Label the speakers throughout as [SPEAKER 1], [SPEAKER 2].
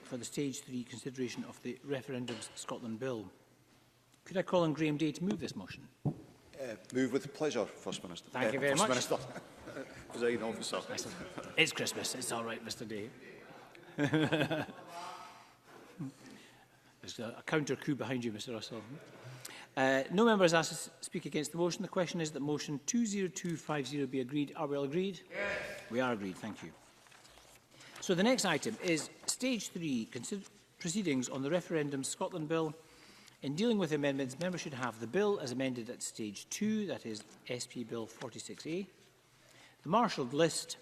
[SPEAKER 1] for the Stage 3 consideration of the Referendums Scotland Bill. Could I call on Graham Day to move this motion?
[SPEAKER 2] Move with pleasure, First Minister.
[SPEAKER 1] Thank you very much.
[SPEAKER 2] First Minister. Presiding Officer.
[SPEAKER 1] It's Christmas. It's all right, Mr. Day. There's a counter coup behind you, Mr. Russell. No member has asked to speak against the motion. The question is that motion 20250 be agreed. Are we all agreed? Yes. We are agreed. Thank you. So the next item is Stage 3 proceedings on the Referendum Scotland Bill. In dealing with amendments, members should have the bill as amended at Stage 2, that is SP Bill 46A, the marshalled list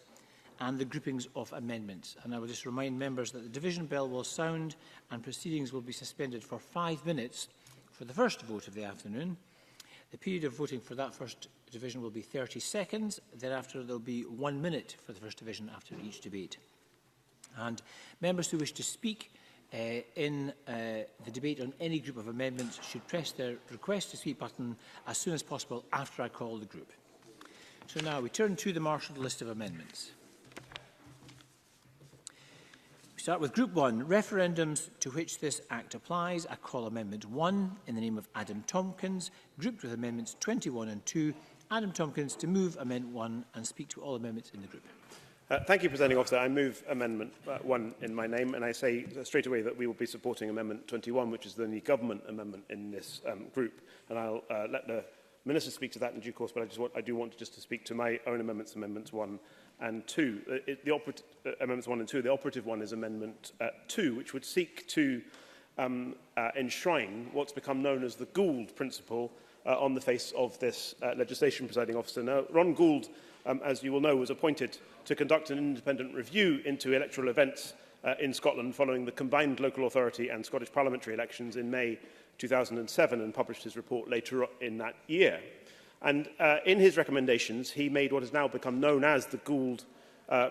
[SPEAKER 1] and the groupings of amendments. And I will just remind members that the division bell will sound and proceedings will be suspended for 5 minutes for the first vote of the afternoon. The period of voting for that first division will be 30 seconds. Thereafter, there will be 1 minute for the first division after each debate. And members who wish to speak in the debate on any group of amendments should press their request to speak button as soon as possible after I call the group. So now we turn to the marshalled list of amendments. We start with Group 1, referendums to which this Act applies. I call Amendment 1 in the name of Adam Tompkins, grouped with Amendments 21 and 2. Adam Tompkins to move Amendment 1 and speak to all amendments in the group.
[SPEAKER 3] Thank you, Presiding Officer. I move Amendment 1 in my name, and I say straight away that we will be supporting Amendment 21, which is the only government amendment in this group. And I'll let the Minister speak to that in due course, but I do want to speak to my own amendments, Amendments 1 and 2. Amendments 1 and 2, the operative one is Amendment 2, which would seek to enshrine what's become known as the Gould principle on the face of this legislation, Presiding Officer. Now, Ron Gould, as you will know, was appointed to conduct an independent review into electoral events in Scotland following the combined local authority and Scottish parliamentary elections in May 2007 and published his report later in that year. And in his recommendations, he made what has now become known as the Gould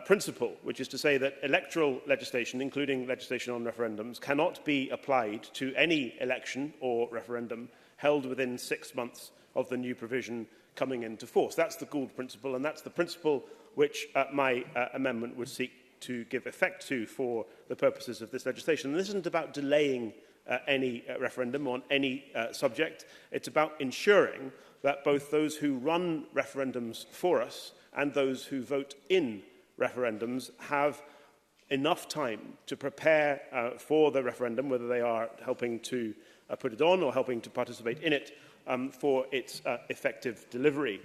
[SPEAKER 3] principle, which is to say that electoral legislation, including legislation on referendums, cannot be applied to any election or referendum held within 6 months of the new provision coming into force. That's the Gould principle, and that's the principle which my amendment would seek to give effect to for the purposes of this legislation. And this isn't about delaying any referendum on any subject. It's about ensuring that both those who run referendums for us and those who vote in referendums have enough time to prepare for the referendum, whether they are helping to put it on or helping to participate in it, for its effective delivery.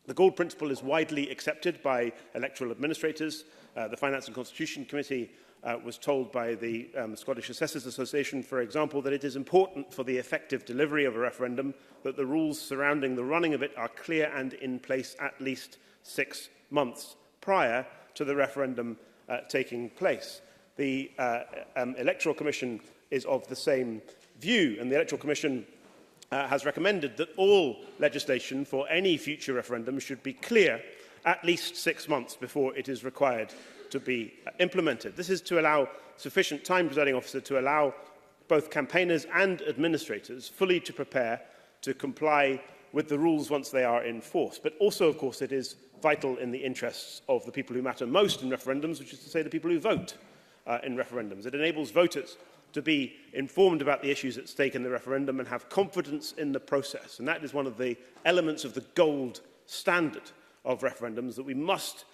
[SPEAKER 3] The Gould principle is widely accepted by electoral administrators. The Finance and Constitution Committee was told by the Scottish Assessors Association, for example, that it is important for the effective delivery of a referendum that the rules surrounding the running of it are clear and in place at least 6 months prior to the referendum taking place. The Electoral Commission is of the same view, and the Electoral Commission has recommended that all legislation for any future referendum should be clear at least 6 months before it is required to be implemented. This is to allow sufficient time, Presiding Officer, to allow both campaigners and administrators fully to prepare to comply with the rules once they are in force. But also, of course, it is vital in the interests of the people who matter most in referendums, which is to say the people who vote in referendums. It enables voters to be informed about the issues at stake in the referendum and have confidence in the process. And that is one of the elements of the gold standard of referendums, that we must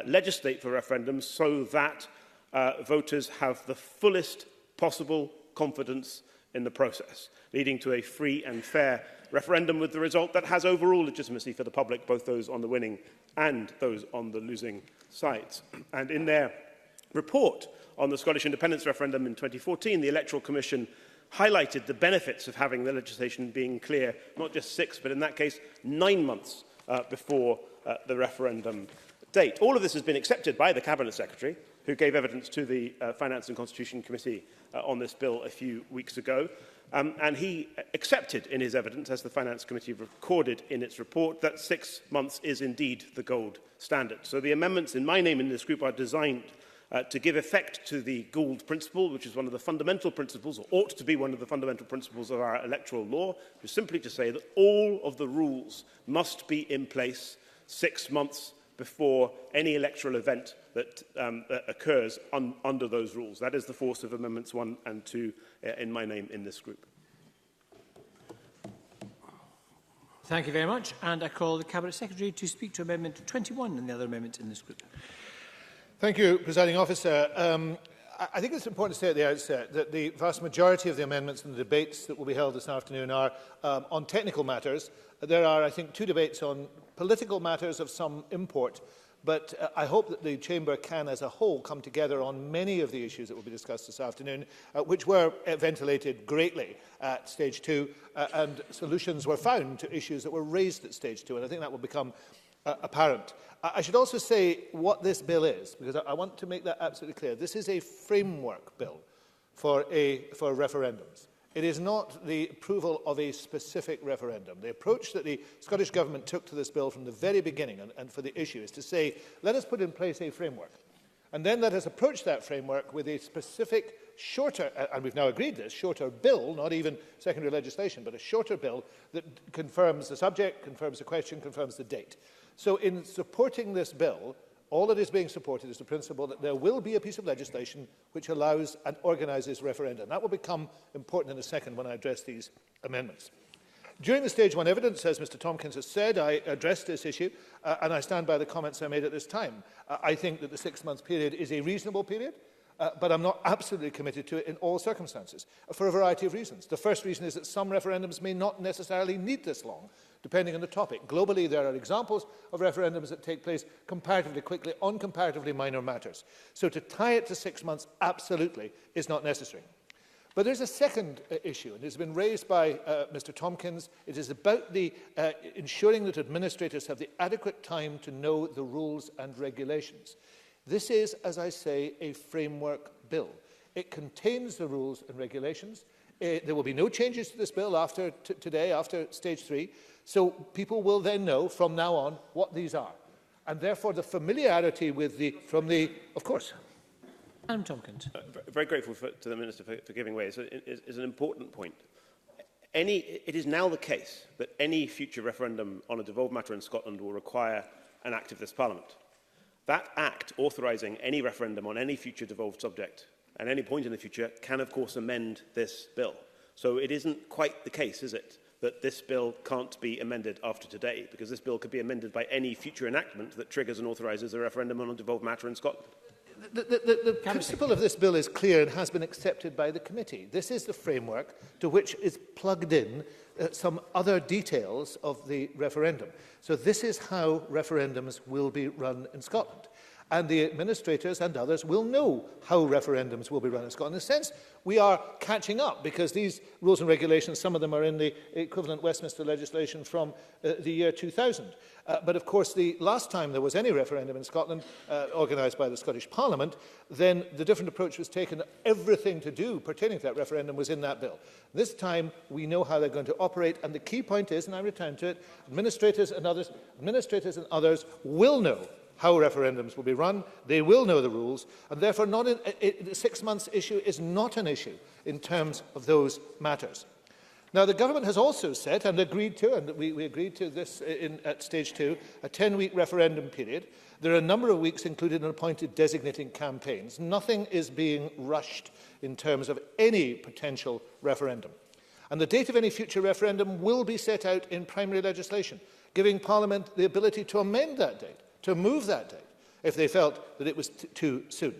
[SPEAKER 3] legislate for referendums so that voters have the fullest possible confidence in the process, leading to a free and fair referendum with the result that has overall legitimacy for the public, both those on the winning and those on the losing sides. And in their report on the Scottish independence referendum in 2014, the Electoral Commission highlighted the benefits of having the legislation being clear, not just 6, but in that case, 9 months before the referendum date. All of this has been accepted by the Cabinet Secretary, who gave evidence to the Finance and Constitution Committee on this bill a few weeks ago. And he accepted in his evidence, as the Finance Committee recorded in its report, that 6 months is indeed the gold standard. So the amendments in my name in this group are designed to give effect to the Gould principle, which is one of the fundamental principles, or ought to be one of the fundamental principles of our electoral law, which is simply to say that all of the rules must be in place 6 months before any electoral event that occurs under those rules. That is the force of Amendments 1 and 2 in my name in this group.
[SPEAKER 1] Thank you very much. And I call the Cabinet Secretary to speak to Amendment 21 and the other amendments in this group.
[SPEAKER 4] Thank you, Presiding Officer. I think it's important to say at the outset that the vast majority of the amendments and the debates that will be held this afternoon are on technical matters. There are, I think, 2 debates on political matters of some import, but I hope that the Chamber can, as a whole, come together on many of the issues that will be discussed this afternoon, which were ventilated greatly at Stage 2, and solutions were found to issues that were raised at Stage 2, and I think that will become apparent. I should also say what this bill is, because I want to make that absolutely clear. This is a framework bill for referendums. It is not the approval of a specific referendum. The approach that the Scottish Government took to this bill from the very beginning and for the issue is to say, let us put in place a framework. And then let us approach that framework with a specific shorter, and we've now agreed this, shorter bill, not even secondary legislation, but a shorter bill that confirms the subject, confirms the question, confirms the date. So in supporting this bill, all that is being supported is the principle that there will be a piece of legislation which allows and organises referendum. That will become important in a second when I address these amendments. During the Stage 1 evidence, as Mr Tompkins has said, I addressed this issue and I stand by the comments I made at this time. I think that the 6-month period is a reasonable period, but I'm not absolutely committed to it in all circumstances, for a variety of reasons. The first reason is that some referendums may not necessarily need this long, depending on the topic. Globally, there are examples of referendums that take place comparatively quickly on comparatively minor matters. So to tie it to 6 months absolutely is not necessary. But there's a second issue, and it has been raised by Mr Tompkins. It is about the ensuring that administrators have the adequate time to know the rules and regulations. This is, as I say, a framework bill. It contains the rules and regulations. There will be no changes to this bill after today, after Stage 3. So people will then know from now on what these are. And therefore the familiarity with of course.
[SPEAKER 1] Madam Tompkins.
[SPEAKER 3] Very grateful to the Minister for giving way. It's an important point. It is now the case that any future referendum on a devolved matter in Scotland will require an act of this Parliament. That act authorising any referendum on any future devolved subject at any point in the future can, of course, amend this bill. So it isn't quite the case, is it, that this bill can't be amended after today, because this bill could be amended by any future enactment that triggers and authorises a referendum on a devolved matter in Scotland.
[SPEAKER 4] The principle of this bill is clear and has been accepted by the committee. This is the framework to which is plugged in some other details of the referendum. So this is how referendums will be run in Scotland. And the administrators and others will know how referendums will be run in Scotland. In a sense, we are catching up because these rules and regulations, some of them are in the equivalent Westminster legislation from the year 2000. But of course, the last time there was any referendum in Scotland organised by the Scottish Parliament, then the different approach was taken. Everything to do pertaining to that referendum was in that bill. This time, we know how they're going to operate. And the key point is, and I return to it, administrators and others will know how referendums will be run. They will know the rules, and therefore the 6 months issue is not an issue in terms of those matters. Now, the government has also said and agreed to, and we agreed to this at Stage 2, a 10-week referendum period. There are a number of weeks included in appointed designating campaigns. Nothing is being rushed in terms of any potential referendum. And the date of any future referendum will be set out in primary legislation, giving Parliament the ability to amend that date, to move that date, if they felt that it was too soon.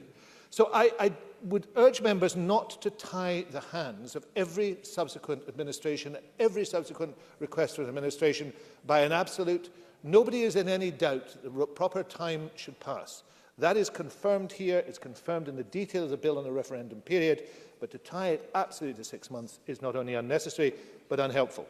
[SPEAKER 4] So I would urge members not to tie the hands of every subsequent administration, every subsequent request for an administration by an absolute. Nobody is in any doubt that the proper time should pass. That is confirmed here. It's confirmed in the detail of the bill on the referendum period. But to tie it absolutely to 6 months is not only unnecessary, but unhelpful.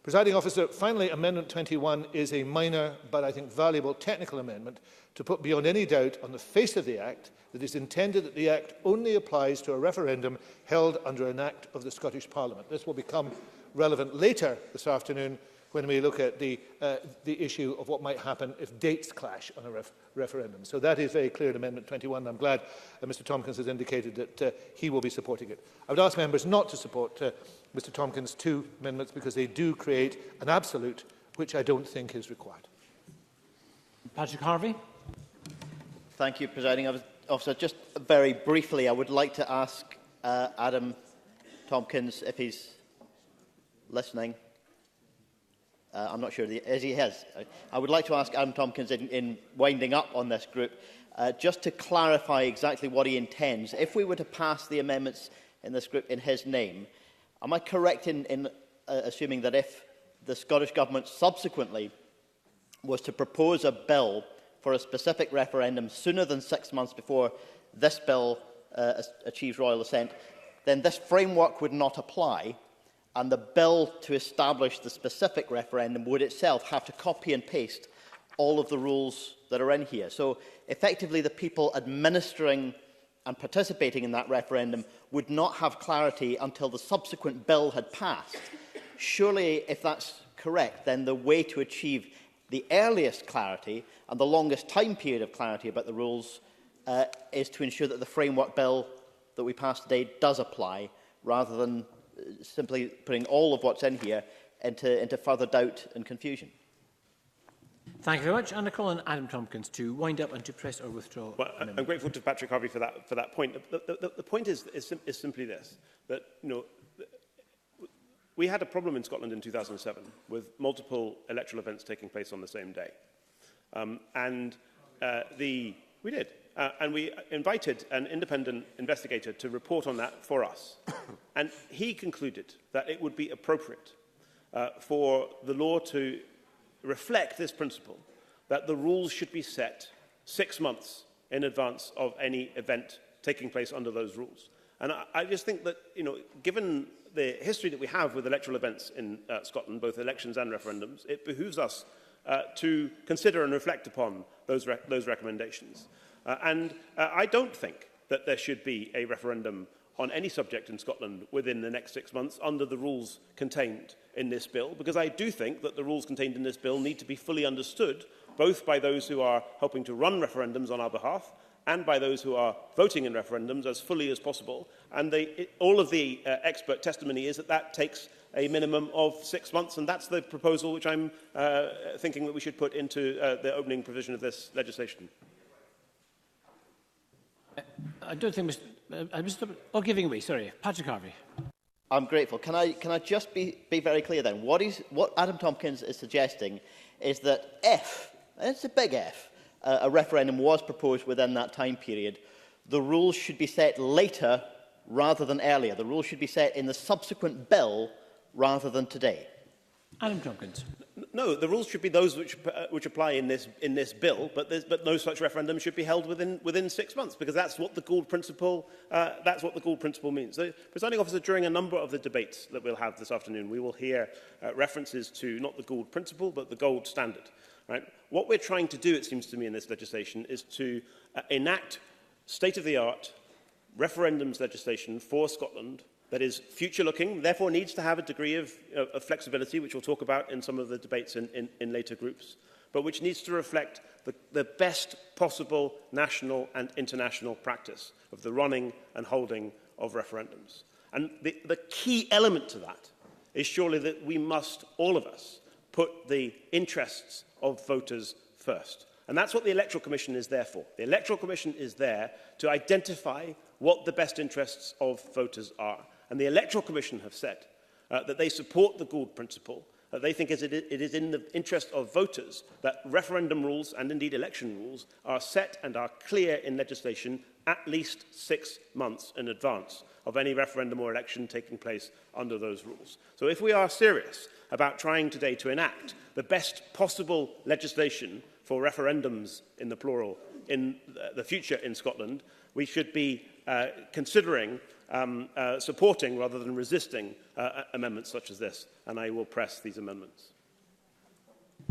[SPEAKER 4] Presiding Officer, finally, Amendment 21 is a minor but I think valuable technical amendment to put beyond any doubt on the face of the Act that is intended that the Act only applies to a referendum held under an Act of the Scottish Parliament. This will become relevant later this afternoon when we look at the issue of what might happen if dates clash on a referendum. So that is very clear in Amendment 21. I'm glad Mr Tompkins has indicated that he will be supporting it. I would ask members not to support Mr Tompkins' 2 amendments because they do create an absolute which I don't think is required.
[SPEAKER 1] Patrick Harvey.
[SPEAKER 5] Thank you, Presiding Officer. Just very briefly, I would like to ask Adam Tompkins if he's listening. I'm not sure as he has. I would like to ask Adam Tompkins in winding up on this group, just to clarify exactly what he intends. If we were to pass the amendments in this group in his name, am I correct in assuming that if the Scottish Government subsequently was to propose a bill for a specific referendum sooner than 6 months before this bill achieves royal assent, then this framework would not apply, and the bill to establish the specific referendum would itself have to copy and paste all of the rules that are in here. So, effectively, the people administering and participating in that referendum would not have clarity until the subsequent bill had passed. Surely, if that's correct, then the way to achieve the earliest clarity and the longest time period of clarity about the rules is to ensure that the framework bill that we passed today does apply, rather than simply putting all of what's in here into further doubt and confusion.
[SPEAKER 1] Thank you very much. And I call on Adam Tompkins to wind up and to press or withdraw.
[SPEAKER 3] Well, I'm grateful to Patrick Harvey for that point. The point is simply this, that we had a problem in Scotland in 2007 with multiple electoral events taking place on the same day. We did. And we invited an independent investigator to report on that for us. And he concluded that it would be appropriate for the law to reflect this principle, that the rules should be set 6 months in advance of any event taking place under those rules. And I just think that, given the history that we have with electoral events in Scotland, both elections and referendums, it behooves us to consider and reflect upon those recommendations. I don't think that there should be a referendum on any subject in Scotland within the next 6 months under the rules contained in this bill, because I do think that the rules contained in this bill need to be fully understood, both by those who are helping to run referendums on our behalf and by those who are voting in referendums as fully as possible. And all of the expert testimony is that that takes a minimum of 6 months, and that's the proposal which I'm thinking that we should put into the opening provision of this legislation.
[SPEAKER 1] I don't think Mr. giving way, sorry. Patrick Harvey.
[SPEAKER 5] I'm grateful. Can I just be very clear then? What Adam Tompkins is suggesting is that if, and it's a big if, a referendum was proposed within that time period, the rules should be set later rather than earlier. The rules should be set in the subsequent bill rather than today.
[SPEAKER 1] Adam Tompkins.
[SPEAKER 3] No, the rules should be those which apply in this bill, but no such referendum should be held within 6 months, because that's what the Gould principle means. So, Presiding Officer, during a number of the debates that we'll have this afternoon, we will hear references to not the Gould principle but the gold standard. Right? What we're trying to do, it seems to me, in this legislation is to enact state-of-the-art referendums legislation for Scotland that is future-looking, therefore needs to have a degree of flexibility, which we'll talk about in some of the debates in later groups, but which needs to reflect the best possible national and international practice of the running and holding of referendums. And the key element to that is surely that we must, all of us, put the interests of voters first. And that's what the Electoral Commission is there for. The Electoral Commission is there to identify what the best interests of voters are. And the Electoral Commission have said that they support the Gould principle, that they think it is in the interest of voters that referendum rules and indeed election rules are set and are clear in legislation at least 6 months in advance of any referendum or election taking place under those rules. So if we are serious about trying today to enact the best possible legislation for referendums, in the plural, in the future in Scotland, we should be considering supporting rather than resisting amendments such as this, and I will press these amendments.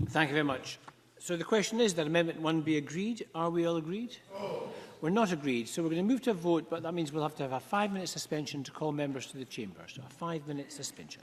[SPEAKER 1] Thank you very much. So the question is that Amendment 1 be agreed. Are we all agreed? Oh. We're not agreed, so we're going to move to a vote, but that means we'll have to have a 5-minute suspension to call members to the chamber. So a 5-minute suspension.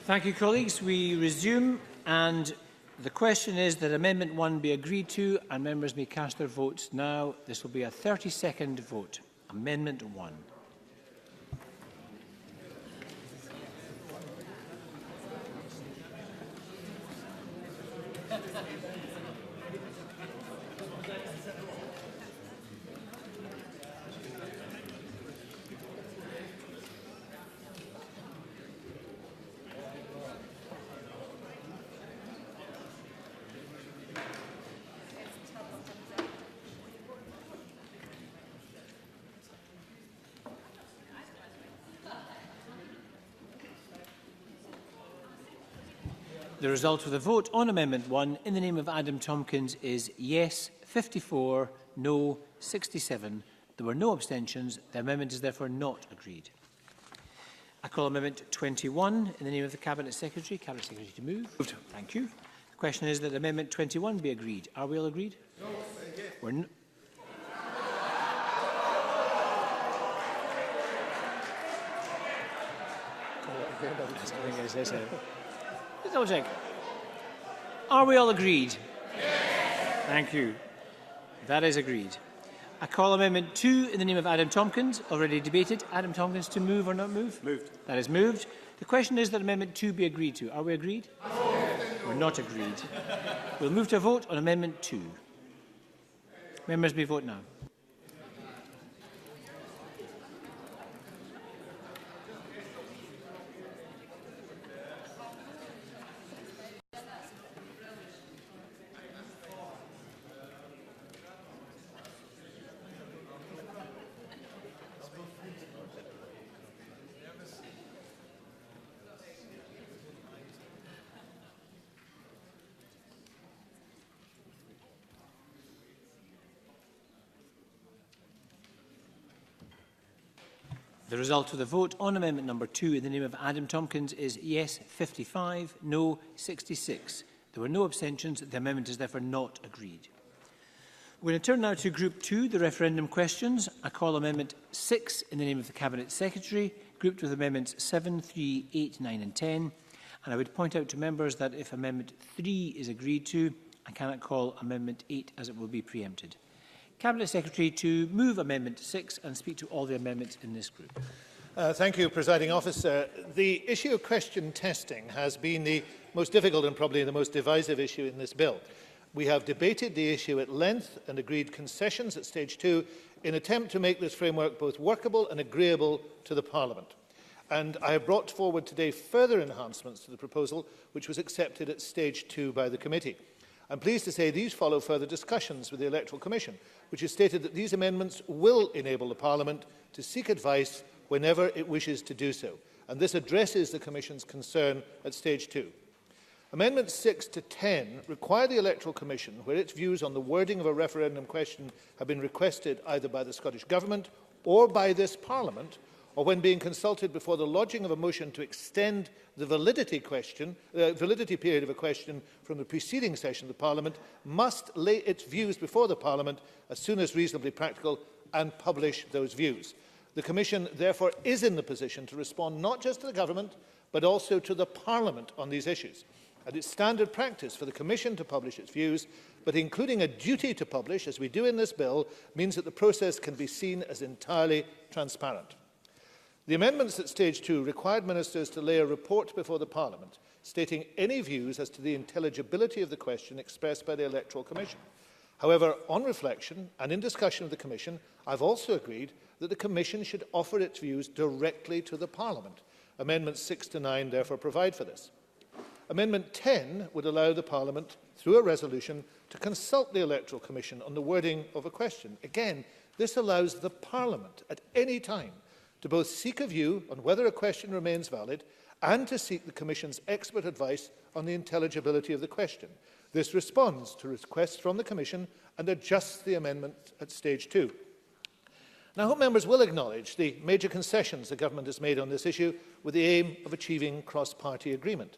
[SPEAKER 1] Thank you, colleagues. We resume, and the question is that Amendment 1 be agreed to, and members may cast their votes now. This will be a 30-second vote. Amendment 1. The result of the vote on Amendment 1 in the name of Adam Tompkins is yes 54, no 67. There were no abstentions. The amendment is therefore not agreed. I call Amendment 21 in the name of the Cabinet Secretary. Cabinet Secretary to move. Moved. Thank you. The question is that Amendment 21 be agreed. Are we all agreed? No. We're double check. Are we all agreed? Yes. Thank you. That is agreed. I call Amendment 2 in the name of Adam Tompkins, already debated. Adam Tompkins to move or not move? Moved. That is moved. The question is that Amendment 2 be agreed to. Are we agreed? Yes. We're not agreed. We'll move to a vote on Amendment 2. Members may vote now. The result of the vote on Amendment number 2 in the name of Adam Tompkins is yes 55, no 66. There were no abstentions. The amendment is therefore not agreed. We're going to turn now to Group 2, the referendum questions. I call Amendment 6 in the name of the Cabinet Secretary, grouped with Amendments 7, 3, 8, 9 and 10. And I would point out to members that if Amendment 3 is agreed to, I cannot call Amendment 8 as it will be preempted. Cabinet Secretary to move Amendment 6 and speak to all the amendments in this group.
[SPEAKER 4] Thank you, Presiding Officer. The issue of question testing has been the most difficult and probably the most divisive issue in this bill. We have debated the issue at length and agreed concessions at stage 2 in an attempt to make this framework both workable and agreeable to the Parliament. And I have brought forward today further enhancements to the proposal, which was accepted at stage 2 by the committee. I'm pleased to say these follow further discussions with the Electoral Commission, which has stated that these amendments will enable the Parliament to seek advice whenever it wishes to do so. And this addresses the Commission's concern at stage 2. Amendments 6 to 10 require the Electoral Commission, where its views on the wording of a referendum question have been requested either by the Scottish Government or by this Parliament, or when being consulted before the lodging of a motion to extend the validity period of a question from the preceding session of the Parliament, must lay its views before the Parliament as soon as reasonably practical and publish those views. The Commission, therefore, is in the position to respond not just to the Government, but also to the Parliament on these issues. And it's standard practice for the Commission to publish its views, but including a duty to publish, as we do in this bill, means that the process can be seen as entirely transparent. The amendments at stage 2 required ministers to lay a report before the Parliament, stating any views as to the intelligibility of the question expressed by the Electoral Commission. However, on reflection and in discussion with the Commission, I've also agreed that the Commission should offer its views directly to the Parliament. Amendments 6 to 9 therefore provide for this. Amendment 10 would allow the Parliament, through a resolution, to consult the Electoral Commission on the wording of a question. Again, this allows the Parliament at any time to both seek a view on whether a question remains valid and to seek the Commission's expert advice on the intelligibility of the question. This responds to requests from the Commission and adjusts the amendment at stage 2. Now, I hope members will acknowledge the major concessions the Government has made on this issue with the aim of achieving cross-party agreement.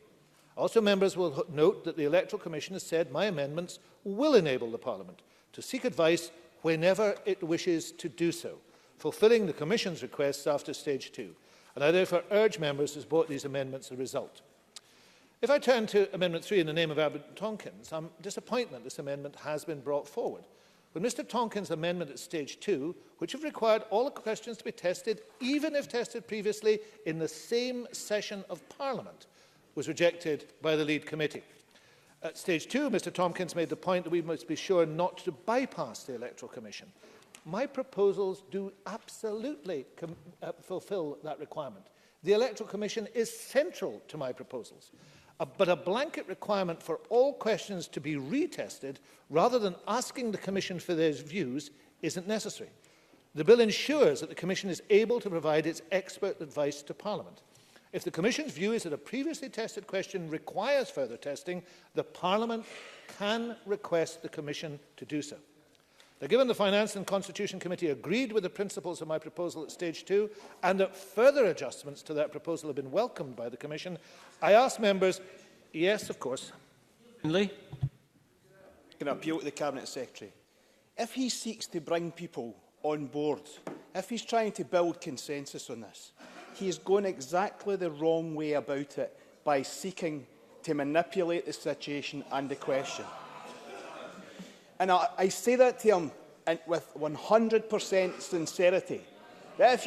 [SPEAKER 4] Also, members will note that the Electoral Commission has said my amendments will enable the Parliament to seek advice whenever it wishes to do so, fulfilling the Commission's requests after stage 2. And I therefore urge members to support these amendments as a result. If I turn to Amendment 3 in the name of Adam Tompkins, I'm disappointed this amendment has been brought forward. When Mr Tompkins' amendment at stage 2, which have required all the questions to be tested, even if tested previously in the same session of Parliament, was rejected by the lead committee. At stage 2, Mr Tompkins made the point that we must be sure not to bypass the Electoral Commission. My proposals do absolutely fulfil that requirement. The Electoral Commission is central to my proposals. But a blanket requirement for all questions to be retested, rather than asking the Commission for their views, isn't necessary. The bill ensures that the Commission is able to provide its expert advice to Parliament. If the Commission's view is that a previously tested question requires further testing, the Parliament can request the Commission to do so. Now, given the Finance and Constitution Committee agreed with the principles of my proposal at stage 2 and that further adjustments to that proposal have been welcomed by the Commission, I ask members, yes, of course.
[SPEAKER 1] Finlay.
[SPEAKER 6] Can I appeal to the Cabinet Secretary? If he seeks to bring people on board, if he's trying to build consensus on this, he is going exactly the wrong way about it by seeking to manipulate the situation and the question. And I say that to him with 100% sincerity, that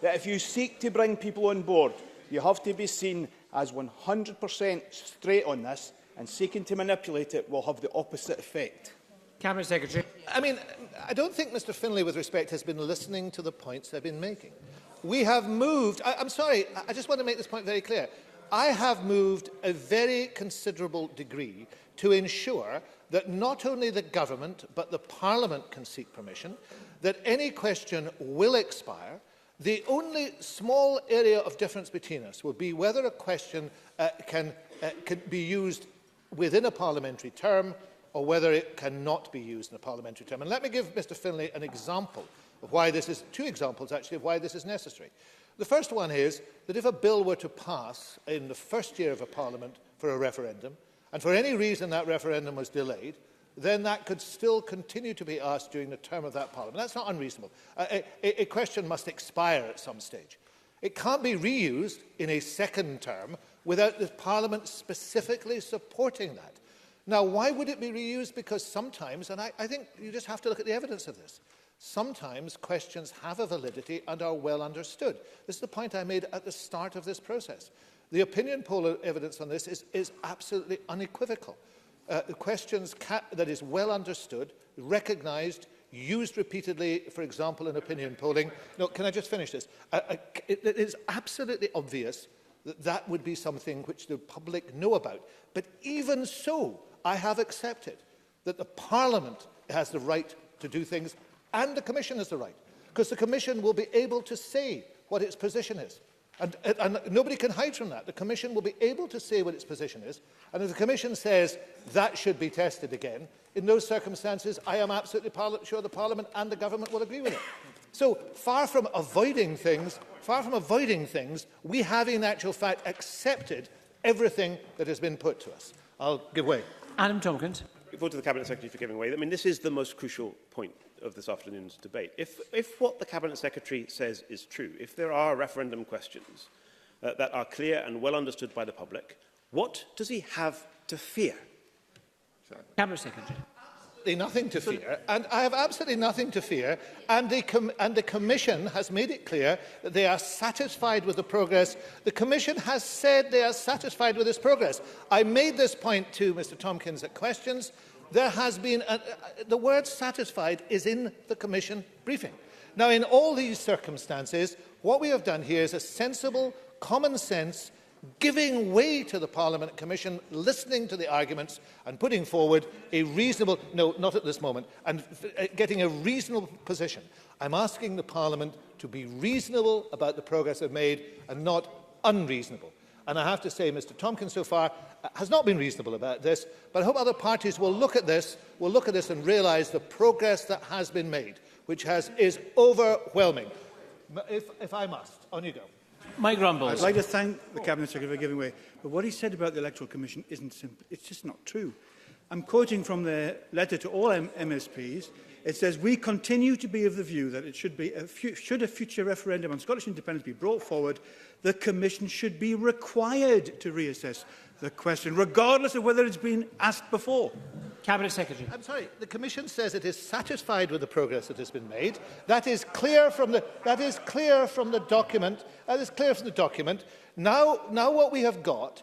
[SPEAKER 6] if you seek to bring people on board, you have to be seen as 100% straight on this, and seeking to manipulate it will have the opposite effect.
[SPEAKER 1] Cabinet Secretary.
[SPEAKER 4] I mean, I don't think Mr Finlay, with respect, has been listening to the points I've been making. We have moved... I'm sorry, I just want to make this point very clear. I have moved a very considerable degree to ensure that not only the government but the Parliament can seek permission, that any question will expire. The only small area of difference between us will be whether a question can be used within a parliamentary term or whether it cannot be used in a parliamentary term. And let me give Mr Finlay an example of why this is, two examples actually, of why this is necessary. The first one is that if a bill were to pass in the first year of a parliament for a referendum, and for any reason that referendum was delayed, then that could still continue to be asked during the term of that parliament. That's not unreasonable. A question must expire at some stage. It can't be reused in a second term without the Parliament specifically supporting that. Now, why would it be reused? Because sometimes, and I think you just have to look at the evidence of this, sometimes questions have a validity and are well understood. This is the point I made at the start of this process. The opinion poll evidence on this is absolutely unequivocal. The questions that is well understood, recognised, used repeatedly, for example, in opinion polling. No, can I just finish this? It is absolutely obvious that that would be something which the public know about. But even so, I have accepted that the Parliament has the right to do things and the Commission has the right, because the Commission will be able to say what its position is. And nobody can hide from that. The Commission will be able to say what its position is. And if the Commission says that should be tested again, in those circumstances, I am absolutely sure the Parliament and the Government will agree with it. So far from avoiding things, we have in actual fact accepted everything that has been put to us. I'll give way.
[SPEAKER 1] Adam Tompkins.
[SPEAKER 3] Before to the Cabinet Secretary for giving way. I mean, this is the most crucial point of this afternoon's debate. If what the Cabinet Secretary says is true, if there are referendum questions that are clear and well understood by the public, what does he have to fear?
[SPEAKER 1] Cabinet Secretary.
[SPEAKER 4] Nothing to fear, and I have absolutely nothing to fear, and the Commission has made it clear that they are satisfied with the progress. The Commission has said they are satisfied with this progress. I made this point to Mr Tompkins at questions. There has been the word satisfied is in the Commission briefing. Now, in all these circumstances, what we have done here is a sensible, common sense, giving way to the Parliament and Commission, listening to the arguments and putting forward a reasonable, no, not at this moment, and getting a reasonable position. I'm asking the Parliament to be reasonable about the progress they've made and not unreasonable. And I have to say, Mr Tompkins so far has not been reasonable about this, but I hope other parties will look at this and realise the progress that has been made, which is overwhelming. If I must, on you go.
[SPEAKER 1] Mike Rumbles.
[SPEAKER 7] I'd like to thank the Cabinet Secretary for giving way. But what he said about the Electoral Commission isn't simple. It's just not true. I'm quoting from the letter to all MSPs. It says, we continue to be of the view that it should be, should a future referendum on Scottish independence be brought forward, the Commission should be required to reassess the question, regardless of whether it's been asked before.
[SPEAKER 1] Cabinet Secretary.
[SPEAKER 4] I'm sorry, the Commission says it is satisfied with the progress that has been made. That is clear from the document. That is clear from the document. Now what we have got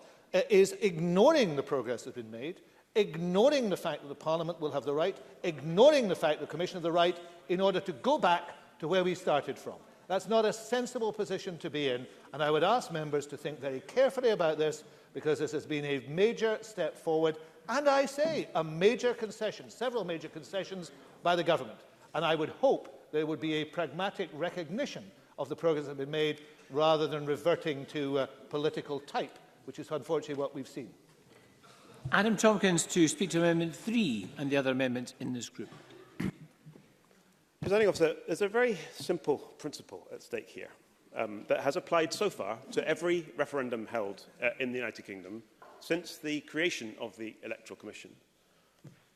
[SPEAKER 4] is ignoring the progress that has been made, ignoring the fact that the Parliament will have the right, ignoring the fact that the Commission have the right in order to go back to where we started from. That's not a sensible position to be in, and I would ask members to think very carefully about this, because this has been a major step forward, and I say a major concession, several major concessions by the government. And I would hope there would be a pragmatic recognition of the progress that has been made, rather than reverting to political type, which is unfortunately what we've seen.
[SPEAKER 1] Adam Tompkins to speak to Amendment 3 and the other amendments in this group.
[SPEAKER 3] Presiding Officer, there's a very simple principle at stake here that has applied so far to every referendum held in the United Kingdom since the creation of the Electoral Commission.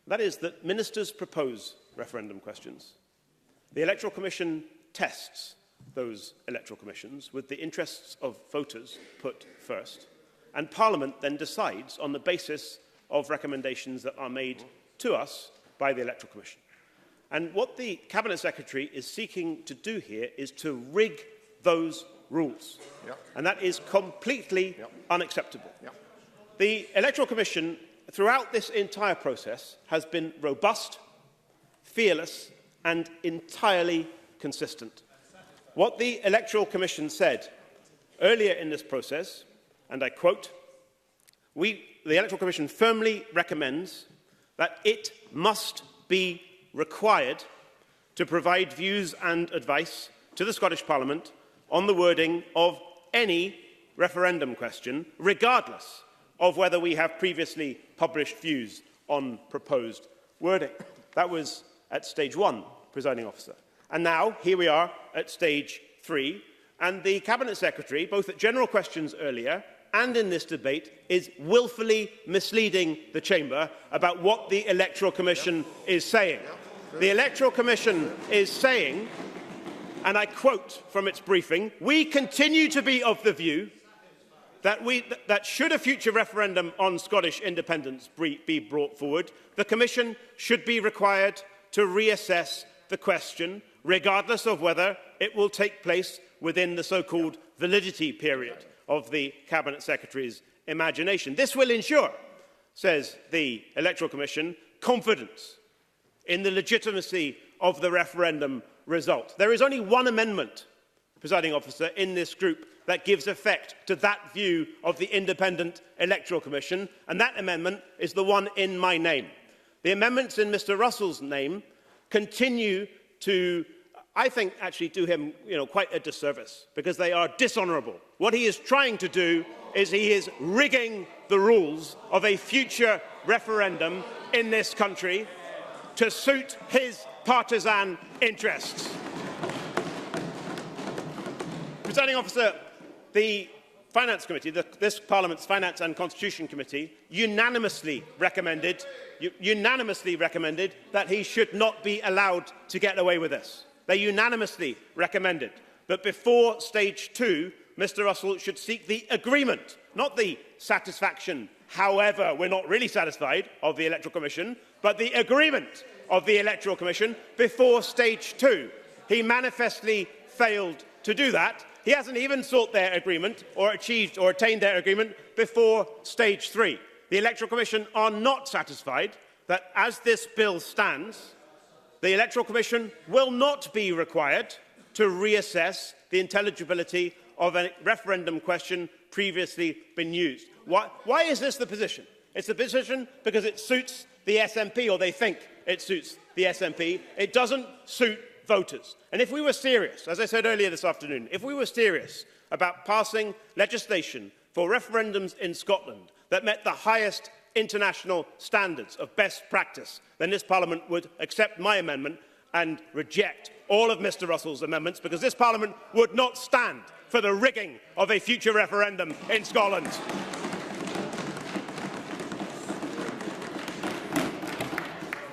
[SPEAKER 3] That is that ministers propose referendum questions. The Electoral Commission tests those electoral commissions with the interests of voters put first, and Parliament then decides on the basis of recommendations that are made to us by the Electoral Commission. And what the Cabinet Secretary is seeking to do here is to rig those rules. Yep. And that is completely unacceptable. Yep. The Electoral Commission, throughout this entire process, has been robust, fearless, and entirely consistent. What the Electoral Commission said earlier in this process, and I quote, the Electoral Commission firmly recommends that it must be required to provide views and advice to the Scottish Parliament on the wording of any referendum question, regardless of whether we have previously published views on proposed wording. That was at stage 1, Presiding Officer. And now, here we are at stage 3, and the Cabinet Secretary, both at general questions earlier and in this debate, is wilfully misleading the Chamber about what the Electoral Commission is saying. The Electoral Commission is saying, and I quote from its briefing, "We continue to be of the view that should a future referendum on Scottish independence be brought forward, the Commission should be required to reassess the question, regardless of whether it will take place within the so-called validity period of the Cabinet Secretary's imagination. This will ensure," says the Electoral Commission, "confidence in the legitimacy of the referendum result." There is only one amendment, Presiding Officer, in this group that gives effect to that view of the Independent Electoral Commission, and that amendment is the one in my name. The amendments in Mr Russell's name continue to, I think, actually do him quite a disservice, because they are dishonourable. What he is trying to do is he is rigging the rules of a future referendum in this country to suit his partisan interests. Presiding Officer, the Finance Committee, this Parliament's Finance and Constitution Committee, unanimously recommended that he should not be allowed to get away with this. They unanimously recommended that before stage 2, Mr Russell should seek the agreement, not the satisfaction, however we're not really satisfied, of the Electoral Commission, but the agreement of the Electoral Commission before stage 2. He manifestly failed to do that. He hasn't even sought their agreement or achieved or attained their agreement before stage 3. The Electoral Commission are not satisfied that, as this bill stands, the Electoral Commission will not be required to reassess the intelligibility of a referendum question previously been used. Why is this the position? It's the position because it suits the SNP, or they think it suits the SNP. It doesn't suit voters. And if we were serious, as I said earlier this afternoon, if we were serious about passing legislation for referendums in Scotland that met the highest international standards of best practice, then this Parliament would accept my amendment and reject all of Mr Russell's amendments, because this Parliament would not stand for the rigging of a future referendum in Scotland.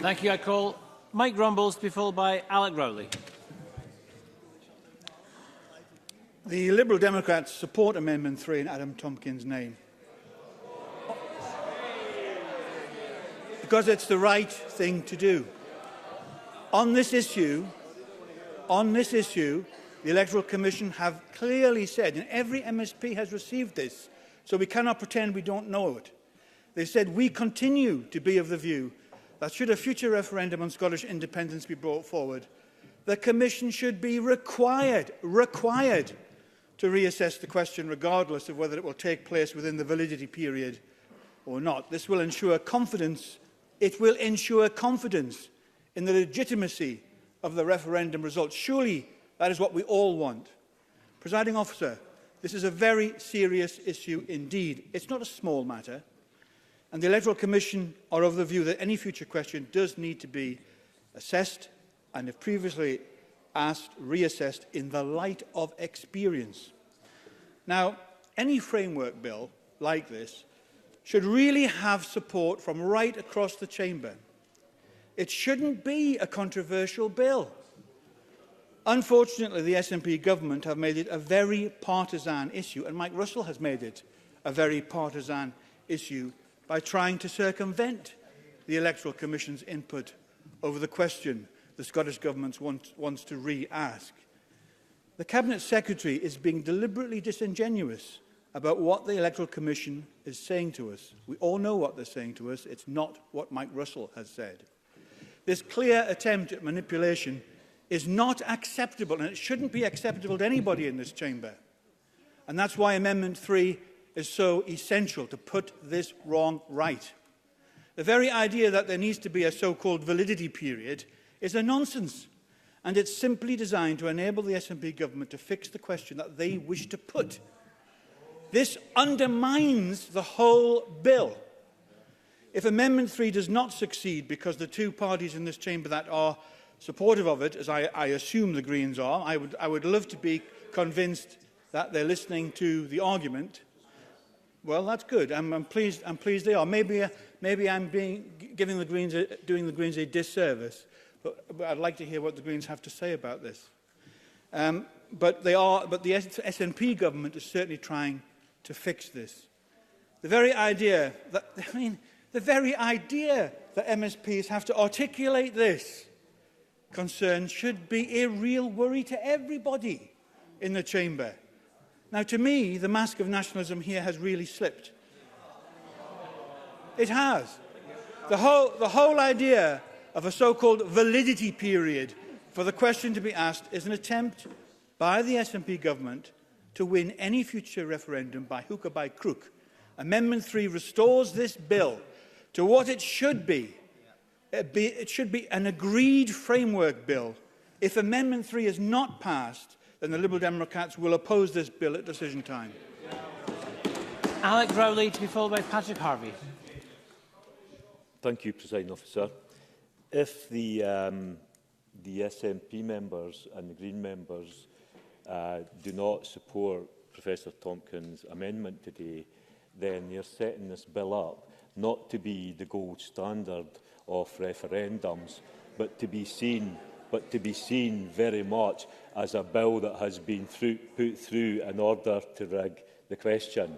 [SPEAKER 1] Thank you. I call Mike Rumbles to be followed by Alec Rowley.
[SPEAKER 7] The Liberal Democrats support Amendment 3 in Adam Tompkins' name, because it's the right thing to do. On this issue, the Electoral Commission have clearly said, and every MSP has received this, so we cannot pretend we don't know it. They said, we continue to be of the view that should a future referendum on Scottish independence be brought forward, the Commission should be required to reassess the question regardless of whether it will take place within the validity period or not. This will ensure confidence. It will ensure confidence in the legitimacy of the referendum result. Surely that is what we all want. Presiding Officer, this is a very serious issue indeed. It's not a small matter. And the Electoral Commission are of the view that any future question does need to be assessed and, if previously asked, reassessed in the light of experience. Now, any framework bill like this should really have support from right across the chamber. It shouldn't be a controversial bill. Unfortunately, the SNP government have made it a very partisan issue, and Mike Russell has made it a very partisan issue by trying to circumvent the Electoral Commission's input over the question the Scottish Government wants to re-ask. The Cabinet Secretary is being deliberately disingenuous about what the Electoral Commission is saying to us. We all know what they're saying to us. It's not what Mike Russell has said. This clear attempt at manipulation is not acceptable, and it shouldn't be acceptable to anybody in this chamber. And that's why Amendment 3 is so essential to put this wrong right. The very idea that there needs to be a so-called validity period is a nonsense, and it's simply designed to enable the SNP government to fix the question that they wish to put. This undermines the whole bill. If Amendment 3 does not succeed because the two parties in this chamber that are supportive of it, as I assume the Greens are, I would love to be convinced that they're listening to the argument. Well, that's good. I'm pleased they are. Maybe I'm doing the Greens a disservice, but I'd like to hear what the Greens have to say about this. But the SNP government is certainly trying to fix this. The very idea that MSPs have to articulate this concern should be a real worry to everybody in the chamber. Now, to me, the mask of nationalism here has really slipped. It has. The whole idea of a so-called validity period for the question to be asked is an attempt by the SNP government to win any future referendum by hook or by crook. Amendment 3 restores this bill to what it should be. It should be an agreed framework bill. If Amendment 3 is not passed, then the Liberal Democrats will oppose this bill at decision time.
[SPEAKER 1] Alec Rowley to be followed by Patrick Harvey.
[SPEAKER 8] Thank you, Presiding Officer. If the SNP members and the Green members do not support Professor Tompkins' amendment today, then they're setting this bill up not to be the gold standard of referendums, but to be seen very much as a bill that has been put through in order to rig the question.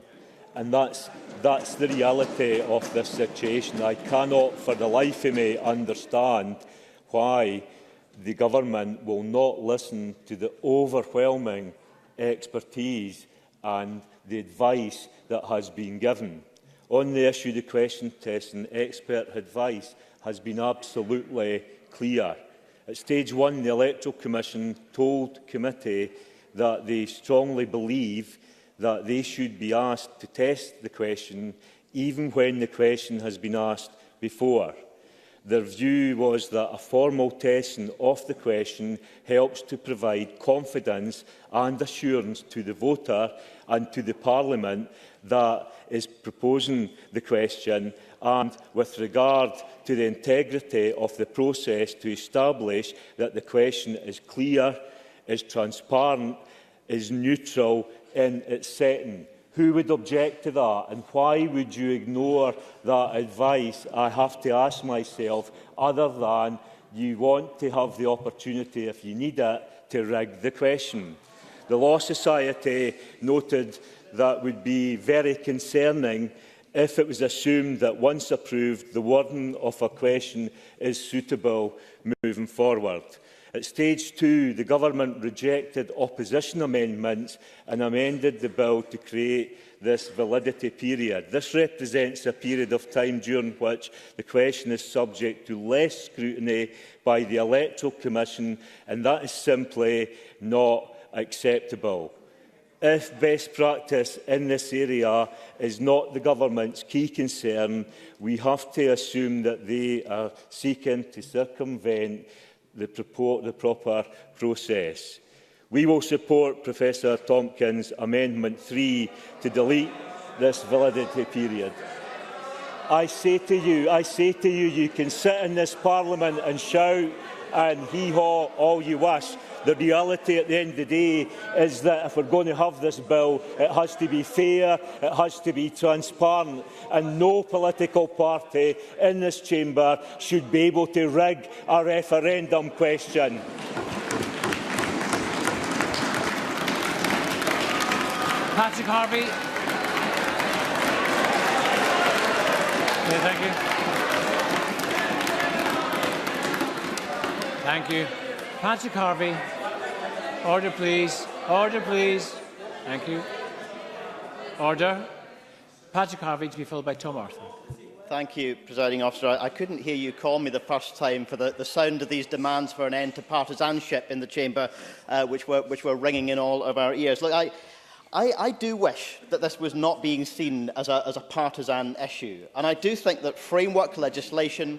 [SPEAKER 8] And that's the reality of this situation. I cannot for the life of me understand why the government will not listen to the overwhelming expertise and the advice that has been given. On the issue of the question testing, expert advice has been absolutely clear. At stage 1, the Electoral Commission told committee that they strongly believe that they should be asked to test the question even when the question has been asked before. Their view was that a formal testing of the question helps to provide confidence and assurance to the voter and to the Parliament that is proposing the question, and with regard to the integrity of the process to establish that the question is clear, is transparent, is neutral in its setting. Who would object to that? And why would you ignore that advice, I have to ask myself, other than you want to have the opportunity, if you need it, to rig the question? The Law Society noted that would be very concerning if it was assumed that once approved, the wording of a question is suitable moving forward. At stage 2, the Government rejected opposition amendments and amended the bill to create this validity period. This represents a period of time during which the question is subject to less scrutiny by the Electoral Commission, and that is simply not acceptable. If best practice in this area is not the Government's key concern, we have to assume that they are seeking to circumvent the proper process. We will support Professor Tompkins' Amendment 3 to delete this validity period. I say to you, you can sit in this Parliament and shout and hee-haw all you wish. The reality at the end of the day is that if we're going to have this bill, it has to be fair, it has to be transparent, and no political party in this chamber should be able to rig a referendum question.
[SPEAKER 1] Patrick Harvey. Thank you. Thank you. Patrick Harvey. Order, please. Order, please. Thank you. Order. Patrick Harvey to be followed by Tom Arthur.
[SPEAKER 5] Thank you, Presiding Officer. I couldn't hear you call me the first time for the sound of these demands for an end to partisanship in the chamber, which were ringing in all of our ears. Look, I do wish that this was not being seen as a partisan issue, and I do think that framework legislation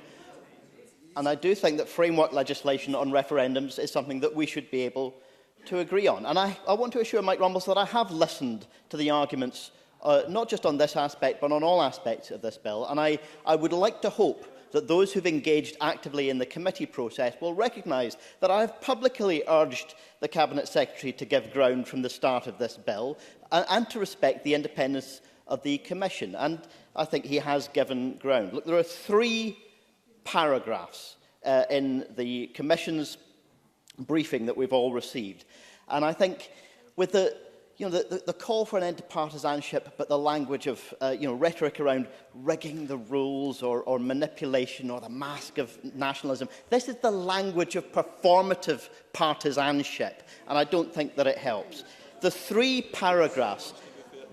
[SPEAKER 5] on referendums is something that we should be able to agree on. And I want to assure Mike Rumbles that I have listened to the arguments, not just on this aspect, but on all aspects of this bill. And I would like to hope that those who've engaged actively in the committee process will recognise that I have publicly urged the Cabinet Secretary to give ground from the start of this bill and to respect the independence of the Commission. And I think he has given ground. Look, there are 3 paragraphs in the Commission's briefing that we've all received. And I think with the call for an end to partisanship, but the language of rhetoric around rigging the rules or manipulation or the mask of nationalism, this is the language of performative partisanship, and I don't think that it helps. The 3 paragraphs.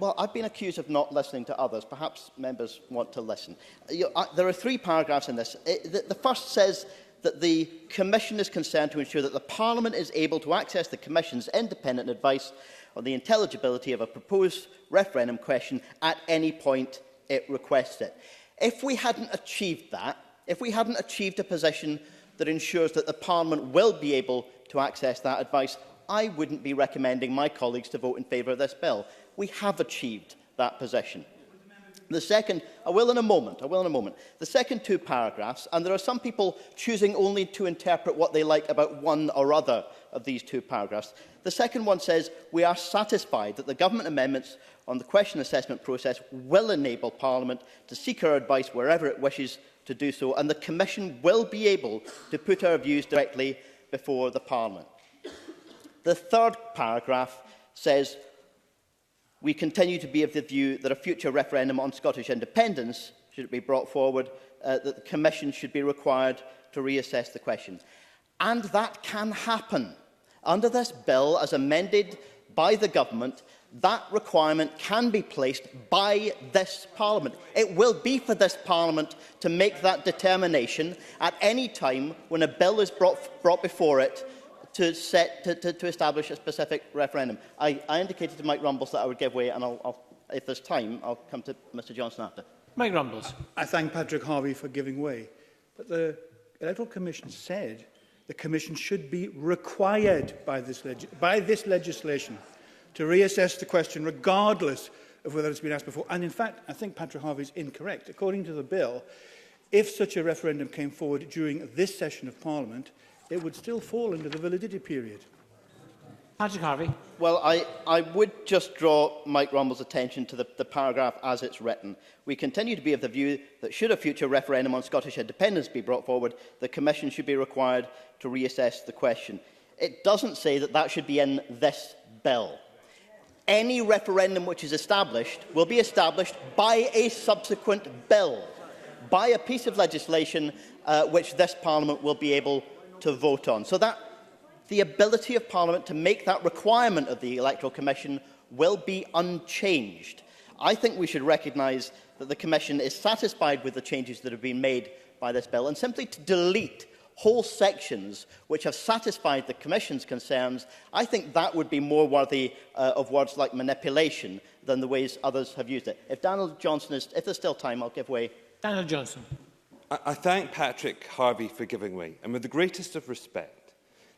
[SPEAKER 5] Well, I've been accused of not listening to others. Perhaps members want to listen. There are 3 paragraphs in this. The first says that the Commission is concerned to ensure that the Parliament is able to access the Commission's independent advice on the intelligibility of a proposed referendum question at any point it requests it. If we hadn't achieved that, if we hadn't achieved a position that ensures that the Parliament will be able to access that advice, I wouldn't be recommending my colleagues to vote in favour of this bill. We have achieved that position. The second, I will in a moment. The second 2 paragraphs, and there are some people choosing only to interpret what they like about one or other of these 2 paragraphs. The second one says, we are satisfied that the government amendments on the question assessment process will enable Parliament to seek our advice wherever it wishes to do so, and the Commission will be able to put our views directly before the Parliament. The third paragraph says, we continue to be of the view that a future referendum on Scottish independence, should it be brought forward, that the Commission should be required to reassess the question. And that can happen. Under this bill, as amended by the Government, that requirement can be placed by this Parliament. It will be for this Parliament to make that determination at any time when a bill is brought before it to establish a specific referendum. I indicated to Mike Rumbles that I would give way, and if there's time, I'll come to Mr Johnson after.
[SPEAKER 1] Mike Rumbles.
[SPEAKER 7] I thank Patrick Harvey for giving way. But the Electoral Commission said the Commission should be required by this legislation to reassess the question regardless of whether it's been asked before. And in fact, I think Patrick Harvey is incorrect. According to the bill, if such a referendum came forward during this session of Parliament, it would still fall under the validity period.
[SPEAKER 1] Patrick Harvey.
[SPEAKER 5] Well, I would just draw Mike Rumble's attention to the paragraph as it's written. We continue to be of the view that should a future referendum on Scottish independence be brought forward, the Commission should be required to reassess the question. It doesn't say that that should be in this bill. Any referendum which is established will be established by a subsequent bill, by a piece of legislation which this Parliament will be able to vote on. So that the ability of Parliament to make that requirement of the Electoral Commission will be unchanged. I think we should recognise that the Commission is satisfied with the changes that have been made by this bill, and simply to delete whole sections which have satisfied the Commission's concerns, I think that would be more worthy of words like manipulation than the ways others have used it. If Daniel Johnson is, if there's still time, I'll give way.
[SPEAKER 1] Daniel Johnson.
[SPEAKER 9] I thank Patrick Harvey for giving way, and with the greatest of respect,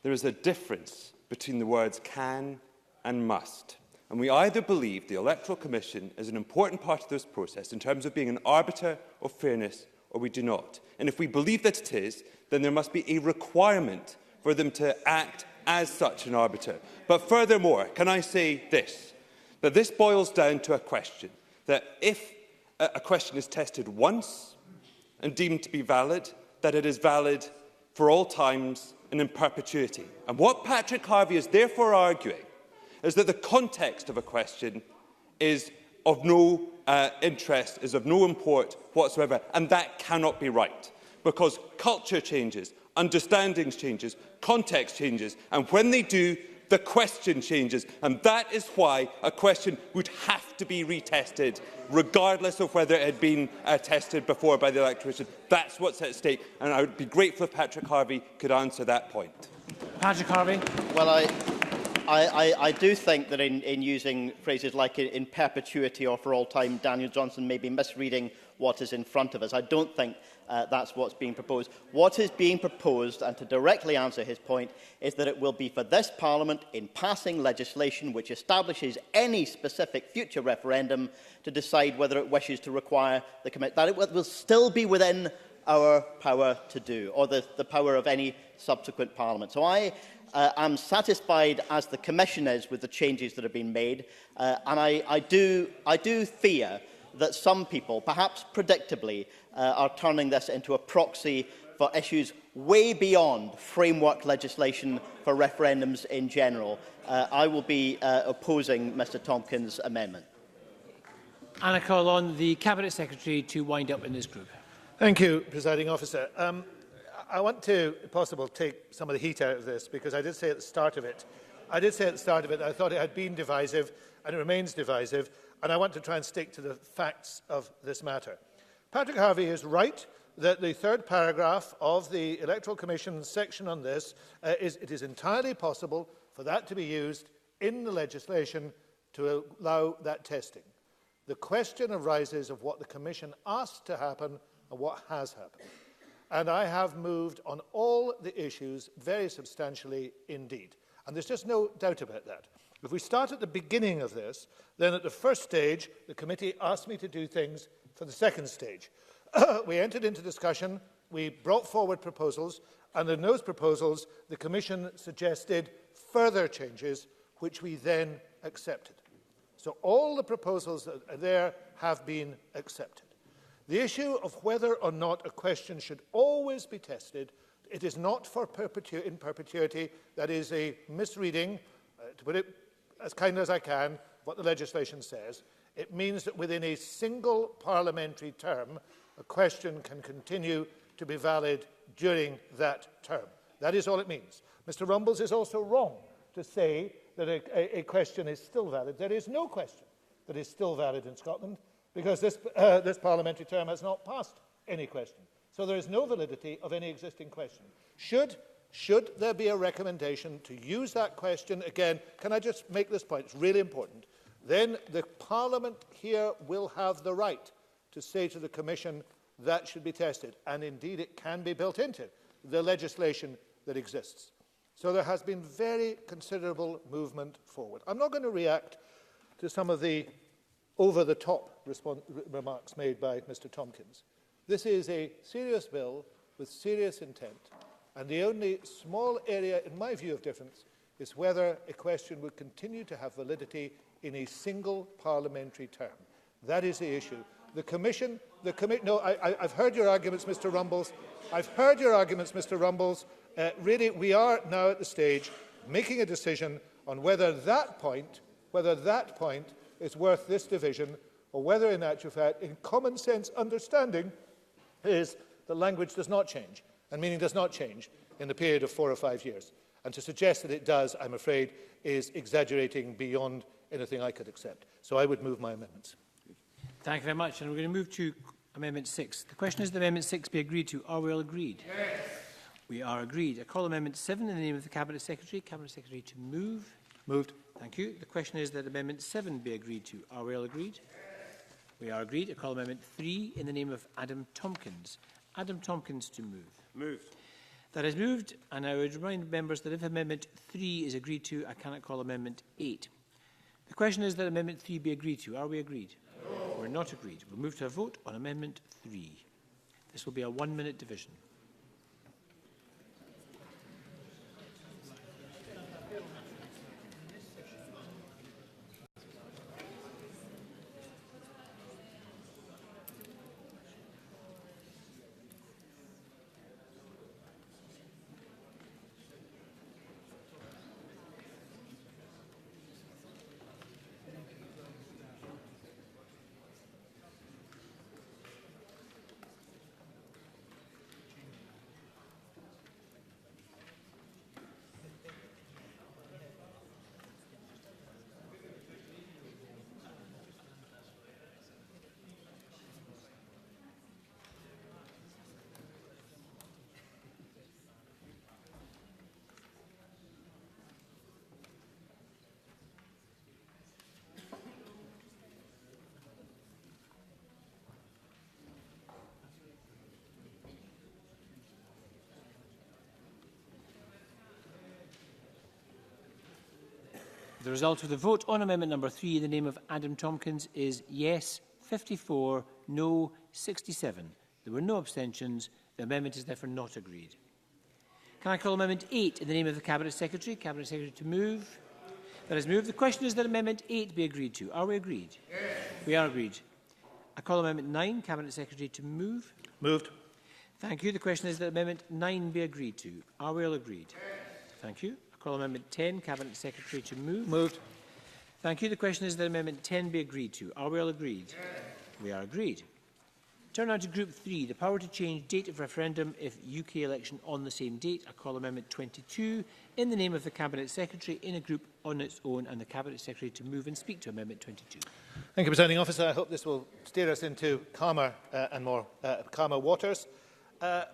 [SPEAKER 9] there is a difference between the words can and must. And we either believe the Electoral Commission is an important part of this process in terms of being an arbiter of fairness, or we do not. And if we believe that it is, then there must be a requirement for them to act as such an arbiter. But furthermore, can I say this, that this boils down to a question, that if a question is tested once and deemed to be valid, that it is valid for all times and in perpetuity. And what Patrick Harvey is therefore arguing is that the context of a question is of no interest, is of no import whatsoever, and that cannot be right, because culture changes, understandings changes, context changes, and when they do, the question changes, and that is why a question would have to be retested, regardless of whether it had been tested before by the Electoral Commission. That's what's at stake, and I would be grateful if Patrick Harvey could answer that point.
[SPEAKER 1] Patrick Harvey.
[SPEAKER 5] Well, I do think that in using phrases like in perpetuity or for all time, Daniel Johnson may be misreading what is in front of us. I don't think that's what's being proposed. What is being proposed, and to directly answer his point, is that it will be for this Parliament, in passing legislation which establishes any specific future referendum, to decide whether it wishes to require the commitment. That it will still be within our power to do, or the power of any subsequent Parliament. So I am satisfied, as the Commission is, with the changes that have been made, and I do fear that some people, perhaps predictably, are turning this into a proxy for issues way beyond framework legislation for referendums in general. I will be opposing Mr Tompkins' amendment.
[SPEAKER 1] And I call on the Cabinet Secretary to wind up in this group.
[SPEAKER 4] Thank you, Presiding Officer. I want to, if possible, take some of the heat out of this, because I did say at the start of it, I thought it had been divisive, and it remains divisive, and I want to try and stick to the facts of this matter. Patrick Harvey is right that the third paragraph of the Electoral Commission section on this it is entirely possible for that to be used in the legislation to allow that testing. The question arises of what the Commission asked to happen and what has happened. And I have moved on all the issues very substantially indeed. And there's just no doubt about that. If we start at the beginning of this, then at the first stage, the committee asked me to do things for the second stage. We entered into discussion, we brought forward proposals, and in those proposals, the Commission suggested further changes, which we then accepted. So all the proposals that are there have been accepted. The issue of whether or not a question should always be tested, it is not for in perpetuity. That is a misreading, to put it as kind as I can, what the legislation says. It means that within a single parliamentary term, a question can continue to be valid during that term. That is all it means. Mr Rumbles is also wrong to say that a question is still valid. There is no question that is still valid in Scotland, because this parliamentary term has not passed any question. So there is no validity of any existing question. Should there be a recommendation to use that question, again, can I just make this point? It's really important. Then the Parliament here will have the right to say to the Commission that should be tested. And indeed, it can be built into the legislation that exists. So there has been very considerable movement forward. I'm not going to react to some of the over-the-top remarks made by Mr Tompkins. This is a serious bill with serious intent, and the only small area, in my view, of difference is whether a question would continue to have validity in a single parliamentary term. That is the issue. The Commission... No, I've heard your arguments, Mr Rumbles. I've heard your arguments, Mr Rumbles. Really, we are now at the stage making a decision on whether that point is worth this division, or whether, in actual fact, in common sense understanding, is that language does not change, and meaning does not change in the period of 4 or 5 years. And to suggest that it does, I'm afraid, is exaggerating beyond anything I could accept. So I would move my amendments.
[SPEAKER 1] Thank you very much. And we're going to move to Amendment 6. The question is that Amendment 6 be agreed to. Are we all agreed? Yes. We are agreed. I call Amendment 7 in the name of the Cabinet Secretary. Cabinet Secretary to move.
[SPEAKER 7] Moved.
[SPEAKER 1] Thank you. The question is that Amendment 7 be agreed to. Are we all agreed? Yes. We are agreed. I call Amendment 3 in the name of Adam Tompkins. Adam Tompkins to move.
[SPEAKER 3] Moved.
[SPEAKER 1] That is moved, and I would remind members that if Amendment 3 is agreed to, I cannot call Amendment 8. The question is that Amendment 3 be agreed to. Are we agreed? No. We're not agreed. We'll move to a vote on Amendment 3. This will be a 1-minute division. The result of the vote on Amendment number 3 in the name of Adam Tompkins is yes 54, no 67. There were no abstentions. The amendment is therefore not agreed. Can I call Amendment 8 in the name of the Cabinet Secretary? Cabinet Secretary to move. That is moved. The question is that Amendment 8 be agreed to. Are we agreed? Yes. We are agreed. I call Amendment 9. Cabinet Secretary to move.
[SPEAKER 7] Moved.
[SPEAKER 1] Thank you. The question is that Amendment 9 be agreed to. Are we all agreed? Yes. Thank you. Call Amendment 10, Cabinet Secretary to move.
[SPEAKER 7] Moved.
[SPEAKER 1] Thank you. The question is that Amendment 10 be agreed to. Are we all agreed? Yes. We are agreed. Turn now to Group 3, the power to change date of referendum if UK election on the same date. I call Amendment 22 in the name of the Cabinet Secretary in a group on its own, and the Cabinet Secretary to move and speak to Amendment 22.
[SPEAKER 4] Thank you, Presiding Officer. I hope this will steer us into calmer and more calmer waters.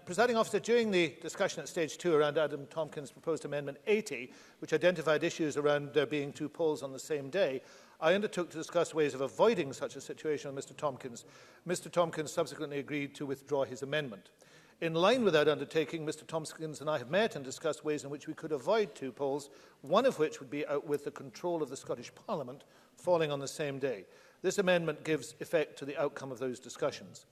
[SPEAKER 4] Presiding Officer, during the discussion at Stage 2 around Adam Tompkins' proposed Amendment 80, which identified issues around there being 2 polls on the same day, I undertook to discuss ways of avoiding such a situation with Mr Tompkins. Mr Tompkins subsequently agreed to withdraw his amendment. In line with that undertaking, Mr Tompkins and I have met and discussed ways in which we could avoid 2 polls, one of which would be out with the control of the Scottish Parliament falling on the same day. This amendment gives effect to the outcome of those discussions.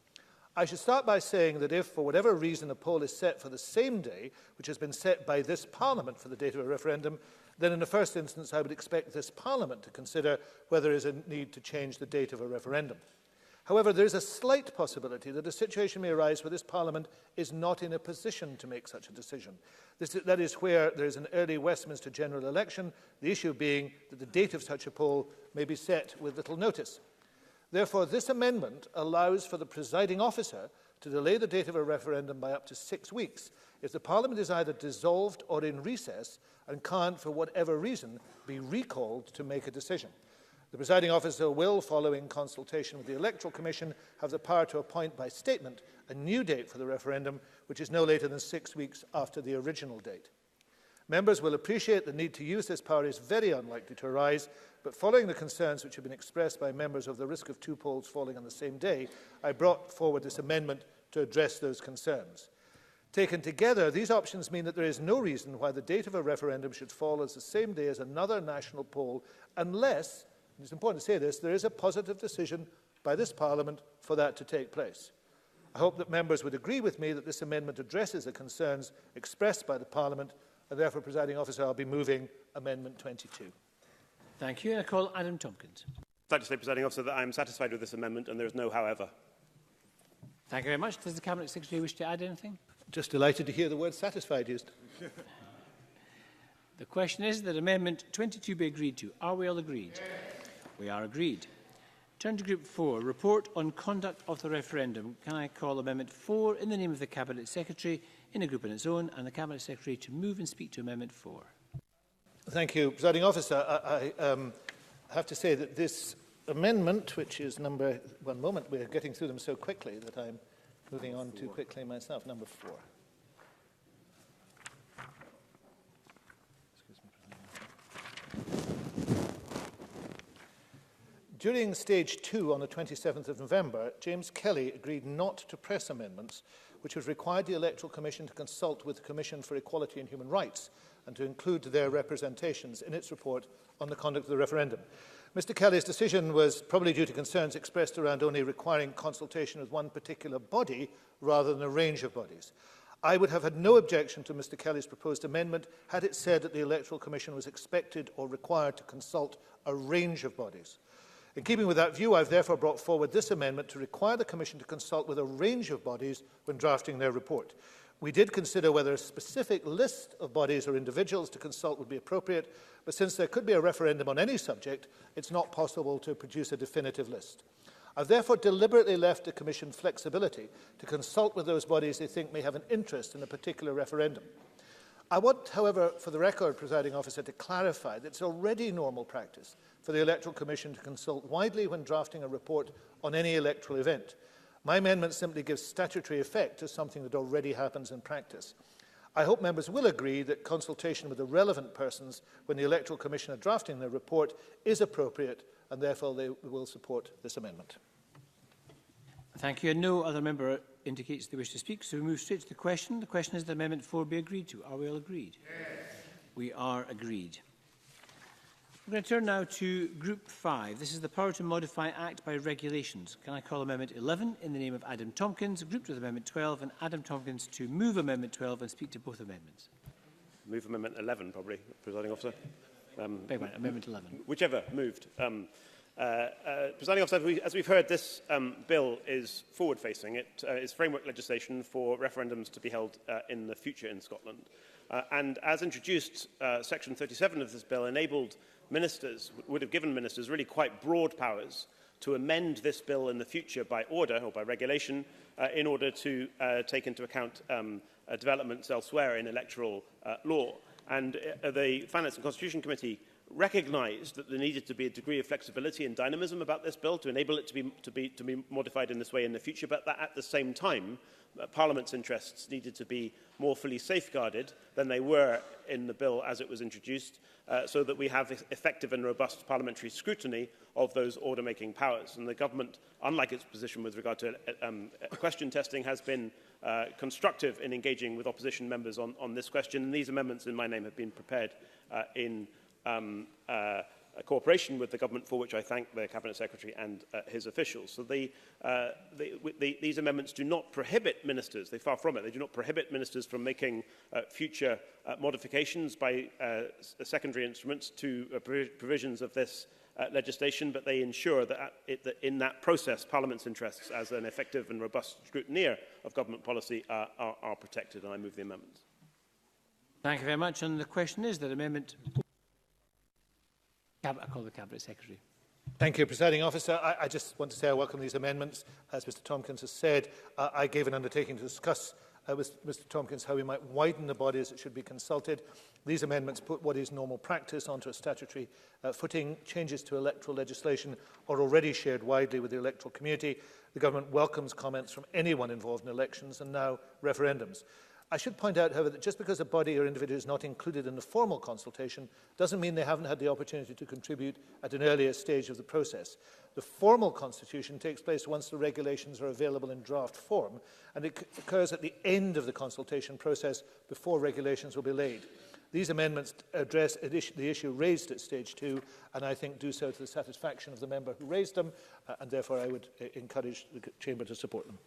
[SPEAKER 4] I should start by saying that if, for whatever reason, a poll is set for the same day, which has been set by this Parliament for the date of a referendum, then in the first instance I would expect this Parliament to consider whether there is a need to change the date of a referendum. However, there is a slight possibility that a situation may arise where this Parliament is not in a position to make such a decision. That is where there is an early Westminster general election, the issue being that the date of such a poll may be set with little notice. Therefore, this amendment allows for the presiding officer to delay the date of a referendum by up to 6 weeks if the Parliament is either dissolved or in recess and can't, for whatever reason, be recalled to make a decision. The presiding officer will, following consultation with the Electoral Commission, have the power to appoint by statement a new date for the referendum, which is no later than 6 weeks after the original date. Members will appreciate the need to use this power is very unlikely to arise, but following the concerns which have been expressed by members of the risk of 2 polls falling on the same day, I brought forward this amendment to address those concerns. Taken together, these options mean that there is no reason why the date of a referendum should fall as the same day as another national poll, unless, and it's important to say this, there is a positive decision by this Parliament for that to take place. I hope that members would agree with me that this amendment addresses the concerns expressed by the Parliament and therefore, Presiding Officer, I'll be moving Amendment 22.
[SPEAKER 1] Thank you. And I call Adam Tompkins.
[SPEAKER 3] I'd like to say, Presiding Officer, that I am satisfied with this amendment and there is no however.
[SPEAKER 1] Thank you very much. Does the Cabinet Secretary wish to add anything?
[SPEAKER 4] Just delighted to hear the word satisfied used.
[SPEAKER 1] The question is that Amendment 22 be agreed to. Are we all agreed? Yes. We are agreed. Turn to Group 4, Report on Conduct of the Referendum. Can I call Amendment 4 in the name of the Cabinet Secretary in a group on its own, and the Cabinet Secretary to move and speak to Amendment 4?
[SPEAKER 4] Thank you, Presiding Officer. I have to say that this amendment, which is number... One moment, we're getting through them so quickly that I'm moving on too quickly myself. Number 4. During stage 2 on the 27th of November, James Kelly agreed not to press amendments which would require the Electoral Commission to consult with the Commission for Equality and Human Rights and to include their representations in its report on the conduct of the referendum. Mr Kelly's decision was probably due to concerns expressed around only requiring consultation with one particular body rather than a range of bodies. I would have had no objection to Mr Kelly's proposed amendment had it said that the Electoral Commission was expected or required to consult a range of bodies. In keeping with that view, I have therefore brought forward this amendment to require the Commission to consult with a range of bodies when drafting their report. We did consider whether a specific list of bodies or individuals to consult would be appropriate, but since there could be a referendum on any subject, it's not possible to produce a definitive list. I've therefore deliberately left the Commission flexibility to consult with those bodies they think may have an interest in a particular referendum. I want, however, for the record, Presiding Officer, to clarify that it's already normal practice for the Electoral Commission to consult widely when drafting a report on any electoral event. My amendment simply gives statutory effect to something that already happens in practice. I hope members will agree that consultation with the relevant persons when the Electoral Commission are drafting their report is appropriate, and therefore they will support this amendment.
[SPEAKER 1] Thank you. And no other member indicates they wish to speak, so we move straight to the question. The question is that Amendment 4 be agreed to. Are we all agreed? Yes. We are agreed. We're going to turn now to Group 5. This is the power to modify Act by regulations. Can I call Amendment 11 in the name of Adam Tompkins, grouped with Amendment 12, and Adam Tompkins to move Amendment 12 and speak to both amendments?
[SPEAKER 3] Move Amendment 11, probably, Presiding Officer.
[SPEAKER 1] Amendment 11.
[SPEAKER 3] Whichever, moved. Presiding Officer, as we've heard, this bill is forward-facing. It is framework legislation for referendums to be held in the future in Scotland. And as introduced, Section 37 of this bill enabled ministers, would have given ministers really quite broad powers to amend this bill in the future by order or by regulation in order to take into account developments elsewhere in electoral law. And the Finance and Constitution Committee recognised that there needed to be a degree of flexibility and dynamism about this bill to enable it to be modified in this way in the future, but that at the same time Parliament's interests needed to be more fully safeguarded than they were in the bill as it was introduced, so that we have effective and robust parliamentary scrutiny of those order-making powers. And the government, unlike its position with regard to question testing, has been constructive in engaging with opposition members on this question. And these amendments in my name have been prepared in cooperation with the government, for which I thank the Cabinet Secretary and his officials. So these amendments do not prohibit ministers, they're far from it, they do not prohibit ministers from making future modifications by secondary instruments to provisions of this legislation, but they ensure that, that in that process Parliament's interests as an effective and robust scrutineer of government policy are protected, and I move the amendments.
[SPEAKER 1] Thank you very much. And the question is that amendment... I call the Cabinet Secretary.
[SPEAKER 4] Thank you, Presiding Officer. I just want to say I welcome these amendments. As Mr Tompkins has said, I gave an undertaking to discuss with Mr Tompkins how we might widen the bodies that should be consulted. These amendments put what is normal practice onto a statutory footing. Changes to electoral legislation are already shared widely with the electoral community. The Government welcomes comments from anyone involved in elections and now referendums. I should point out, however, that just because a body or individual is not included in the formal consultation doesn't mean they haven't had the opportunity to contribute at an earlier stage of the process. The formal constitution takes place once the regulations are available in draft form, and it occurs at the end of the consultation process before regulations will be laid. These amendments address the issue raised at stage 2, and I think do so to the satisfaction of the member who raised them, and therefore I would encourage the Chamber to support them.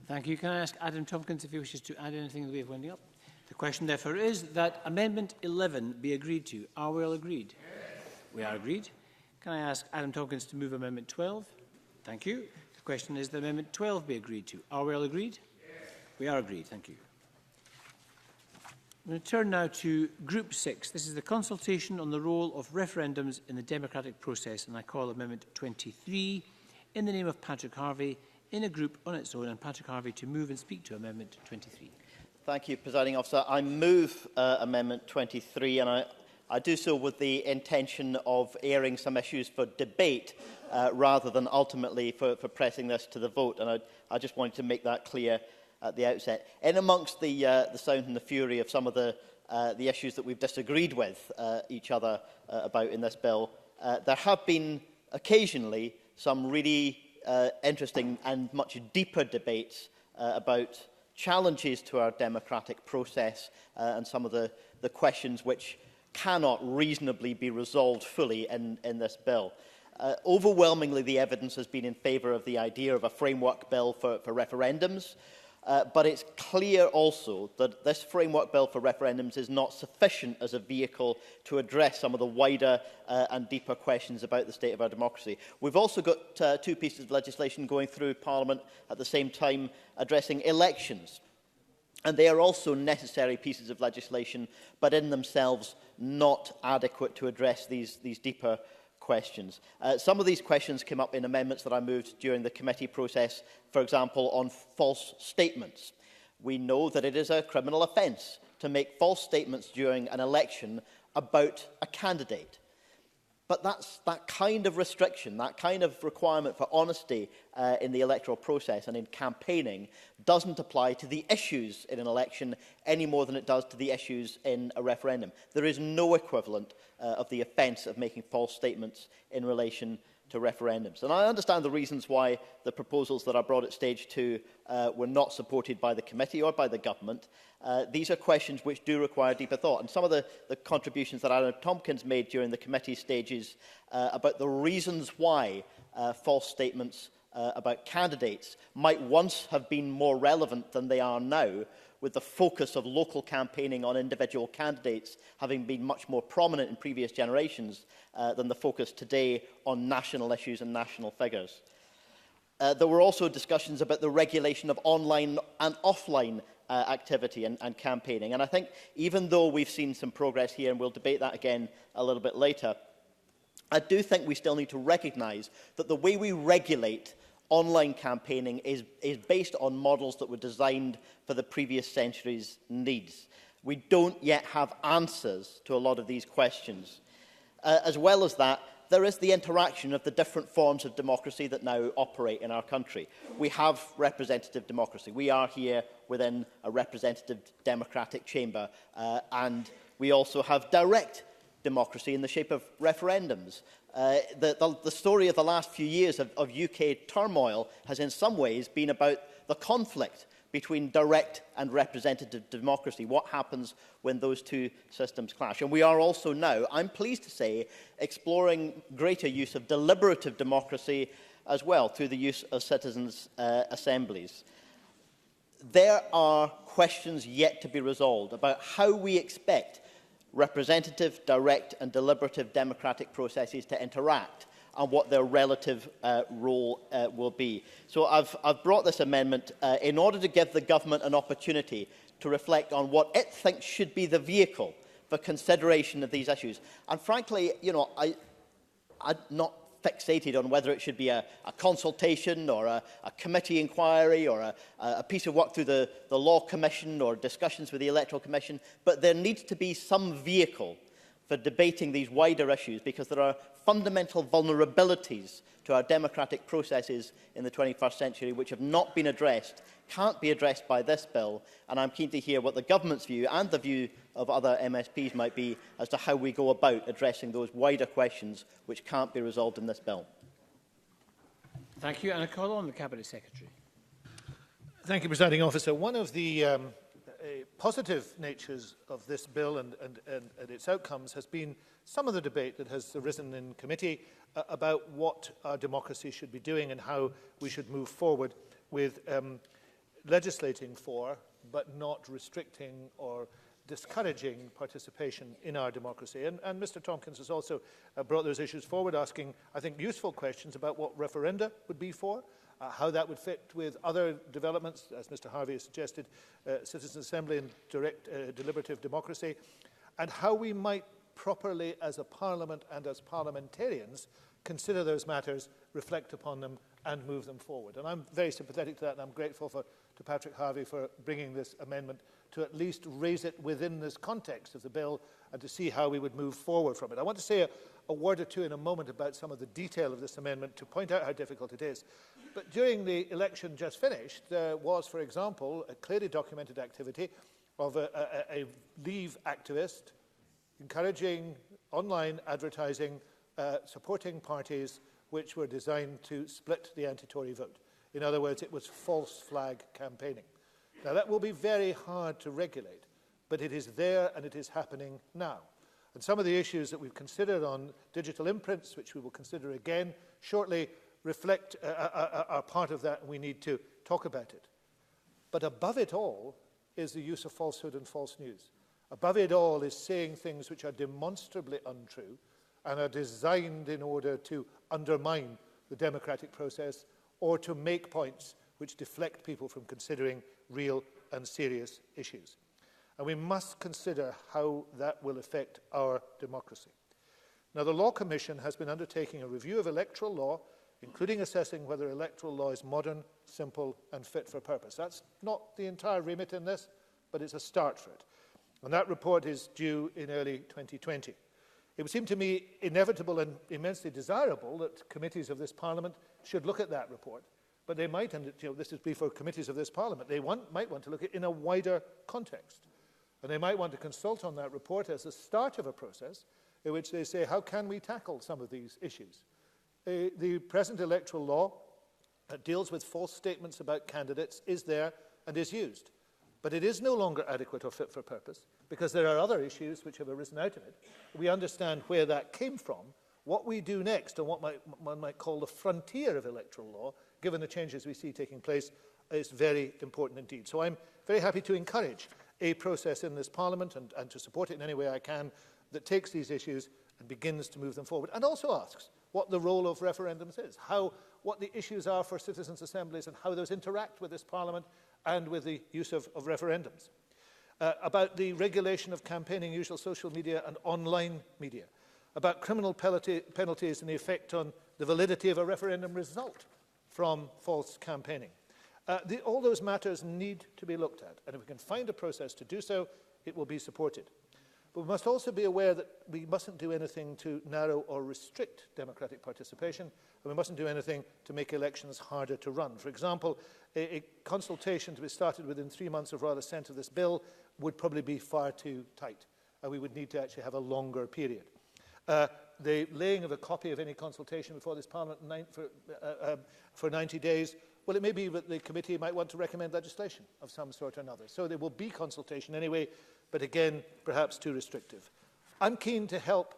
[SPEAKER 1] Thank you. Can I ask Adam Tompkins if he wishes to add anything in the way of winding up? The question, therefore, is that Amendment 11 be agreed to. Are we all agreed? Yes. We are agreed. Can I ask Adam Tompkins to move Amendment 12? Thank you. The question is that Amendment 12 be agreed to. Are we all agreed? Yes. We are agreed. Thank you. I'm going to turn now to Group 6. This is the consultation on the role of referendums in the democratic process, and I call Amendment 23 in the name of Patrick Harvey in a group on its own, and Patrick Harvey to move and speak to Amendment 23.
[SPEAKER 5] Thank you, Presiding Officer. I move Amendment 23, and I do so with the intention of airing some issues for debate rather than ultimately for pressing this to the vote. And I just wanted to make that clear at the outset. In amongst the sound and the fury of some of the issues that we've disagreed with each other about in this bill, there have been occasionally some really interesting and much deeper debates about challenges to our democratic process and some of the questions which cannot reasonably be resolved fully in this bill. Overwhelmingly, the evidence has been in favour of the idea of a framework bill for referendums, but it's clear also that this framework bill for referendums is not sufficient as a vehicle to address some of the wider and deeper questions about the state of our democracy. We've also got two pieces of legislation going through Parliament at the same time addressing elections. And they are also necessary pieces of legislation, but in themselves not adequate to address these deeper questions. Some of these questions came up in amendments that I moved during the committee process, for example, on false statements. We know that it is a criminal offence to make false statements during an election about a candidate. But that kind of restriction, that kind of requirement for honesty in the electoral process and in campaigning doesn't apply to the issues in an election any more than it does to the issues in a referendum. There is no equivalent of the offence of making false statements in relation to referendums. And I understand the reasons why the proposals that are brought at stage 2 were not supported by the committee or by the government. These are questions which do require deeper thought. And some of the contributions that Adam Tompkins made during the committee stages about the reasons why false statements about candidates might once have been more relevant than they are now, with the focus of local campaigning on individual candidates having been much more prominent in previous generations than the focus today on national issues and national figures. There were also discussions about the regulation of online and offline activity and campaigning. And I think even though we've seen some progress here, and we'll debate that again a little bit later, I do think we still need to recognise that the way we regulate online campaigning is based on models that were designed for the previous century's needs. We don't yet have answers to a lot of these questions. As well as that, there is the interaction of the different forms of democracy that now operate in our country. We have representative democracy. We are here within a representative democratic chamber, and we also have direct democracy in the shape of referendums. The story of the last few years of UK turmoil has in some ways been about the conflict between direct and representative democracy. What happens when those two systems clash? And we are also now, I'm pleased to say, exploring greater use of deliberative democracy as well through the use of citizens' assemblies. There are questions yet to be resolved about how we expect representative, direct and deliberative democratic processes to interact and what their relative role will be. So I've brought this amendment in order to give the government an opportunity to reflect on what it thinks should be the vehicle for consideration of these issues. And frankly, you know, I'm not fixated on whether it should be a consultation or a committee inquiry or a piece of work through the Law Commission or discussions with the Electoral Commission, but there needs to be some vehicle for debating these wider issues, because there are fundamental vulnerabilities to our democratic processes in the 21st century which have not been addressed, can't be addressed by this bill, and I'm keen to hear what the government's view and the view of other MSPs might be as to how we go about addressing those wider questions which can't be resolved in this bill.
[SPEAKER 1] Thank you. And I call on the Cabinet Secretary.
[SPEAKER 4] Thank you, Presiding Officer. One of the positive natures of this bill and its outcomes has been some of the debate that has arisen in committee about what our democracy should be doing and how we should move forward with legislating for, but not restricting or discouraging participation in our democracy. And Mr Tompkins has also brought those issues forward, asking, I think, useful questions about what referenda would be for, how that would fit with other developments, as Mr Harvey has suggested, citizens' assembly and direct deliberative democracy, and how we might properly, as a parliament and as parliamentarians, consider those matters, reflect upon them and move them forward. And I'm very sympathetic to that, and I'm grateful to Patrick Harvey for bringing this amendment to at least raise it within this context of the bill and to see how we would move forward from it. I want to say a word or two in a moment about some of the detail of this amendment to point out how difficult it is. But during the election just finished, there was, for example, a clearly documented activity of a Leave activist encouraging online advertising supporting parties which were designed to split the anti-Tory vote. In other words, it was false flag campaigning. Now, that will be very hard to regulate, but it is there and it is happening now. And some of the issues that we've considered on digital imprints, which we will consider again shortly, reflect are part of that, and we need to talk about it. But above it all is the use of falsehood and false news. Above it all is saying things which are demonstrably untrue and are designed in order to undermine the democratic process or to make points which deflect people from considering real and serious issues. And we must consider how that will affect our democracy. Now, the Law Commission has been undertaking a review of electoral law, including assessing whether electoral law is modern, simple and fit for purpose. That's not the entire remit in this, but it's a start for it. And that report is due in early 2020. It would seem to me inevitable and immensely desirable that committees of this Parliament should look at that report. But they might, and this is for committees of this Parliament, they might want to look at it in a wider context. And they might want to consult on that report as the start of a process in which they say, how can we tackle some of these issues? The present electoral law that deals with false statements about candidates is there and is used. But it is no longer adequate or fit for purpose because there are other issues which have arisen out of it. We understand where that came from. What we do next, and what one might call the frontier of electoral law, given the changes we see taking place, is very important indeed. So I'm very happy to encourage a process in this Parliament and to support it in any way I can that takes these issues and begins to move them forward, and also asks what the role of referendums is, what the issues are for citizens' assemblies and how those interact with this Parliament and with the use of referendums. About the regulation of campaigning, usual social media and online media. About criminal penalties and the effect on the validity of a referendum result from false campaigning. All those matters need to be looked at, and if we can find a process to do so, it will be supported. But we must also be aware that we mustn't do anything to narrow or restrict democratic participation, and we mustn't do anything to make elections harder to run. For example, a consultation to be started within 3 months of royal assent of this bill would probably be far too tight, and we would need to actually have a longer period. The laying of a copy of any consultation before this Parliament for 90 days, well, it may be that the committee might want to recommend legislation of some sort or another. So there will be consultation anyway, but again, perhaps too restrictive. I'm keen to help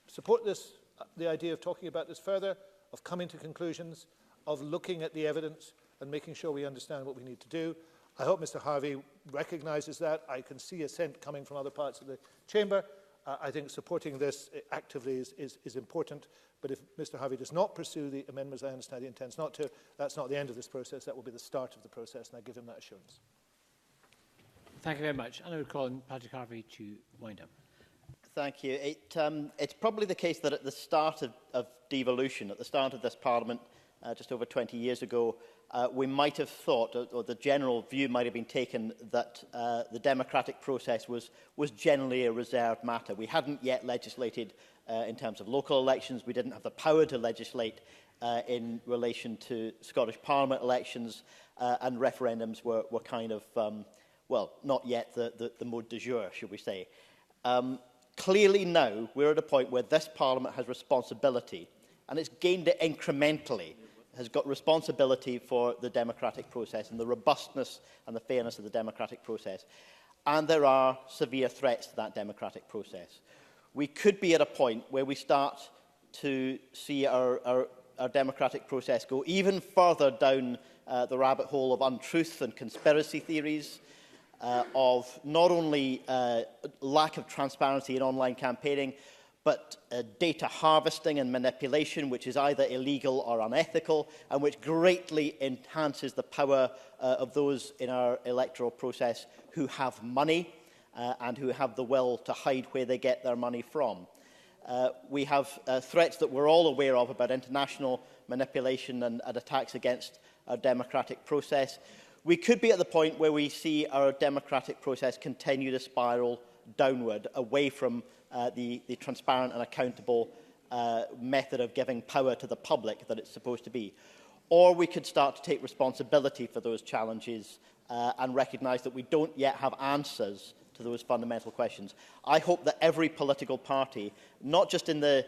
[SPEAKER 4] support this, the idea of talking about this further, of coming to conclusions, of looking at the evidence and making sure we understand what we need to do. I hope Mr Harvey recognises that. I can see assent coming from other parts of the chamber. I think supporting this actively is important, but if Mr Harvey does not pursue the amendments, I understand he intends not to, that's not the end of this process, that will be the start of the process, and I give him that assurance.
[SPEAKER 1] Thank you very much. And I would call on Patrick Harvey to wind up.
[SPEAKER 5] Thank you. It's probably the case that at the start of devolution, at the start of this Parliament, just over 20 years ago, we might have thought, or the general view might have been taken, that the democratic process was generally a reserved matter. We hadn't yet legislated in terms of local elections. We didn't have the power to legislate in relation to Scottish Parliament elections, and referendums were kind of, well, not yet the mode de jour, should we say. Clearly now, we're at a point where this Parliament has responsibility, and it's gained it incrementally, has got responsibility for the democratic process and the robustness and the fairness of the democratic process. And there are severe threats to that democratic process. We could be at a point where we start to see our democratic process go even further down the rabbit hole of untruth and conspiracy theories. of not only lack of transparency in online campaigning, but data harvesting and manipulation, which is either illegal or unethical, and which greatly enhances the power of those in our electoral process who have money and who have the will to hide where they get their money from. We have threats that we're all aware of about international manipulation and attacks against our democratic process. We could be at the point where we see our democratic process continue to spiral downward, away from the transparent and accountable method of giving power to the public that it's supposed to be. Or we could start to take responsibility for those challenges and recognise that we don't yet have answers to those fundamental questions. I hope that every political party, not just in the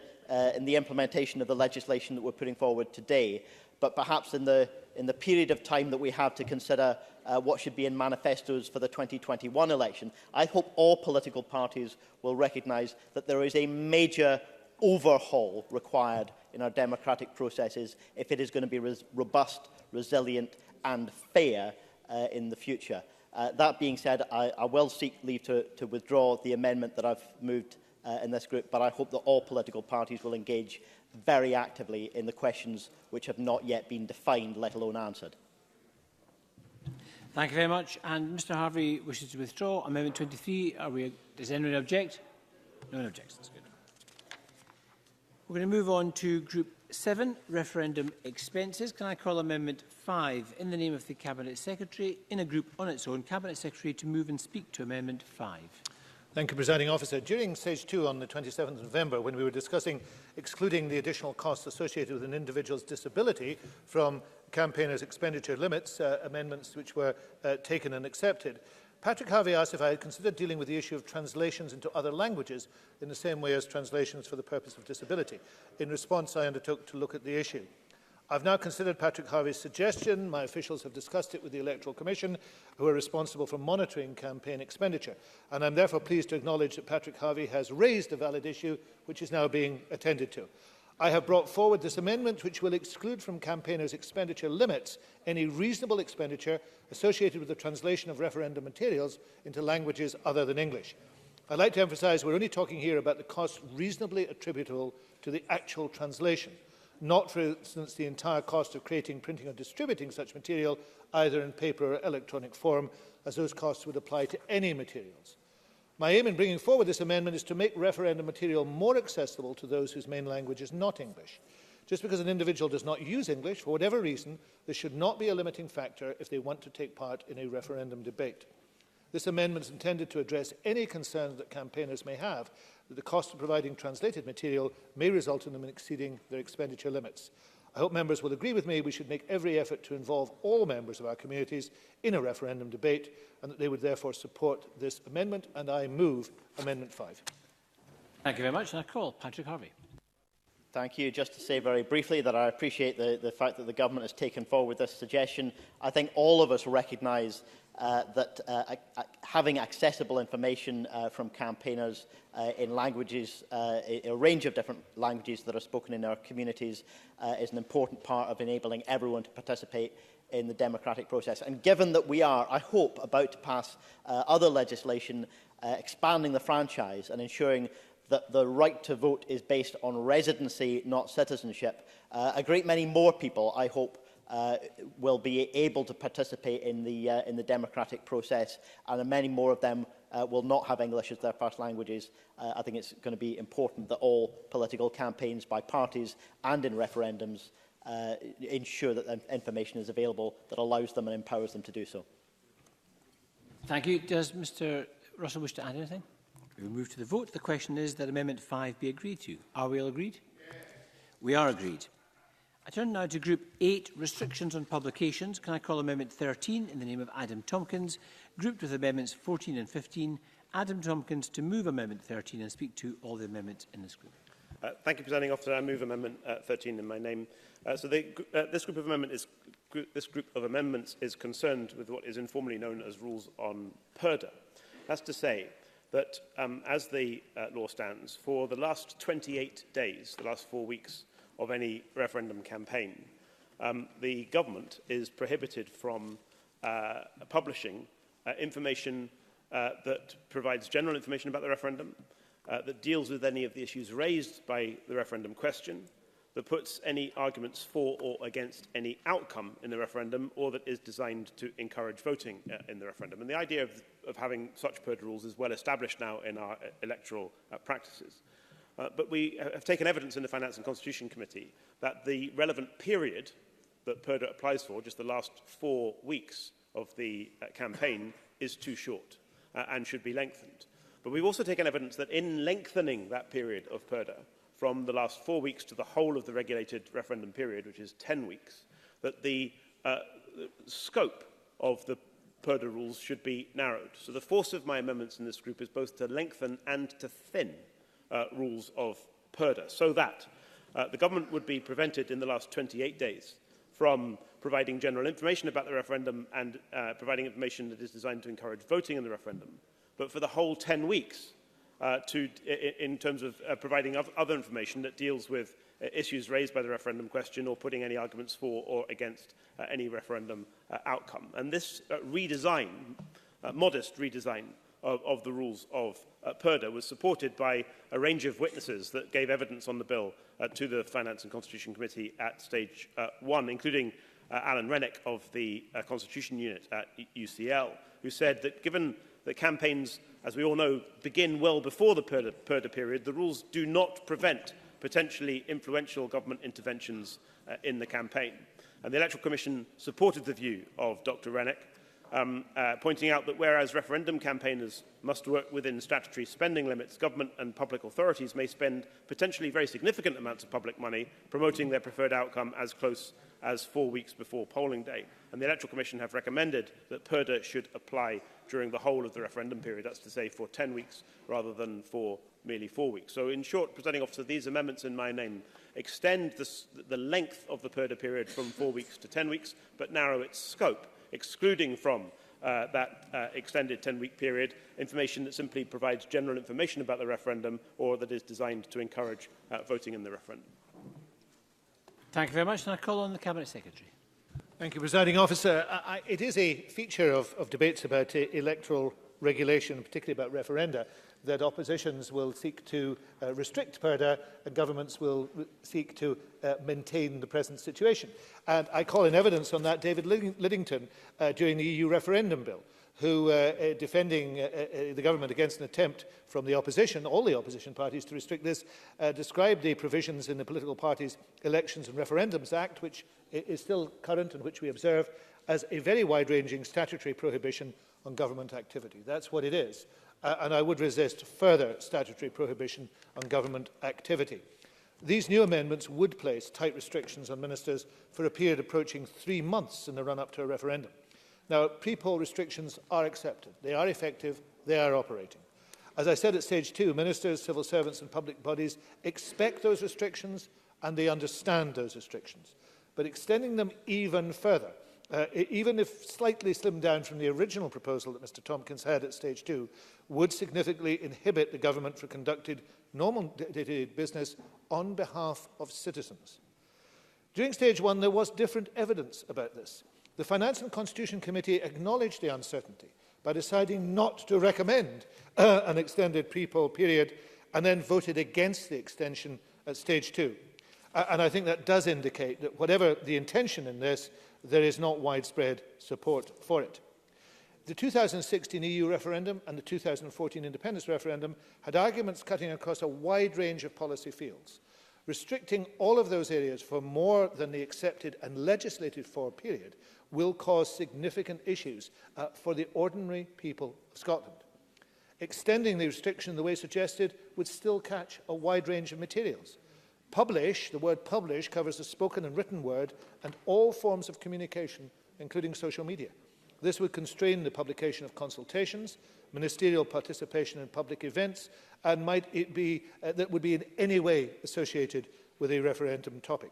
[SPEAKER 5] implementation of the legislation that we're putting forward today, but perhaps in the period of time that we have to consider what should be in manifestos for the 2021 election, I hope all political parties will recognise that there is a major overhaul required in our democratic processes if it is going to be robust, resilient and fair in the future. That being said, I will seek leave to withdraw the amendment that I've moved in this group, but I hope that all political parties will engage very actively in the questions which have not yet been defined, let alone answered.
[SPEAKER 1] Thank you very much. And Mr Harvey wishes to withdraw Amendment 23. Does anyone object? No one objects. That's good. We're going to move on to Group 7, Referendum Expenses. Can I call Amendment 5 in the name of the Cabinet Secretary, in a group on its own, Cabinet Secretary to move and speak to Amendment 5.
[SPEAKER 4] Thank you, Presiding Officer. During Stage 2 on the 27th of November, when we were discussing excluding the additional costs associated with an individual's disability from campaigners' expenditure limits, amendments which were taken and accepted, Patrick Harvey asked if I had considered dealing with the issue of translations into other languages in the same way as translations for the purpose of disability. In response, I undertook to look at the issue. I've now considered Patrick Harvey's suggestion. My officials have discussed it with the Electoral Commission, who are responsible for monitoring campaign expenditure. And I'm therefore pleased to acknowledge that Patrick Harvey has raised a valid issue, which is now being attended to. I have brought forward this amendment, which will exclude from campaigners' expenditure limits any reasonable expenditure associated with the translation of referendum materials into languages other than English. I'd like to emphasise we're only talking here about the costs reasonably attributable to the actual translation, not, for instance, the entire cost of creating, printing or distributing such material, either in paper or electronic form, as those costs would apply to any materials. My aim in bringing forward this amendment is to make referendum material more accessible to those whose main language is not English. Just because an individual does not use English, for whatever reason, this should not be a limiting factor if they want to take part in a referendum debate. This amendment is intended to address any concerns that campaigners may have that the cost of providing translated material may result in them exceeding their expenditure limits. I hope members will agree with me we should make every effort to involve all members of our communities in a referendum debate and that they would therefore support this amendment, and I move Amendment 5.
[SPEAKER 1] Thank you very much. And I call Patrick Harvey.
[SPEAKER 5] Thank you. Just to say very briefly that I appreciate the fact that the government has taken forward this suggestion. I think all of us recognise that having accessible information from campaigners in languages, a range of different languages that are spoken in our communities, is an important part of enabling everyone to participate in the democratic process. And given that we are, I hope, about to pass other legislation expanding the franchise and ensuring that the right to vote is based on residency, not citizenship, a great many more people, I hope, will be able to participate in the democratic process, and many more of them will not have English as their first languages. I think it's going to be important that all political campaigns by parties and in referendums ensure that information is available that allows them and empowers them to do so.
[SPEAKER 1] Thank you. Does Mr Russell wish to add anything? We will move to the vote. The question is that Amendment 5 be agreed to. Are we all agreed? Yes. We are agreed. I turn now to Group 8, Restrictions on Publications. Can I call Amendment 13 in the name of Adam Tompkins, grouped with Amendments 14 and 15. Adam Tompkins to move Amendment 13 and speak to all the amendments in this group.
[SPEAKER 3] Thank you, Presiding Officer. I move Amendment 13 in my name. This group of amendments is concerned with what is informally known as rules on purdah. That's to say that, as the law stands, for the last 28 days, the last 4 weeks of any referendum campaign, the government is prohibited from publishing information that provides general information about the referendum, that deals with any of the issues raised by the referendum question, that puts any arguments for or against any outcome in the referendum, or that is designed to encourage voting in the referendum. And the idea of having such PERD rules is well established now in our electoral practices. But we have taken evidence in the Finance and Constitution Committee that the relevant period that PERD applies for, just the last 4 weeks of the campaign, is too short and should be lengthened. But we've also taken evidence that in lengthening that period of PERDA from the last 4 weeks to the whole of the regulated referendum period, which is 10 weeks, that the scope of the PERDA rules should be narrowed. So the force of my amendments in this group is both to lengthen and to thin rules of PERDA, so that the government would be prevented in the last 28 days from providing general information about the referendum and providing information that is designed to encourage voting in the referendum, but for the whole 10 weeks in terms of providing other information that deals with issues raised by the referendum question or putting any arguments for or against any referendum outcome. And this redesign, modest redesign of the rules of PERDA was supported by a range of witnesses that gave evidence on the bill to the Finance and Constitution Committee at stage 1, including Alan Rennick of the Constitution Unit at UCL, who said that given that campaigns, as we all know, begin well before the PERDA period, the rules do not prevent potentially influential government interventions in the campaign. And the Electoral Commission supported the view of Dr Rennick, pointing out that whereas referendum campaigners must work within statutory spending limits, government and public authorities may spend potentially very significant amounts of public money promoting their preferred outcome as close as 4 weeks before polling day. And the Electoral Commission have recommended that PERDA should apply during the whole of the referendum period, that's to say for 10 weeks rather than for merely 4 weeks. So in short, Presiding Officer, these amendments in my name extend the length of the PERDA period from 4 weeks to 10 weeks, but narrow its scope, excluding from that extended 10-week period information that simply provides general information about the referendum or that is designed to encourage voting in the referendum.
[SPEAKER 1] Thank you very much. And I call on the Cabinet Secretary.
[SPEAKER 4] Thank you, Presiding Officer. It is a feature of debates about electoral regulation, particularly about referenda, that oppositions will seek to restrict PERDA and governments will seek to maintain the present situation. And I call in evidence on that David Lidington during the EU referendum bill, who, defending the government against an attempt from the opposition, all the opposition parties, to restrict this, described the provisions in the Political Parties Elections and Referendums Act, which is still current and which we observe, as a very wide-ranging statutory prohibition on government activity. That's what it is. And I would resist further statutory prohibition on government activity. These new amendments would place tight restrictions on ministers for a period approaching 3 months in the run-up to a referendum. Now, pre-poll restrictions are accepted. They are effective. They are operating. As I said at stage 2, ministers, civil servants and public bodies expect those restrictions and they understand those restrictions. But extending them even further, even if slightly slimmed down from the original proposal that Mr Tompkins had at stage 2, would significantly inhibit the government from conducting normal day-to-day business on behalf of citizens. During stage 1, there was different evidence about this. The Finance and Constitution Committee acknowledged the uncertainty by deciding not to recommend an extended pre-poll period and then voted against the extension at stage 2. And I think that does indicate that whatever the intention in this, there is not widespread support for it. The 2016 EU referendum and the 2014 independence referendum had arguments cutting across a wide range of policy fields. Restricting all of those areas for more than the accepted and legislated for period will cause significant issues for the ordinary people of Scotland. Extending the restriction the way suggested would still catch a wide range of materials. Publish, the word publish, covers the spoken and written word and all forms of communication, including social media. This would constrain the publication of consultations, ministerial participation in public events, and might it be that would be in any way associated with a referendum topic.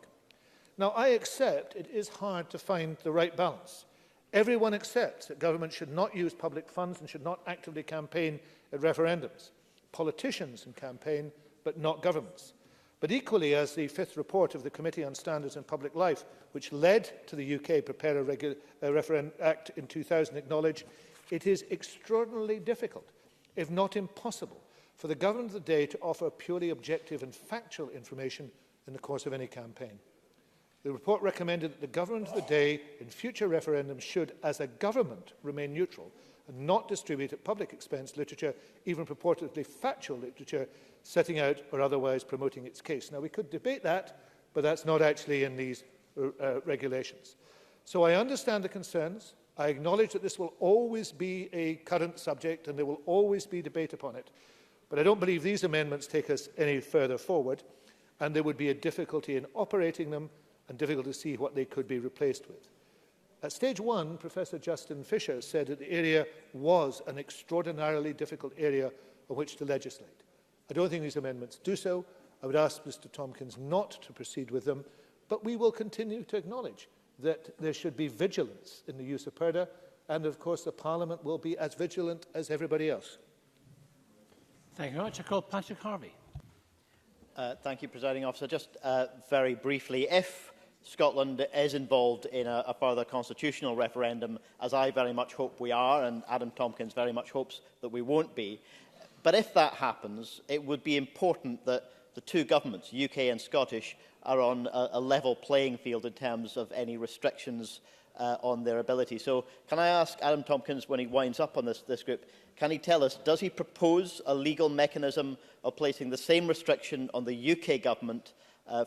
[SPEAKER 4] Now, I accept it is hard to find the right balance. Everyone accepts that government should not use public funds and should not actively campaign at referendums. Politicians can campaign, but not governments. But equally, as the 5th report of the Committee on Standards in Public Life, which led to the UK prepare a referendum act in 2000, acknowledged, it is extraordinarily difficult, if not impossible, for the government of the day to offer purely objective and factual information in the course of any campaign. The report recommended that the government of the day in future referendums should, as a government, remain neutral and not distribute at public expense literature, even purportedly factual literature, setting out or otherwise promoting its case. Now, we could debate that, but that's not actually in these regulations. So I understand the concerns. I acknowledge that this will always be a current subject and there will always be debate upon it. But I don't believe these amendments take us any further forward, and there would be a difficulty in operating them and difficult to see what they could be replaced with. At stage one, Professor Justin Fisher said that the area was an extraordinarily difficult area on which to legislate. I don't think these amendments do so. I would ask Mr Tompkins not to proceed with them, but we will continue to acknowledge that there should be vigilance in the use of PERDA, and of course the Parliament will be as vigilant as everybody else.
[SPEAKER 1] Thank you very much. I call Patrick Harvey.
[SPEAKER 5] Thank you, Presiding Officer. Just very briefly, if Scotland is involved in a further constitutional referendum, as I very much hope we are, and Adam Tompkins very much hopes that we won't be, but if that happens, it would be important that the two governments, UK and Scottish, are on a level playing field in terms of any restrictions on their ability. So can I ask Adam Tompkins, when he winds up on this group, can he tell us, does he propose a legal mechanism of placing the same restriction on the UK government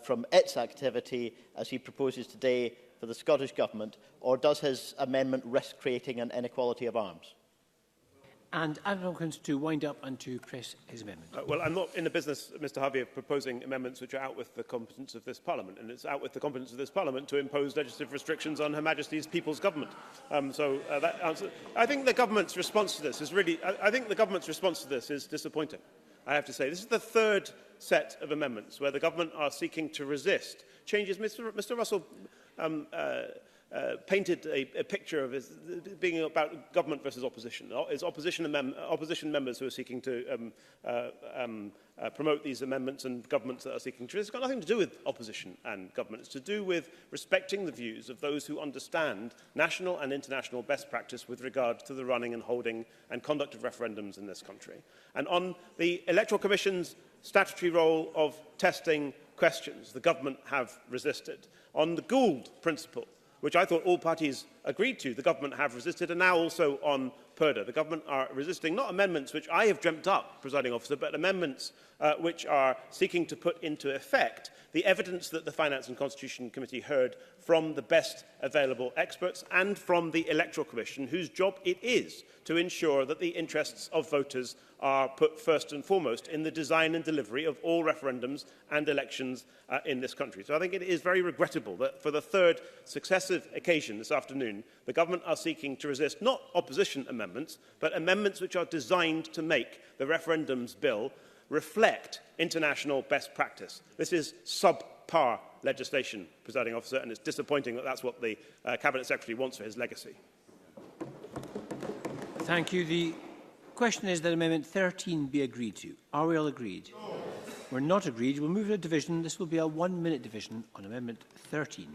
[SPEAKER 5] from its activity as he proposes today for the Scottish government, or does his amendment risk creating an inequality of arms?
[SPEAKER 1] And Adam Tompkins to wind up and to press his amendment.
[SPEAKER 3] Well, I'm not in the business, Mr Harvey, of proposing amendments which are out with the competence of this Parliament, and it's out with the competence of this Parliament to impose legislative restrictions on Her Majesty's People's Government. That answer. I think the government's response to this is I think the government's response to this is disappointing. I have to say, this is the third set of amendments where the government are seeking to resist changes. Mr Russell painted a picture of his being about government versus opposition. It's opposition members who are seeking to promote these amendments, and governments that are seeking to. It's got nothing to do with opposition and government. It's to do with respecting the views of those who understand national and international best practice with regard to the running and holding and conduct of referendums in this country. And on the Electoral Commission's statutory role of testing questions, the government have resisted. On the Gould principle, which I thought all parties agreed to, the government have resisted, and now also on PERDA. The government are resisting not amendments which I have dreamt up, Presiding Officer, but amendments which are seeking to put into effect the evidence that the Finance and Constitution Committee heard from the best available experts and from the Electoral Commission, whose job it is to ensure that the interests of voters are put first and foremost in the design and delivery of all referendums and elections in this country. So I think it is very regrettable that for the third successive occasion this afternoon, the government are seeking to resist not opposition amendments, but amendments which are designed to make the referendums bill reflect international best practice. This is subpar legislation, Presiding Officer, and it's disappointing that that's what the Cabinet Secretary wants for his legacy.
[SPEAKER 1] Thank you. The question is that Amendment 13 be agreed to. Are we all agreed? No. We're not agreed. We'll move to a division. This will be a 1-minute division on Amendment 13.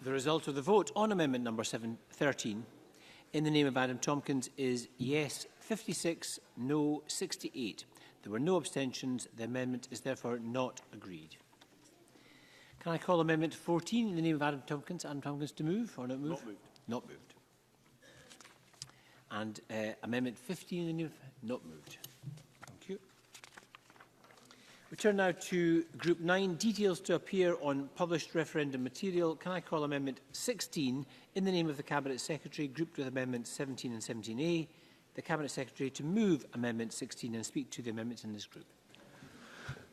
[SPEAKER 1] The result of the vote on Amendment number 13 in the name of Adam Tompkins is yes 56, no 68. There were no abstentions. The amendment is therefore not agreed. Can I call Amendment 14 in the name of Adam Tompkins? Adam Tompkins to move or not move?
[SPEAKER 3] Not moved.
[SPEAKER 1] Not moved. And Amendment 15 in the name of not moved. Thank you. We turn now to Group 9, details to appear on published referendum material. Can I call Amendment 16 in the name of the Cabinet Secretary, grouped with Amendments 17 and 17A, the Cabinet Secretary to move Amendment 16 and speak to the amendments in this group.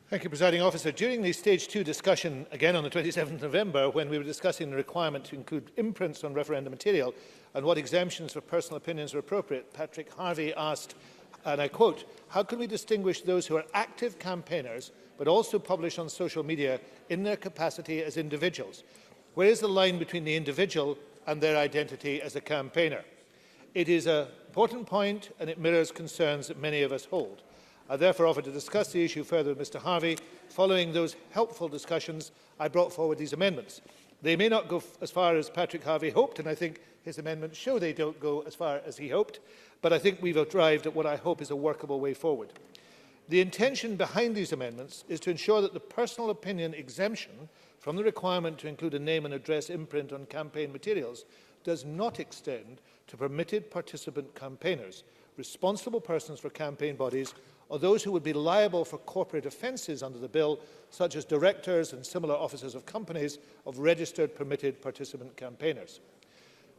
[SPEAKER 4] Thank you, Presiding Officer. During the Stage 2 discussion, again on the 27th of November, when we were discussing the requirement to include imprints on referendum material and what exemptions for personal opinions are appropriate, Patrick Harvie asked, and I quote, "How can we distinguish those who are active campaigners but also publish on social media in their capacity as individuals? Where is the line between the individual and their identity as a campaigner?" It is an important point and it mirrors concerns that many of us hold. I therefore offered to discuss the issue further with Mr Harvie. Following those helpful discussions, I brought forward these amendments. They may not go as far as Patrick Harvie hoped, and I think his amendments show they don't go as far as he hoped, but I think we've arrived at what I hope is a workable way forward. The intention behind these amendments is to ensure that the personal opinion exemption from the requirement to include a name and address imprint on campaign materials does not extend to permitted participant campaigners, responsible persons for campaign bodies, or those who would be liable for corporate offences under the bill, such as directors and similar officers of companies of registered permitted participant campaigners.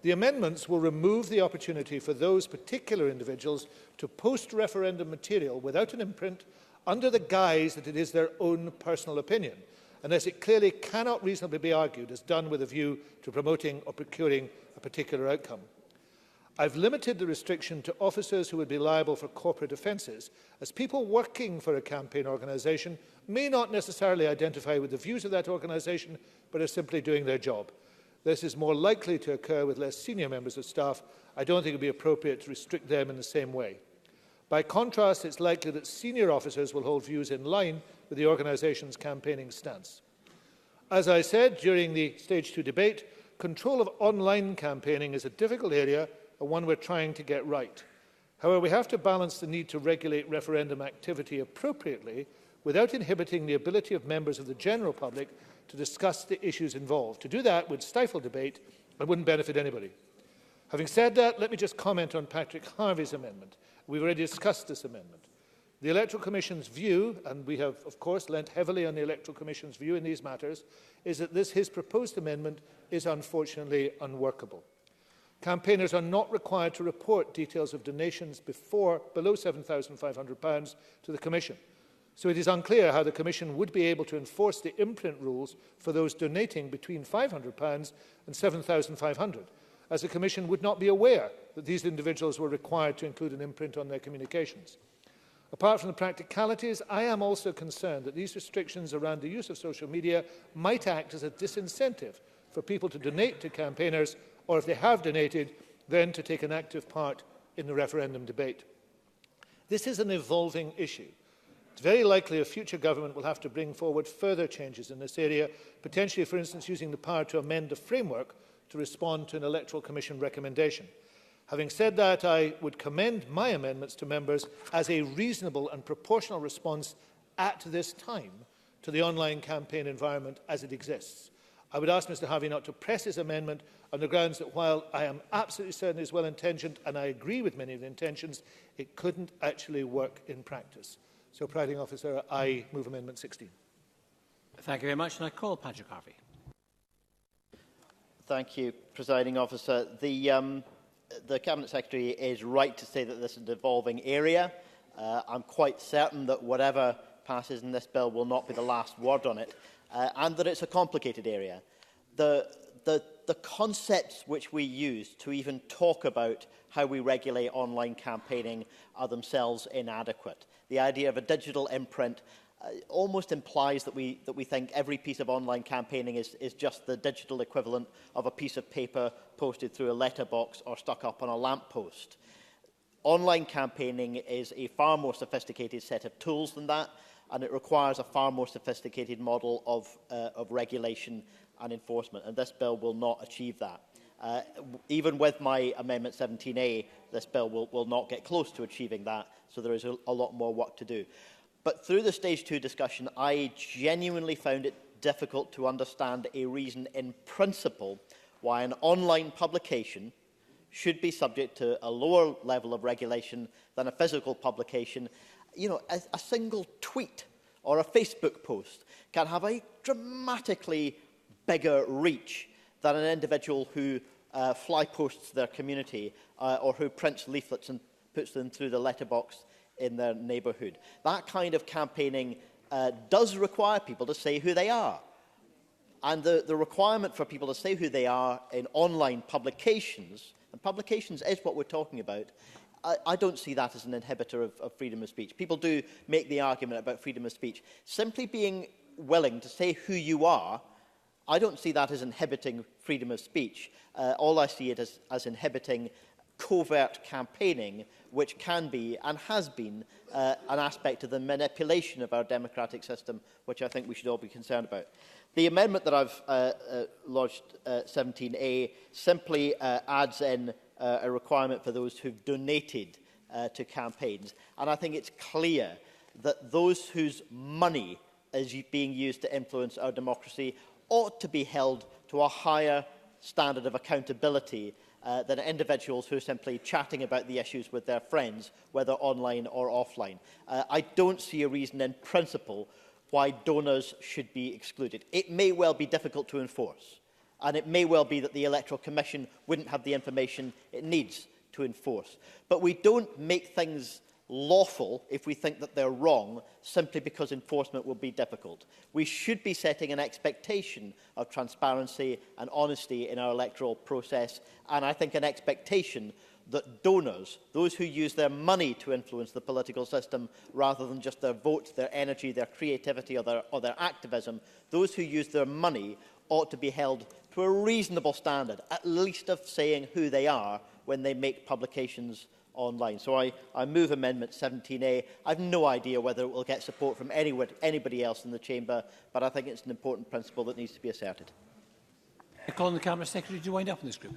[SPEAKER 4] The amendments will remove the opportunity for those particular individuals to post referendum material without an imprint under the guise that it is their own personal opinion, unless it clearly cannot reasonably be argued as done with a view to promoting or procuring a particular outcome. I've limited the restriction to officers who would be liable for corporate offences, as people working for a campaign organisation may not necessarily identify with the views of that organisation, but are simply doing their job. This is more likely to occur with less senior members of staff. I don't think it would be appropriate to restrict them in the same way. By contrast, it's likely that senior officers will hold views in line with the organisation's campaigning stance. As I said during the Stage 2 debate, control of online campaigning is a difficult area and one we're trying to get right. However, we have to balance the need to regulate referendum activity appropriately without inhibiting the ability of members of the general public to discuss the issues involved. To do that would stifle debate and wouldn't benefit anybody. Having said that, let me just comment on Patrick Harvie's amendment. We've already discussed this amendment. The Electoral Commission's view, and we have, of course, lent heavily on the Electoral Commission's view in these matters, is that his proposed amendment is unfortunately unworkable. Campaigners are not required to report details of donations below £7,500 to the Commission. So it is unclear how the Commission would be able to enforce the imprint rules for those donating between £500 and £7,500, as the Commission would not be aware that these individuals were required to include an imprint on their communications. Apart from the practicalities, I am also concerned that these restrictions around the use of social media might act as a disincentive for people to donate to campaigners, or if they have donated, then to take an active part in the referendum debate. This is an evolving issue. It's very likely a future government will have to bring forward further changes in this area, potentially, for instance, using the power to amend the framework to respond to an Electoral Commission recommendation. Having said that, I would commend my amendments to members as a reasonable and proportional response at this time to the online campaign environment as it exists. I would ask Mr Harvie not to press his amendment on the grounds that while I am absolutely certain it is well-intentioned, and I agree with many of the intentions, it couldn't actually work in practice. So, Presiding Officer, I move Amendment 16.
[SPEAKER 1] Thank you very much, and I call Patrick Harvie.
[SPEAKER 5] Thank you, Presiding Officer. The Cabinet Secretary is right to say that this is an evolving area. I'm quite certain that whatever passes in this bill will not be the last word on it, and that it's a complicated area. The concepts which we use to even talk about how we regulate online campaigning are themselves inadequate. The idea of a digital imprint almost implies that we think every piece of online campaigning is just the digital equivalent of a piece of paper posted through a letterbox or stuck up on a lamppost. Online campaigning is a far more sophisticated set of tools than that, and it requires a far more sophisticated model of regulation and enforcement, and this bill will not achieve that. Even with my Amendment 17A, this bill will not get close to achieving that, so there is a lot more work to do. But through the Stage 2 discussion, I genuinely found it difficult to understand a reason in principle why an online publication should be subject to a lower level of regulation than a physical publication. You know, a single tweet or a Facebook post can have a dramatically bigger reach than an individual who fly posts their community or who prints leaflets and puts them through the letterbox in their neighbourhood. That kind of campaigning does require people to say who they are. And the requirement for people to say who they are in online publications, and publications is what we're talking about, I don't see that as an inhibitor of freedom of speech. People do make the argument about freedom of speech. Simply being willing to say who you are, I don't see that as inhibiting freedom of speech. All I see it as inhibiting covert campaigning, which can be and has been an aspect of the manipulation of our democratic system, which I think we should all be concerned about. The amendment that I've lodged, 17A, simply adds in a requirement for those who've donated to campaigns. And I think it's clear that those whose money is being used to influence our democracy ought to be held to a higher standard of accountability than individuals who are simply chatting about the issues with their friends, whether online or offline. I don't see a reason in principle why donors should be excluded. It may well be difficult to enforce, and it may well be that the Electoral Commission wouldn't have the information it needs to enforce. But we don't make things lawful if we think that they're wrong simply because enforcement will be difficult. We should be setting an expectation of transparency and honesty in our electoral process, and I think an expectation that donors, those who use their money to influence the political system rather than just their vote, their energy, their creativity or their activism, those who use their money ought to be held to a reasonable standard, at least of saying who they are when they make publications online. So I move Amendment 17A. I have no idea whether it will get support from anybody else in the Chamber, but I think it's an important principle that needs to be asserted.
[SPEAKER 1] I call on the Cabinet Secretary to wind up in this group.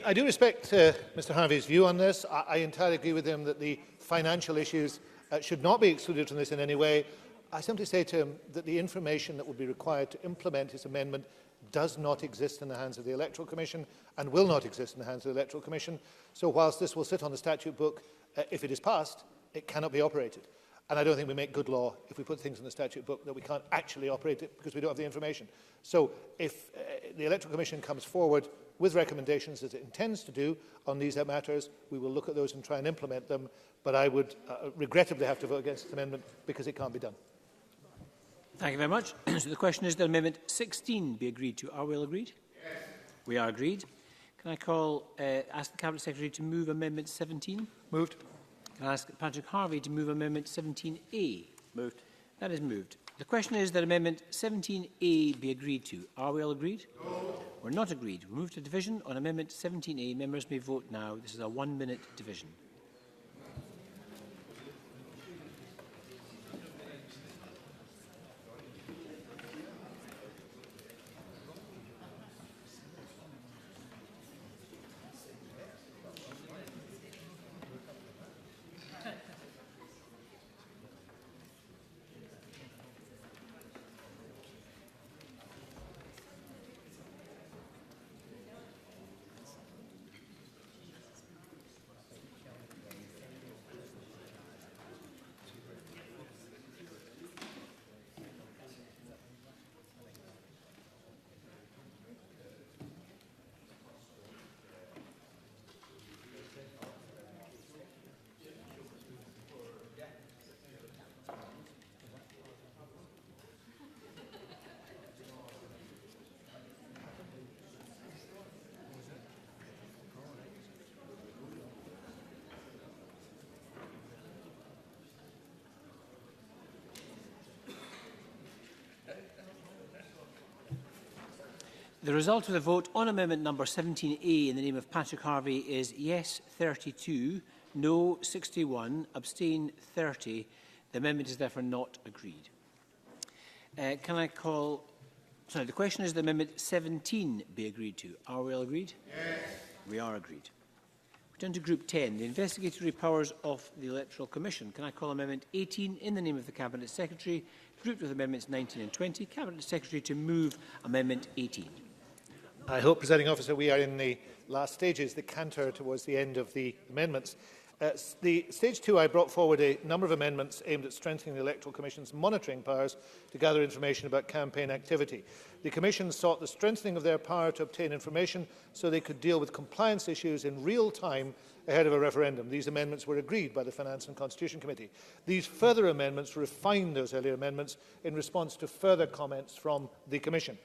[SPEAKER 4] I do respect Mr Harvey's view on this. I entirely agree with him that the financial issues should not be excluded from this in any way. I simply say to him that the information that would be required to implement his amendment does not exist in the hands of the Electoral Commission and will not exist in the hands of the Electoral Commission. So whilst this will sit on the statute book, if it is passed, it cannot be operated. And I don't think we make good law if we put things in the statute book that we can't actually operate it because we don't have the information. So if the Electoral Commission comes forward with recommendations as it intends to do on these matters, we will look at those and try and implement them. But I would regrettably have to vote against this amendment because it can't be done.
[SPEAKER 1] Thank you very much. So the question is that Amendment 16 be agreed to. Are we all agreed? Yes. We are agreed. Can I ask the Cabinet Secretary to move Amendment 17?
[SPEAKER 4] Moved.
[SPEAKER 1] Can I ask Patrick Harvey to move Amendment 17A?
[SPEAKER 5] Moved.
[SPEAKER 1] That is moved. The question is that Amendment 17A be agreed to. Are we all agreed? No. We're not agreed. We move to division on Amendment 17A. Members may vote now. This is a 1-minute division. The result of the vote on Amendment number 17A in the name of Patrick Harvey is yes 32, no 61, abstain 30. The amendment is therefore not agreed. Can I call... Sorry, the question is that Amendment 17 be agreed to. Are we all agreed? Yes. We are agreed. We turn to Group 10, the investigatory powers of the Electoral Commission. Can I call Amendment 18 in the name of the Cabinet Secretary, grouped with Amendments 19 and 20? Cabinet Secretary to move Amendment 18.
[SPEAKER 4] I hope, Presiding Officer, we are in the last stages, the canter towards the end of the amendments. The Stage 2, I brought forward a number of amendments aimed at strengthening the Electoral Commission's monitoring powers to gather information about campaign activity. The Commission sought the strengthening of their power to obtain information so they could deal with compliance issues in real time ahead of a referendum. These amendments were agreed by the Finance and Constitution Committee. These further amendments refine those earlier amendments in response to further comments from the Commission.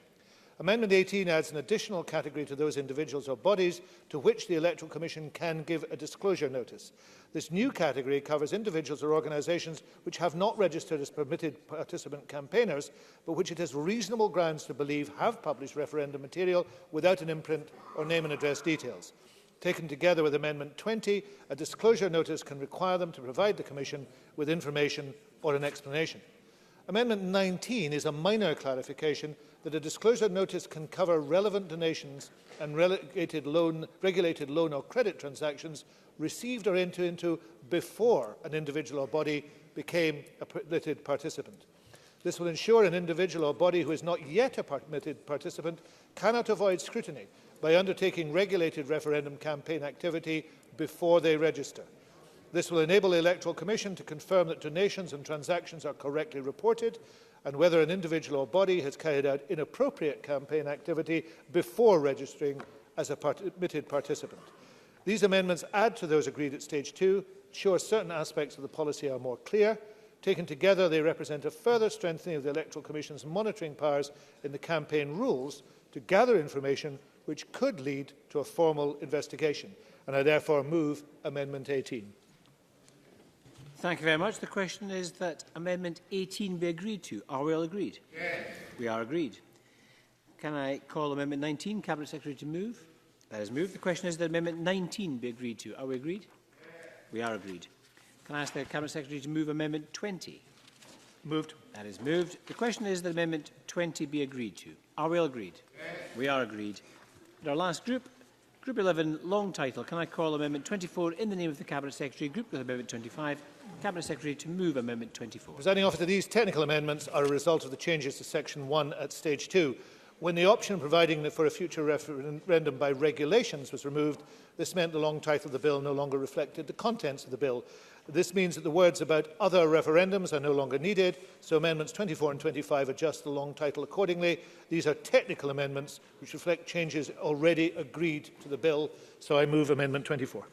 [SPEAKER 4] Amendment 18 adds an additional category to those individuals or bodies to which the Electoral Commission can give a disclosure notice. This new category covers individuals or organisations which have not registered as permitted participant campaigners, but which it has reasonable grounds to believe have published referendum material without an imprint or name and address details. Taken together with Amendment 20, a disclosure notice can require them to provide the Commission with information or an explanation. Amendment 19 is a minor clarification that a disclosure notice can cover relevant donations and regulated loan or credit transactions received or entered into before an individual or body became a permitted participant. This will ensure an individual or body who is not yet a permitted participant cannot avoid scrutiny by undertaking regulated referendum campaign activity before they register. This will enable the Electoral Commission to confirm that donations and transactions are correctly reported and whether an individual or body has carried out inappropriate campaign activity before registering as a permitted participant. These amendments add to those agreed at Stage 2, ensure certain aspects of the policy are more clear. Taken together, they represent a further strengthening of the Electoral Commission's monitoring powers in the campaign rules to gather information which could lead to a formal investigation. And I therefore move Amendment 18.
[SPEAKER 1] Thank you very much. The question is that Amendment 18 be agreed to. Are we all agreed? Yes. We are agreed. Can I call Amendment 19? Cabinet Secretary to move. That is moved. The question is that Amendment 19 be agreed to. Are we agreed? Yes. We are agreed. Can I ask the Cabinet Secretary to move Amendment 20?
[SPEAKER 4] Moved.
[SPEAKER 1] That is moved. The question is that Amendment 20 be agreed to. Are we all agreed? Yes. We are agreed. And our last group, Group 11, long title. Can I call Amendment 24 in the name of the Cabinet Secretary, grouped with Amendment 25? Cabinet Secretary to move Amendment 24.
[SPEAKER 4] Presiding Officer, these technical amendments are a result of the changes to Section 1 at Stage 2. When the option providing for a future referendum by regulations was removed, this meant the long title of the bill no longer reflected the contents of the bill. This means that the words about other referendums are no longer needed, so Amendments 24 and 25 adjust the long title accordingly. These are technical amendments which reflect changes already agreed to the bill, so I move Amendment 24.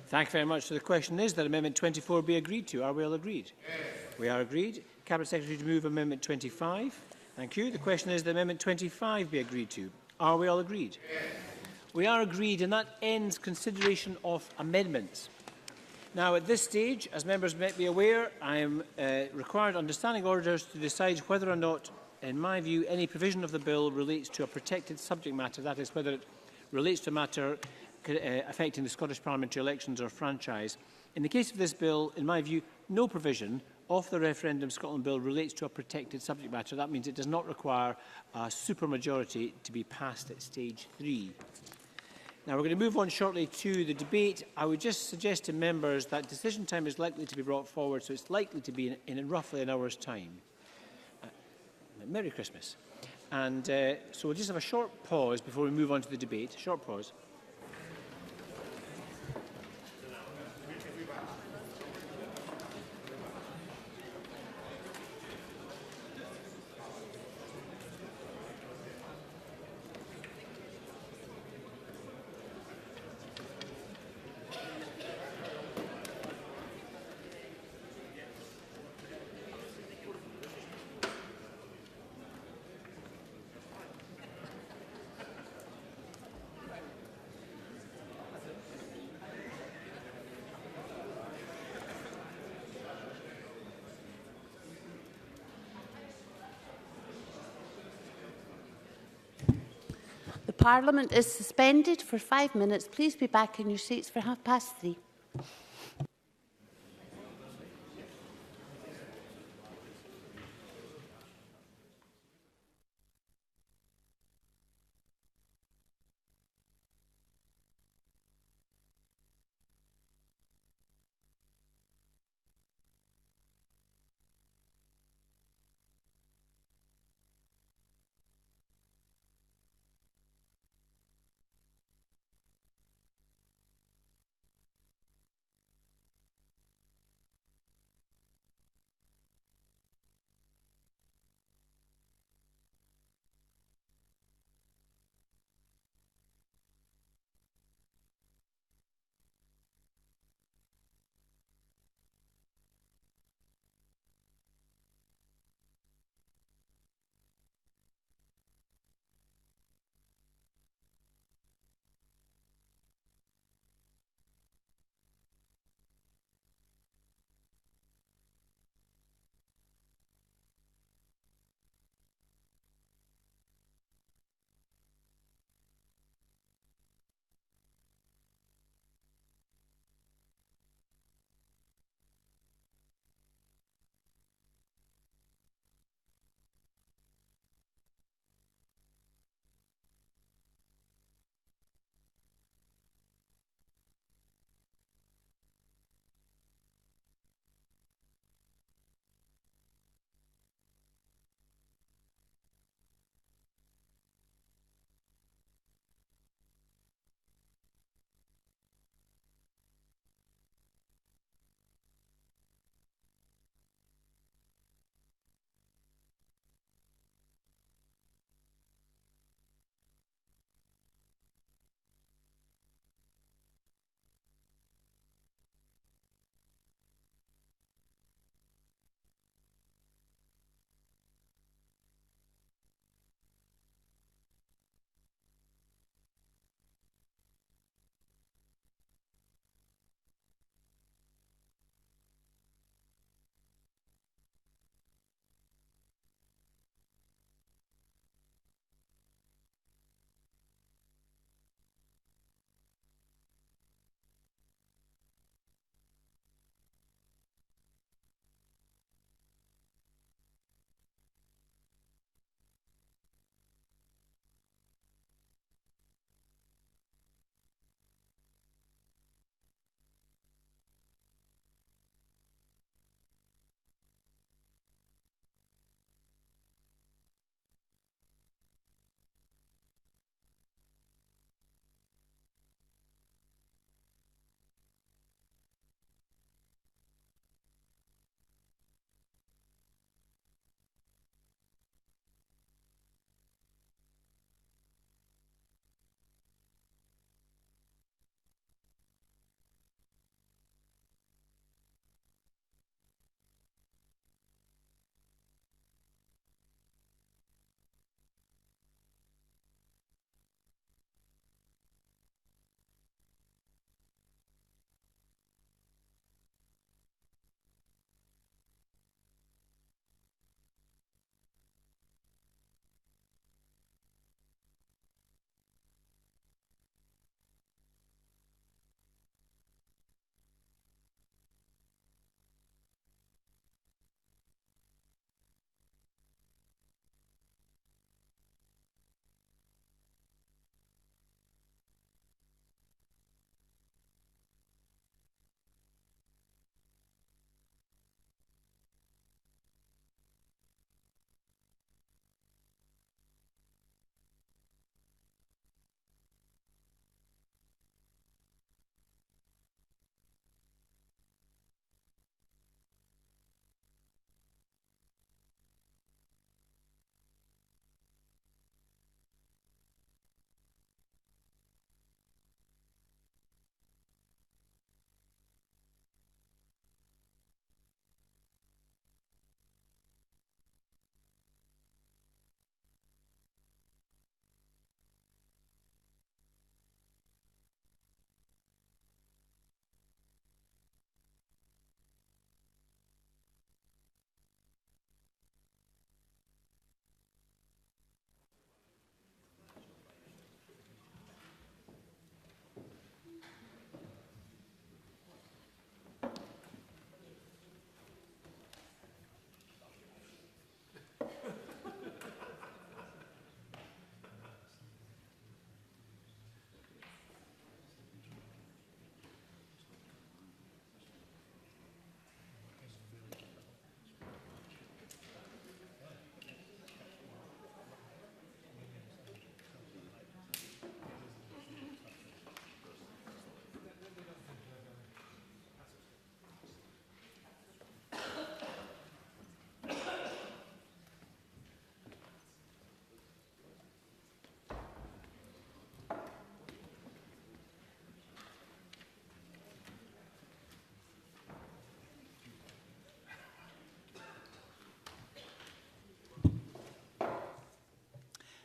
[SPEAKER 1] Thank you very much. So the question is that Amendment 24 be agreed to. Are we all agreed? Yes. We are agreed. Cabinet Secretary to move Amendment 25. Thank you. The question is that Amendment 25 be agreed to. Are we all agreed? Yes. We are agreed, and that ends consideration of amendments. Now, at this stage, as members may be aware, I am required under standing orders to decide whether or not, in my view, any provision of the bill relates to a protected subject matter, that is, whether it relates to a matter affecting the Scottish parliamentary elections or franchise. In the case of this bill, in my view, no provision of the Referendum Scotland Bill relates to a protected subject matter. That means it does not require a supermajority to be passed at Stage 3. Now, we're going to move on shortly to the debate. I would just suggest to members that decision time is likely to be brought forward, so it's likely to be in roughly an hour's time. Merry Christmas. And so we'll just have a short pause before we move on to the debate. Short pause.
[SPEAKER 10] Parliament is suspended for 5 minutes. Please be back in your seats for 3:30.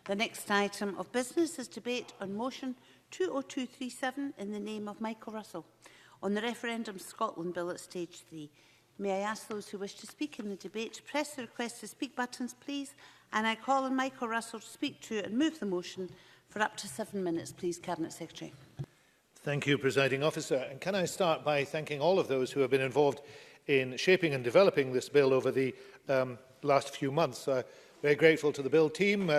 [SPEAKER 10] The next item of business is debate on motion 20237 in the name of Michael Russell on the Referendum Scotland Bill at stage 3. May I ask those who wish to speak in the debate to press the request to speak buttons, please? And I call on Michael Russell to speak to and move the motion for up to 7 minutes, please, Cabinet Secretary. Thank you,
[SPEAKER 4] Presiding Officer. And can I start by thanking all of those who have been involved in shaping and developing this bill over the last few months. Very grateful to the bill team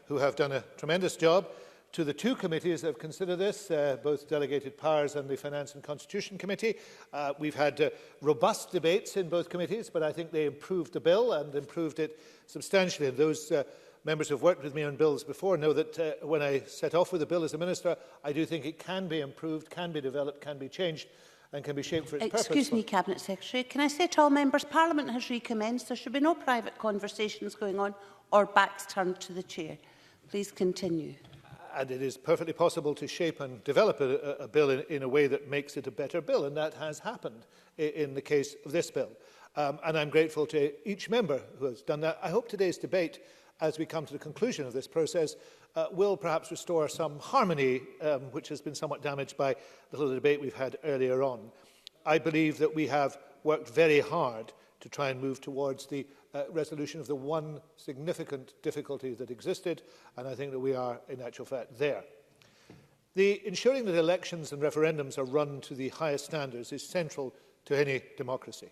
[SPEAKER 4] who have done a tremendous job, to the two committees that have considered this, both Delegated Powers and the Finance and Constitution Committee. We've had robust debates in both committees, but I think they improved the bill and improved it substantially. And those members who have worked with me on bills before know that when I set off with a bill as a minister, I do think it can be improved, can be developed, can be changed and can be shaped for its purpose.
[SPEAKER 10] Excuse me, Cabinet Secretary. Can I say to all members, Parliament has recommenced. There should be no private conversations going on or backs turned to the chair. Please continue.
[SPEAKER 4] And it is perfectly possible to shape and develop a bill in a way that makes it a better bill, and that has happened in the case of this bill. And I'm grateful to each member who has done that. I hope today's debate, as we come to the conclusion of this process, will perhaps restore some harmony, which has been somewhat damaged by the little debate we've had earlier on. I believe that we have worked very hard to try and move towards the resolution of the one significant difficulty that existed, and I think that we are, in actual fact, there. Ensuring that elections and referendums are run to the highest standards is central to any democracy.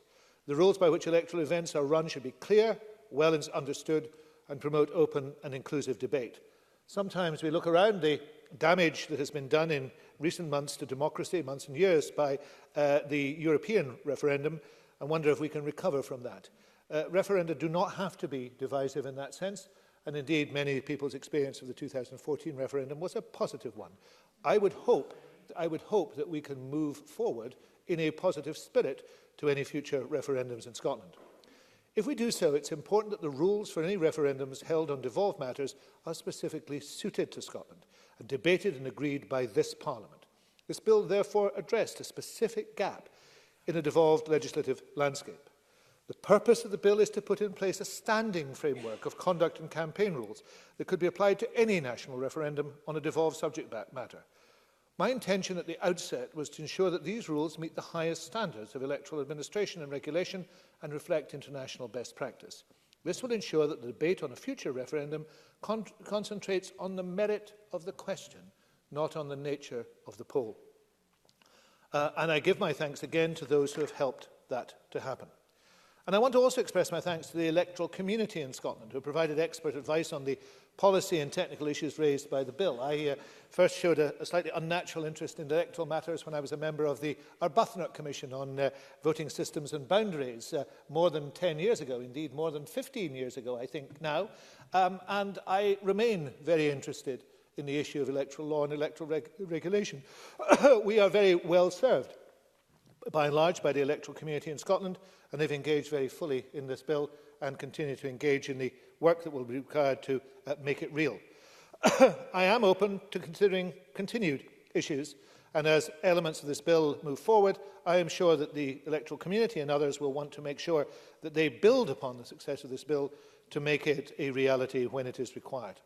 [SPEAKER 4] The rules by which electoral events are run should be clear, well understood, and promote open and inclusive debate. Sometimes we look around the damage that has been done in recent months to democracy, months and years, by the European referendum, and wonder if we can recover from that. Referenda do not have to be divisive in that sense, and indeed many people's experience of the 2014 referendum was a positive one. I would hope that we can move forward in a positive spirit to any future referendums in Scotland. If we do so, it's important that the rules for any referendums held on devolved matters are specifically suited to Scotland and debated and agreed by this Parliament. This bill therefore addressed a specific gap in a devolved legislative landscape. The purpose of the bill is to put in place a standing framework of conduct and campaign rules that could be applied to any national referendum on a devolved subject matter. My intention at the outset was to ensure that these rules meet the highest standards of electoral administration and regulation and reflect international best practice. This will ensure that the debate on a future referendum concentrates on the merit of the question, not on the nature of the poll. And I give my thanks again to those who have helped that to happen. And I want to also express my thanks to the electoral community in Scotland, who provided expert advice on the policy and technical issues raised by the bill. I first showed a slightly unnatural interest in electoral matters when I was a member of the Arbuthnot Commission on voting systems and boundaries more than 10 years ago, indeed more than 15 years ago, I think now. And I remain very interested in the issue of electoral law and electoral regulation. We are very well served, by and large, by the electoral community in Scotland, and they've engaged very fully in this bill and continue to engage in the work that will be required to make it real. I am open to considering continued issues, and as elements of this bill move forward, I am sure that the electoral community and others will want to make sure that they build upon the success of this bill to make it a reality when it is required.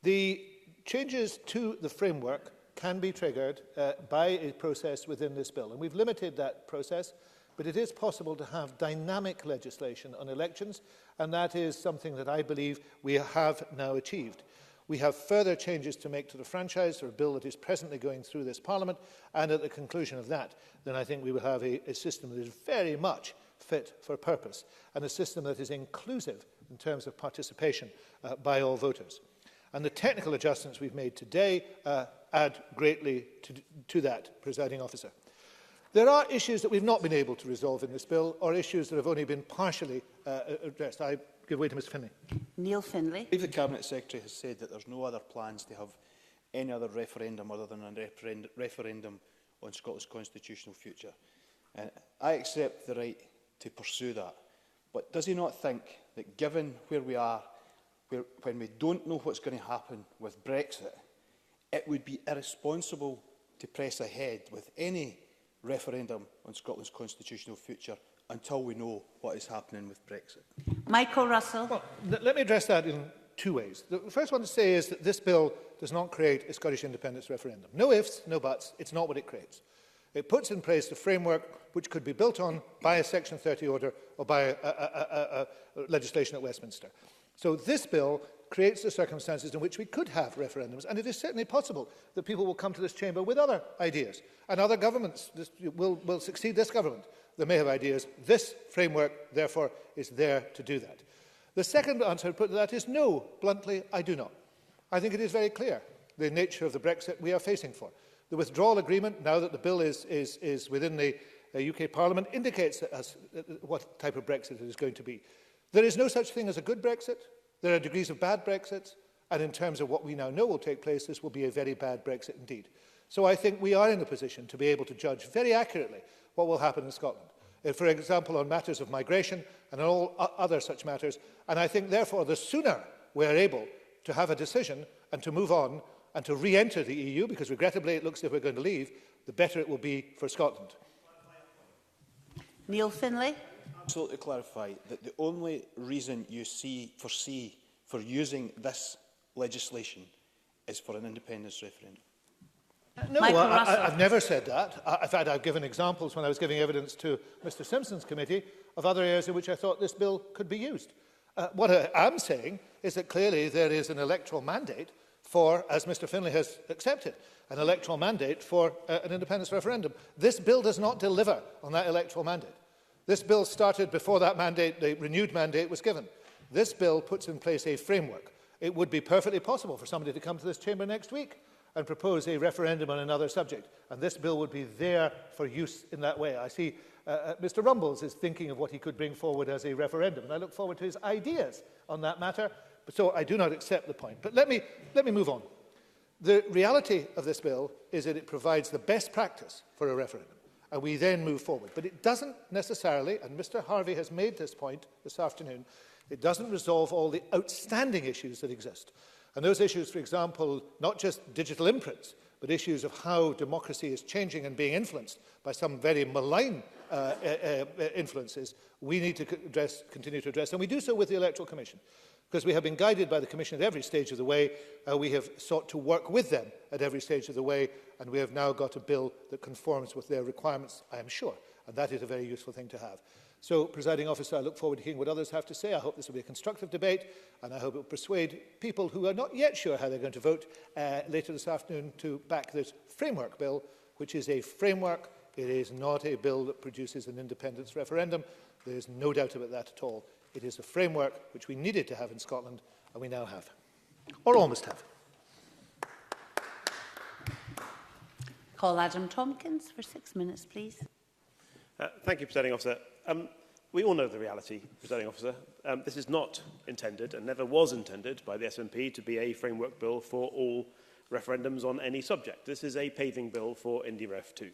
[SPEAKER 4] The changes to the framework can be triggered by a process within this bill, and we've limited that process, but it is possible to have dynamic legislation on elections, and that is something that I believe we have now achieved. We have further changes to make to the franchise, or a bill that is presently going through this Parliament, and at the conclusion of that, then I think we will have a system that is very much fit for purpose, and a system that is inclusive in terms of participation by all voters. And the technical adjustments we've made today add greatly to that, Presiding Officer. There are issues that we've not been able to resolve in this bill, or issues that have only been partially addressed. I give way to Mr Finlay.
[SPEAKER 10] Neil Finlay.
[SPEAKER 6] I believe the Cabinet Secretary has said that there's no other plans to have any other referendum other than a referendum on Scotland's constitutional future. I accept the right to pursue that. But does he not think that given where we are, when we don't know what's going to happen with Brexit, it would be irresponsible to press ahead with any referendum on Scotland's constitutional future until we know what is happening with Brexit?
[SPEAKER 10] Michael Russell.
[SPEAKER 4] Well, let me address that in two ways. The first one to say is that this bill does not create a Scottish independence referendum. No ifs, no buts. It's not what it creates. It puts in place the framework which could be built on by a Section 30 order or by legislation at Westminster. So this bill creates the circumstances in which we could have referendums, and it is certainly possible that people will come to this chamber with other ideas, and other governments will succeed this government. They may have ideas. This framework, therefore, is there to do that. The second answer to put to that is no, bluntly, I do not. I think it is very clear the nature of the Brexit we are facing for. The withdrawal agreement, now that the bill is within the UK Parliament, indicates what type of Brexit it is going to be. There is no such thing as a good Brexit. There are degrees of bad Brexit, and in terms of what we now know will take place, this will be a very bad Brexit indeed. So I think we are in a position to be able to judge very accurately what will happen in Scotland. For example, on matters of migration and on all other such matters. And I think, therefore, the sooner we are able to have a decision and to move on and to re-enter the EU, because regrettably it looks as if we're going to leave, the better it will be for Scotland.
[SPEAKER 10] Neil Finlay.
[SPEAKER 6] Absolutely clarify that the only reason you foresee for using this legislation is for an independence referendum.
[SPEAKER 4] No, I've never said that. In fact, I've given examples when I was giving evidence to Mr Simpson's committee of other areas in which I thought this bill could be used. What I am saying is that clearly there is an electoral mandate for, as Mr Finlay has accepted, an electoral mandate for an independence referendum. This bill does not deliver on that electoral mandate. This bill started before that mandate, the renewed mandate, was given. This bill puts in place a framework. It would be perfectly possible for somebody to come to this chamber next week and propose a referendum on another subject. And this bill would be there for use in that way. I see Mr Rumbles is thinking of what he could bring forward as a referendum, and I look forward to his ideas on that matter. So I do not accept the point. But let me move on. The reality of this bill is that it provides the best practice for a referendum, and we then move forward. But it doesn't necessarily, and Mr Harvey has made this point this afternoon, it doesn't resolve all the outstanding issues that exist. And those issues, for example, not just digital imprints, but issues of how democracy is changing and being influenced by some very malign influences, we need to continue to address. And we do so with the Electoral Commission, because we have been guided by the Commission at every stage of the way. We have sought to work with them at every stage of the way, and we have now got a bill that conforms with their requirements, I am sure. And that is a very useful thing to have. So, Presiding Officer, I look forward to hearing what others have to say. I hope this will be a constructive debate, and I hope it will persuade people who are not yet sure how they're going to vote later this afternoon to back this framework bill, which is a framework. It is not a bill that produces an independence referendum. There is no doubt about that at all. It is a framework which we needed to have in Scotland, and we now have, or almost have.
[SPEAKER 10] Call Adam Tompkins for 6 minutes, please.
[SPEAKER 3] Thank you, Presiding Officer. We all know the reality, Presiding Officer. This is not intended, and never was intended, by the SNP to be a framework bill for all referendums on any subject. This is a paving bill for IndyRef 2.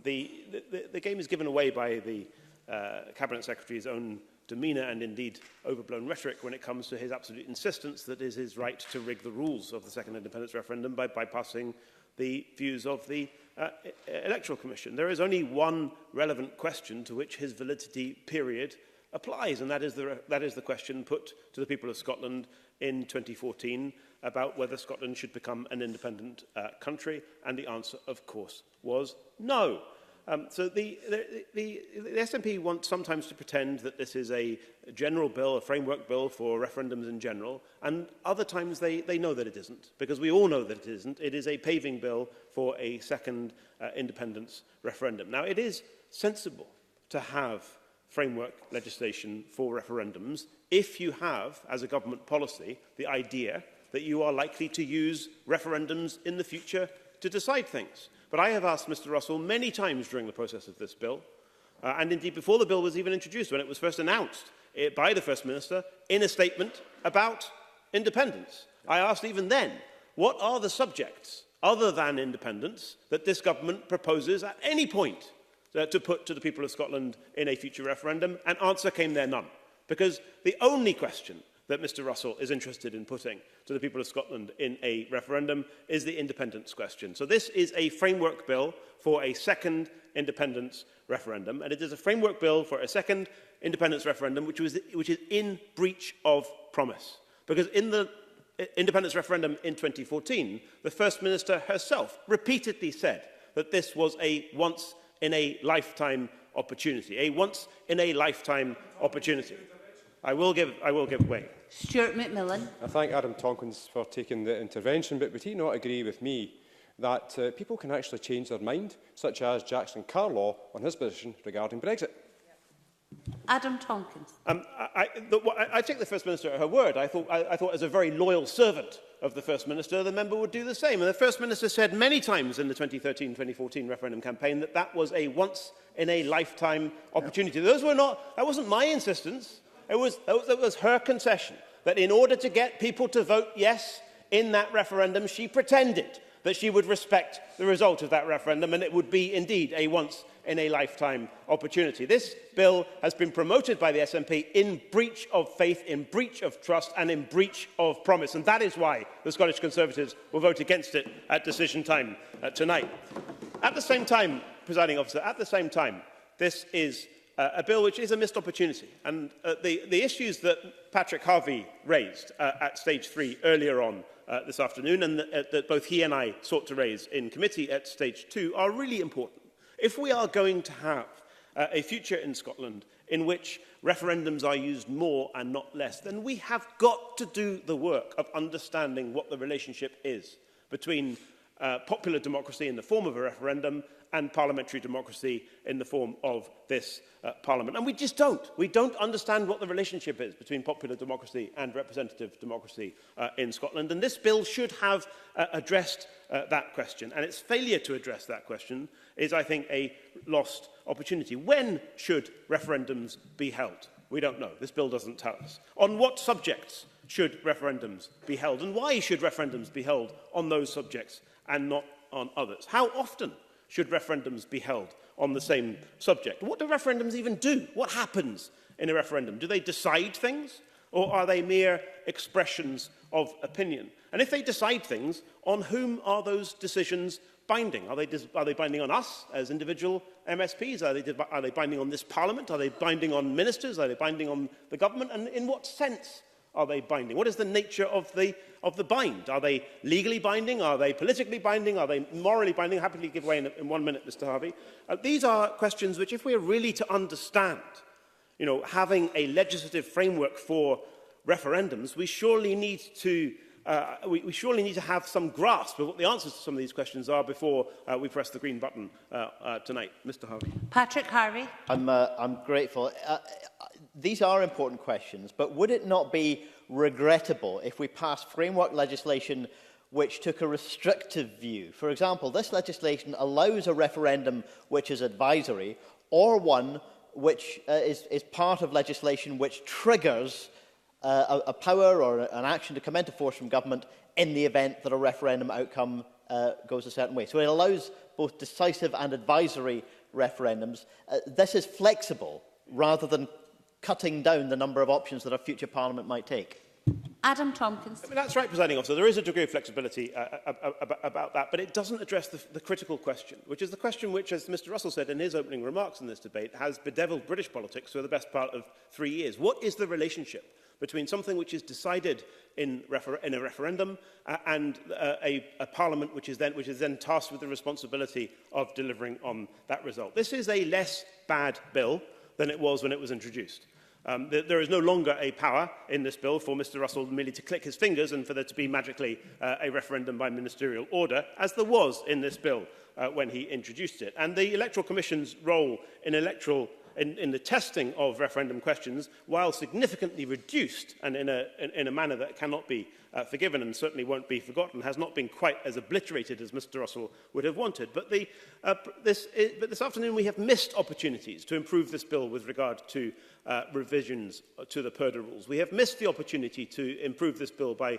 [SPEAKER 3] The game is given away by the Cabinet Secretary's own demeanour and indeed overblown rhetoric when it comes to his absolute insistence that it is his right to rig the rules of the second independence referendum by bypassing the views of the Electoral Commission. There is only one relevant question to which his validity period applies, and that is the question put to the people of Scotland in 2014 about whether Scotland should become an independent country, and the answer, of course, was no. So the SNP want sometimes to pretend that this is a general bill, a framework bill for referendums in general, and other times they know that it isn't, because we all know that it isn't. It is a paving bill for a second independence referendum. Now, it is sensible to have framework legislation for referendums if you have, as a government policy, the idea that you are likely to use referendums in the future to decide things. But I have asked Mr Russell many times during the process of this bill, and indeed before the bill was even introduced, when it was first announced by the First Minister in a statement about independence. I asked even then, what are the subjects, other than independence, that this government proposes at any point to put to the people of Scotland in a future referendum? And answer came there, none. Because the only question that Mr Russell is interested in putting to the people of Scotland in a referendum is the independence question. So this is a framework bill for a second independence referendum, and it is a framework bill for a second independence referendum which is in breach of promise. Because in the independence referendum in 2014, the First Minister herself repeatedly said that this was a once-in-a-lifetime opportunity. A once-in-a-lifetime opportunity. I will give way.
[SPEAKER 10] Stuart McMillan.
[SPEAKER 11] I thank Adam Tompkins for taking the intervention, but would he not agree with me that people can actually change their mind, such as Jackson Carlaw on his position regarding Brexit?
[SPEAKER 10] Adam Tompkins.
[SPEAKER 3] I take the First Minister at her word. I thought as a very loyal servant of the First Minister, the member would do the same. And the First Minister said many times in the 2013-2014 referendum campaign that that was a once-in-a-lifetime opportunity. That wasn't my insistence. It was her concession that in order to get people to vote yes in that referendum, she pretended that she would respect the result of that referendum, and it would be indeed a once-in-a-lifetime opportunity. This bill has been promoted by the SNP in breach of faith, in breach of trust, and in breach of promise, and that is why the Scottish Conservatives will vote against it at decision time tonight. At the same time, Presiding Officer, this is a bill which is a missed opportunity, and the issues that Patrick Harvey raised at stage 3 earlier on this afternoon, and that both he and I sought to raise in committee at stage 2, are really important. If we are going to have a future in Scotland in which referendums are used more and not less, then we have got to do the work of understanding what the relationship is between popular democracy in the form of a referendum and parliamentary democracy in the form of this Parliament. And we just don't. We don't understand what the relationship is between popular democracy and representative democracy in Scotland. And this bill should have addressed that question. And its failure to address that question is, I think, a lost opportunity. When should referendums be held? We don't know. This bill doesn't tell us. On what subjects should referendums be held? And why should referendums be held on those subjects and not on others? How often should referendums be held on the same subject? What do referendums even do? What happens in a referendum? Do they decide things, or are they mere expressions of opinion? And if they decide things, on whom are those decisions binding? Are they binding on us as individual MSPs? Are they binding on this Parliament? Are they binding on ministers? Are they binding on the government? And in what sense are they binding? What is the nature of the bind? Are they legally binding? Are they politically binding? Are they morally binding? Happily give way in 1 minute, Mr. Harvey. These are questions which, if we are really to understand, having a legislative framework for referendums, we surely need to have some grasp of what the answers to some of these questions are before we press the green button tonight. Mr. Harvey.
[SPEAKER 10] Patrick Harvey.
[SPEAKER 5] I'm grateful. These are important questions, but would it not be regrettable if we passed framework legislation which took a restrictive view? For example, this legislation allows a referendum which is advisory, or one which is part of legislation which triggers a power or an action to come into force from government in the event that a referendum outcome goes a certain way. So it allows both decisive and advisory referendums. This is flexible rather than cutting down the number of options that a future Parliament might take.
[SPEAKER 10] Adam Tompkins.
[SPEAKER 3] That's right, Presiding Officer. There is a degree of flexibility about that, but it doesn't address the critical question, which is the question which, as Mr Russell said in his opening remarks in this debate, has bedevilled British politics for the best part of 3 years. What is the relationship between something which is decided in a referendum and a Parliament which is then tasked with the responsibility of delivering on that result? This is a less bad bill than it was when it was introduced. There is no longer a power in this bill for Mr Russell merely to click his fingers and for there to be magically a referendum by ministerial order, as there was in this bill when he introduced it. And the Electoral Commission's role in the testing of referendum questions, while significantly reduced and in a manner that cannot be forgiven and certainly won't be forgotten, has not been quite as obliterated as Mr Russell would have wanted. But this afternoon we have missed opportunities to improve this bill with regard to revisions to the Purdah rules. We have missed the opportunity to improve this bill by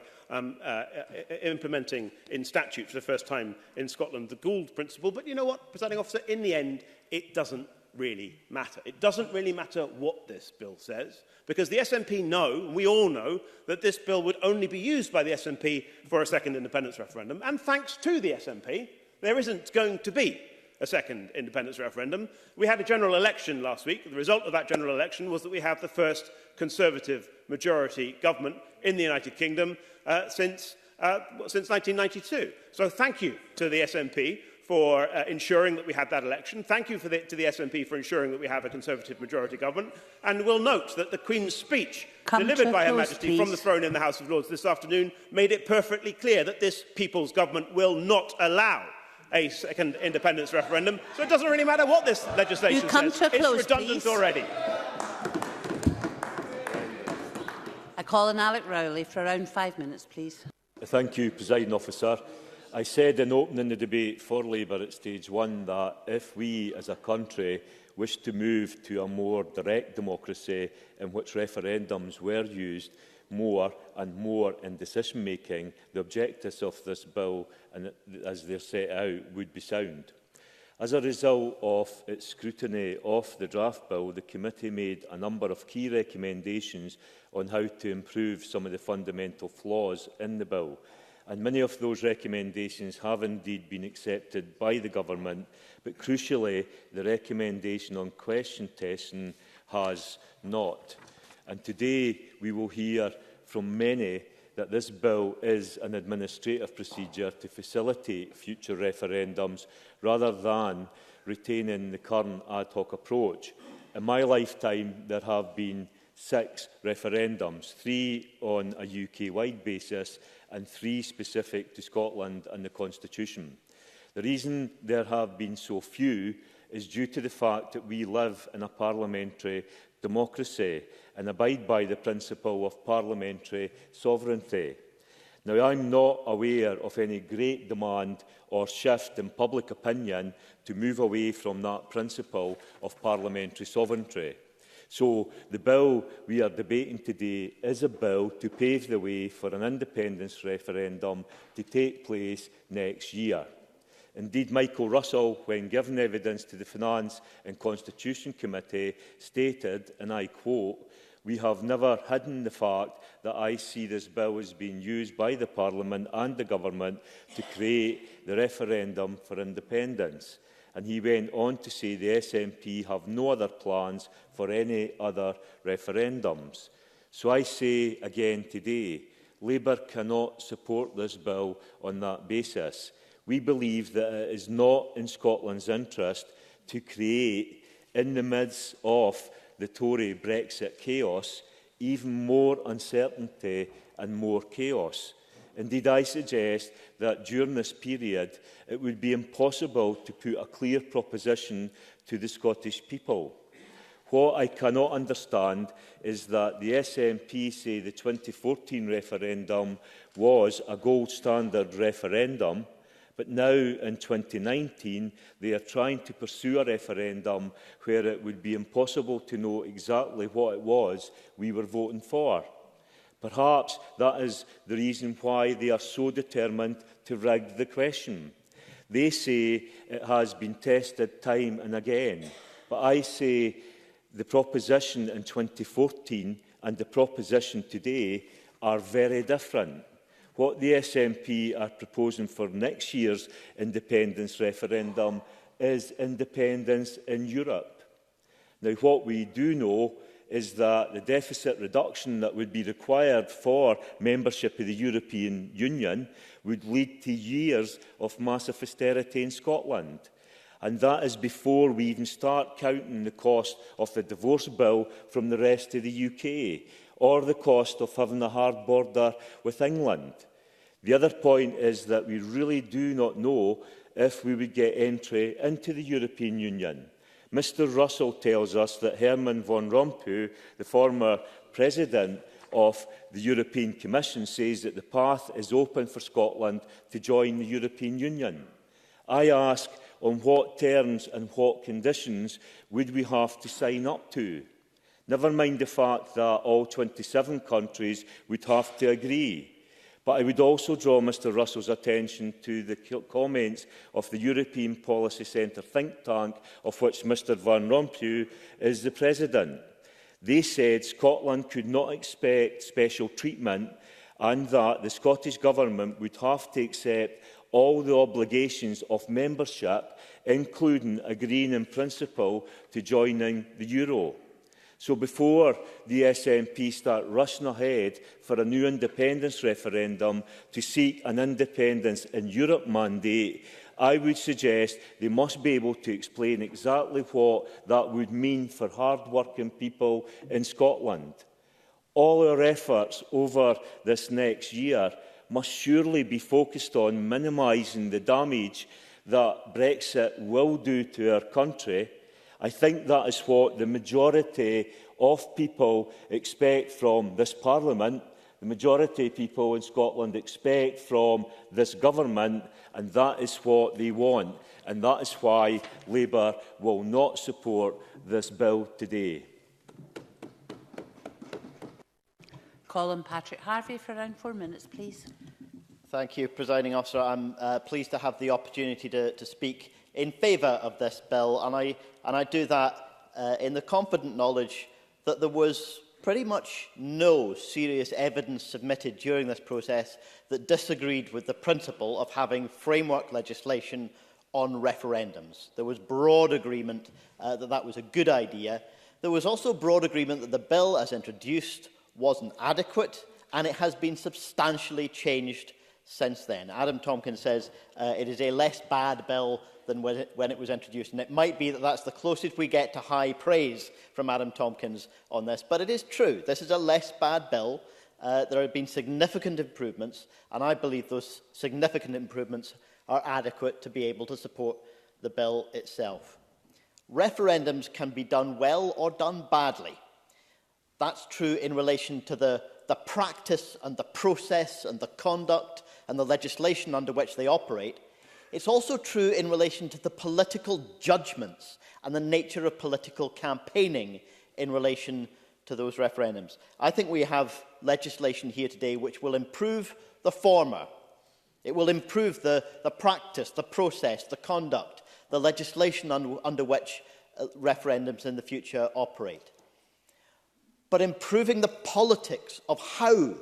[SPEAKER 3] implementing in statute for the first time in Scotland the Gould principle. But you know what, Presiding Officer, in the end it doesn't really matter. It doesn't really matter what this bill says, because the SNP know, and we all know, that this bill would only be used by the SNP for a second independence referendum. And thanks to the SNP, there isn't going to be a second independence referendum. We had a general election last week. The result of that general election was that we have the first Conservative majority government in the United Kingdom since 1992. So thank you to the SNP for ensuring that we had that election. Thank you to the SNP for ensuring that we have a Conservative majority government. And we'll note that the Queen's speech delivered by Her Majesty from the throne in the House of Lords this afternoon made it perfectly clear that this People's Government will not allow a second independence referendum. So it doesn't really matter what this legislation says. It's redundant already.
[SPEAKER 10] I call on Alec Rowley for around 5 minutes, please.
[SPEAKER 8] Thank you, Presiding Officer. I said in opening the debate for Labour at stage 1 that if we as a country wish to move to a more direct democracy in which referendums were used more and more in decision making, the objectives of this bill, and as they're set out, would be sound. As a result of its scrutiny of the draft bill, the committee made a number of key recommendations on how to improve some of the fundamental flaws in the bill. And many of those recommendations have indeed been accepted by the Government, but crucially, the recommendation on question testing has not. And today we will hear from many that this bill is an administrative procedure to facilitate future referendums rather than retaining the current ad hoc approach. In my lifetime, there have been 6 referendums, 3 on a UK-wide basis and 3 specific to Scotland and the Constitution. The reason there have been so few is due to the fact that we live in a parliamentary democracy and abide by the principle of parliamentary sovereignty. Now, I'm not aware of any great demand or shift in public opinion to move away from that principle of parliamentary sovereignty. So the bill we are debating today is a bill to pave the way for an independence referendum to take place next year. Indeed, Michael Russell, when given evidence to the Finance and Constitution Committee, stated, and I quote, "We have never hidden the fact that I see this bill as being used by the Parliament and the Government to create the referendum for independence." And he went on to say the SNP have no other plans for any other referendums. So I say again today, Labour cannot support this bill on that basis. We believe that it is not in Scotland's interest to create, in the midst of the Tory Brexit chaos, even more uncertainty and more chaos. Indeed, I suggest that during this period, it would be impossible to put a clear proposition to the Scottish people. What I cannot understand is that the SNP say the 2014 referendum was a gold standard referendum, but now in 2019 they are trying to pursue a referendum where it would be impossible to know exactly what it was we were voting for. Perhaps that is the reason why they are so determined to rig the question. They say it has been tested time and again, but I say the proposition in 2014 and the proposition today are very different. What the SNP are proposing for next year's independence referendum is independence in Europe. Now, what we do know is that the deficit reduction that would be required for membership of the European Union would lead to years of massive austerity in Scotland. And that is before we even start counting the cost of the divorce bill from the rest of the UK, or the cost of having a hard border with England. The other point is that we really do not know if we would get entry into the European Union. Mr Russell tells us that Herman Van Rompuy, the former president of the European Commission, says that the path is open for Scotland to join the European Union. I ask, on what terms and what conditions would we have to sign up to? Never mind the fact that all 27 countries would have to agree. But I would also draw Mr Russell's attention to the comments of the European Policy Centre think tank, of which Mr Van Rompuy is the president. They said Scotland could not expect special treatment and that the Scottish Government would have to accept all the obligations of membership, including agreeing in principle to joining the euro. So before the SNP start rushing ahead for a new independence referendum to seek an independence in Europe mandate, I would suggest they must be able to explain exactly what that would mean for hard-working people in Scotland. All our efforts over this next year must surely be focused on minimising the damage that Brexit will do to our country. I think that is what the majority of people expect from this Parliament. The majority of people in Scotland expect from this government, and that is what they want. And that is why Labour will not support this bill today.
[SPEAKER 10] Colin Patrick Harvey for around 4 minutes, please.
[SPEAKER 5] Thank you, Presiding Officer. I'm pleased to have the opportunity to speak in favour of this bill, and I do that in the confident knowledge that there was pretty much no serious evidence submitted during this process that disagreed with the principle of having framework legislation on referendums. There was broad agreement that that was a good idea. There was also broad agreement that the bill as introduced wasn't adequate, and it has been substantially changed since then. Adam Tompkins says it is a less bad bill than when it was introduced, and it might be that that's the closest we get to high praise from Adam Tompkins on this, but it is true. This is a less bad bill. There have been significant improvements, and I believe those significant improvements are adequate to be able to support the bill itself. Referendums can be done well or done badly. That's true in relation to the practice and the process and the conduct and the legislation under which they operate. It's also true in relation to the political judgments and the nature of political campaigning in relation to those referendums. I think we have legislation here today which will improve the former. It will improve the practice, the process, the conduct, the legislation under which referendums in the future operate. But improving the politics of how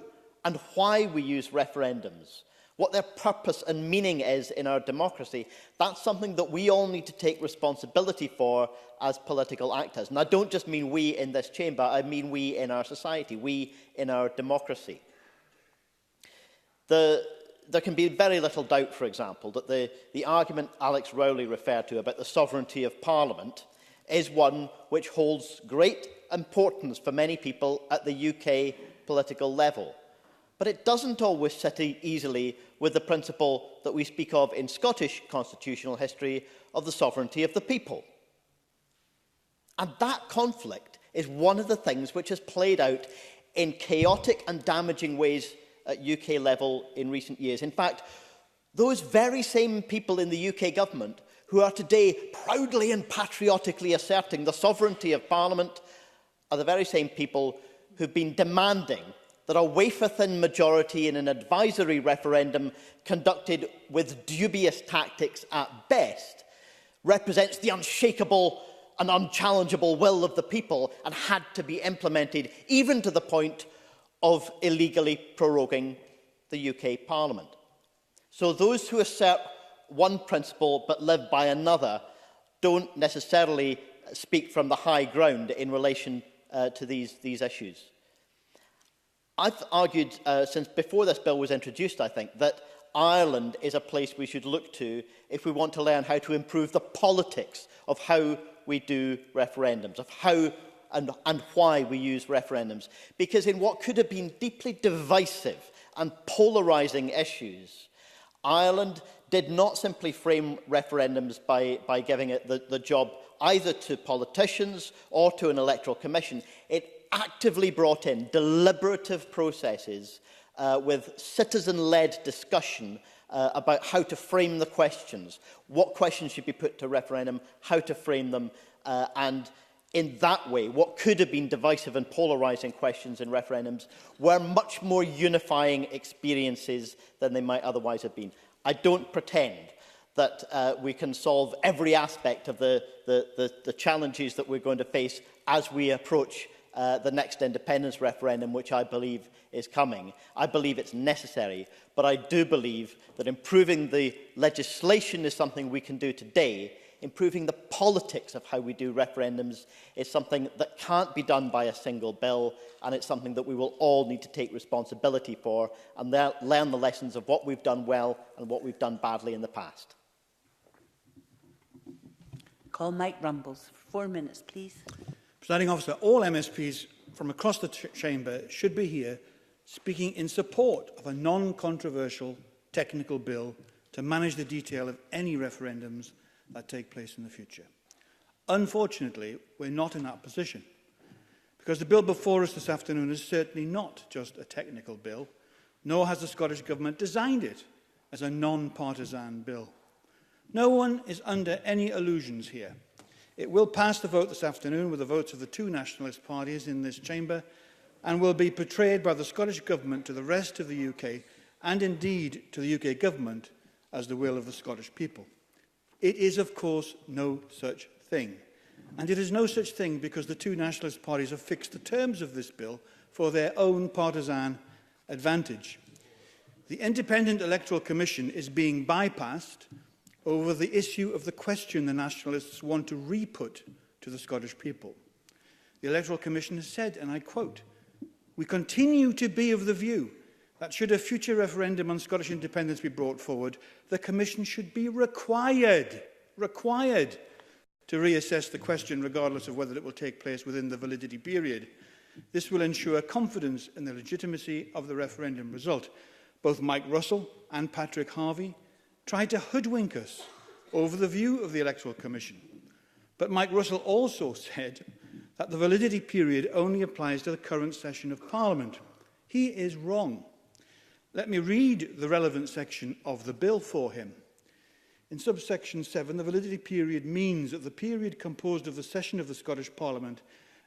[SPEAKER 5] and why we use referendums, what their purpose and meaning is in our democracy, that's something that we all need to take responsibility for as political actors. And I don't just mean we in this chamber, I mean we in our society, we in our democracy. There can be very little doubt, for example, that the argument Alex Rowley referred to about the sovereignty of Parliament is one which holds great importance for many people at the UK political level. But it doesn't always sit easily with the principle that we speak of in Scottish constitutional history of the sovereignty of the people. And that conflict is one of the things which has played out in chaotic and damaging ways at UK level in recent years. In fact, those very same people in the UK government who are today proudly and patriotically asserting the sovereignty of Parliament are the very same people who've been demanding that a wafer-thin majority in an advisory referendum conducted with dubious tactics at best represents the unshakable and unchallengeable will of the people and had to be implemented even to the point of illegally proroguing the UK Parliament. So those who assert one principle but live by another don't necessarily speak from the high ground in relation to these issues. I've argued since before this bill was introduced, I think, that Ireland is a place we should look to if we want to learn how to improve the politics of how we do referendums, of how and why we use referendums. Because in what could have been deeply divisive and polarising issues, Ireland did not simply frame referendums by giving it the job either to politicians or to an electoral commission. It actively brought in deliberative processes with citizen-led discussion about how to frame the questions, what questions should be put to referendum, how to frame them, and in that way, what could have been divisive and polarising questions in referendums were much more unifying experiences than they might otherwise have been. I don't pretend that we can solve every aspect of the challenges that we're going to face as we approach the next independence referendum, which I believe is coming. I believe it's necessary, but I do believe that improving the legislation is something we can do today. Improving the politics of how we do referendums is something that can't be done by a single bill, and it's something that we will all need to take responsibility for and learn the lessons of what we've done well and what we've done badly in the past.
[SPEAKER 10] Call Mike Rumbles. 4 minutes, please.
[SPEAKER 7] Presiding Officer, all MSPs from across the chamber should be here speaking in support of a non-controversial technical bill to manage the detail of any referendums that take place in the future. Unfortunately, we're not in that position, because the bill before us this afternoon is certainly not just a technical bill, nor has the Scottish Government designed it as a non-partisan bill. No one is under any illusions here. It will pass the vote this afternoon with the votes of the two nationalist parties in this chamber and will be portrayed by the Scottish Government to the rest of the UK and indeed to the UK Government as the will of the Scottish people. It is, of course, no such thing. And it is no such thing because the two nationalist parties have fixed the terms of this bill for their own partisan advantage. The Independent Electoral Commission is being bypassed over the issue of the question the nationalists want to re-put to the Scottish people. The Electoral Commission has said, and I quote, "We continue to be of the view that should a future referendum on Scottish independence be brought forward, the Commission should be required to reassess the question regardless of whether it will take place within the validity period. This will ensure confidence in the legitimacy of the referendum result." Both Mike Russell and Patrick Harvey tried to hoodwink us over the view of the Electoral Commission. But Mike Russell also said that the validity period only applies to the current session of Parliament. He is wrong. Let me read the relevant section of the bill for him. In subsection 7, the validity period means that the period composed of the session of the Scottish Parliament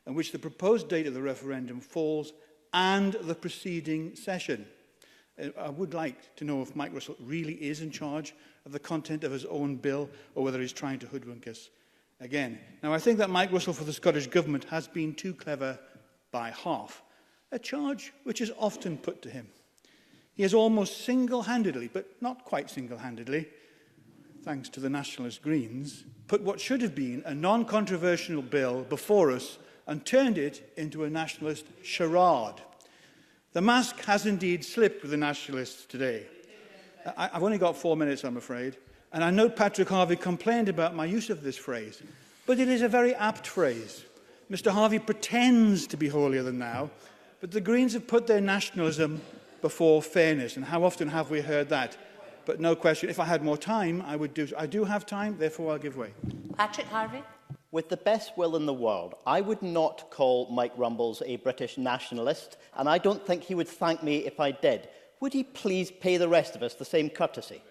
[SPEAKER 7] in which the proposed date of the referendum falls and the preceding session. I would like to know if Mike Russell really is in charge of the content of his own bill or whether he's trying to hoodwink us again. Now, I think that Mike Russell for the Scottish Government has been too clever by half, a charge which is often put to him. He has almost single-handedly, but not quite single-handedly, thanks to the Nationalist Greens, put what should have been a non-controversial bill before us and turned it into a nationalist charade. The mask has indeed slipped with the nationalists today. I've only got 4 minutes, I'm afraid, and I note Patrick Harvey complained about my use of this phrase, but it is a very apt phrase. Mr. Harvey pretends to be holier than thou, but the Greens have put their nationalism before fairness, and how often have we heard that? But no question, if I had more time, I would do so. I do have time, therefore I'll give way.
[SPEAKER 10] Patrick Harvey.
[SPEAKER 5] With the best will in the world, I would not call Mike Rumbles a British nationalist, and I don't think he would thank me if I did. Would he please pay the rest of us the same courtesy?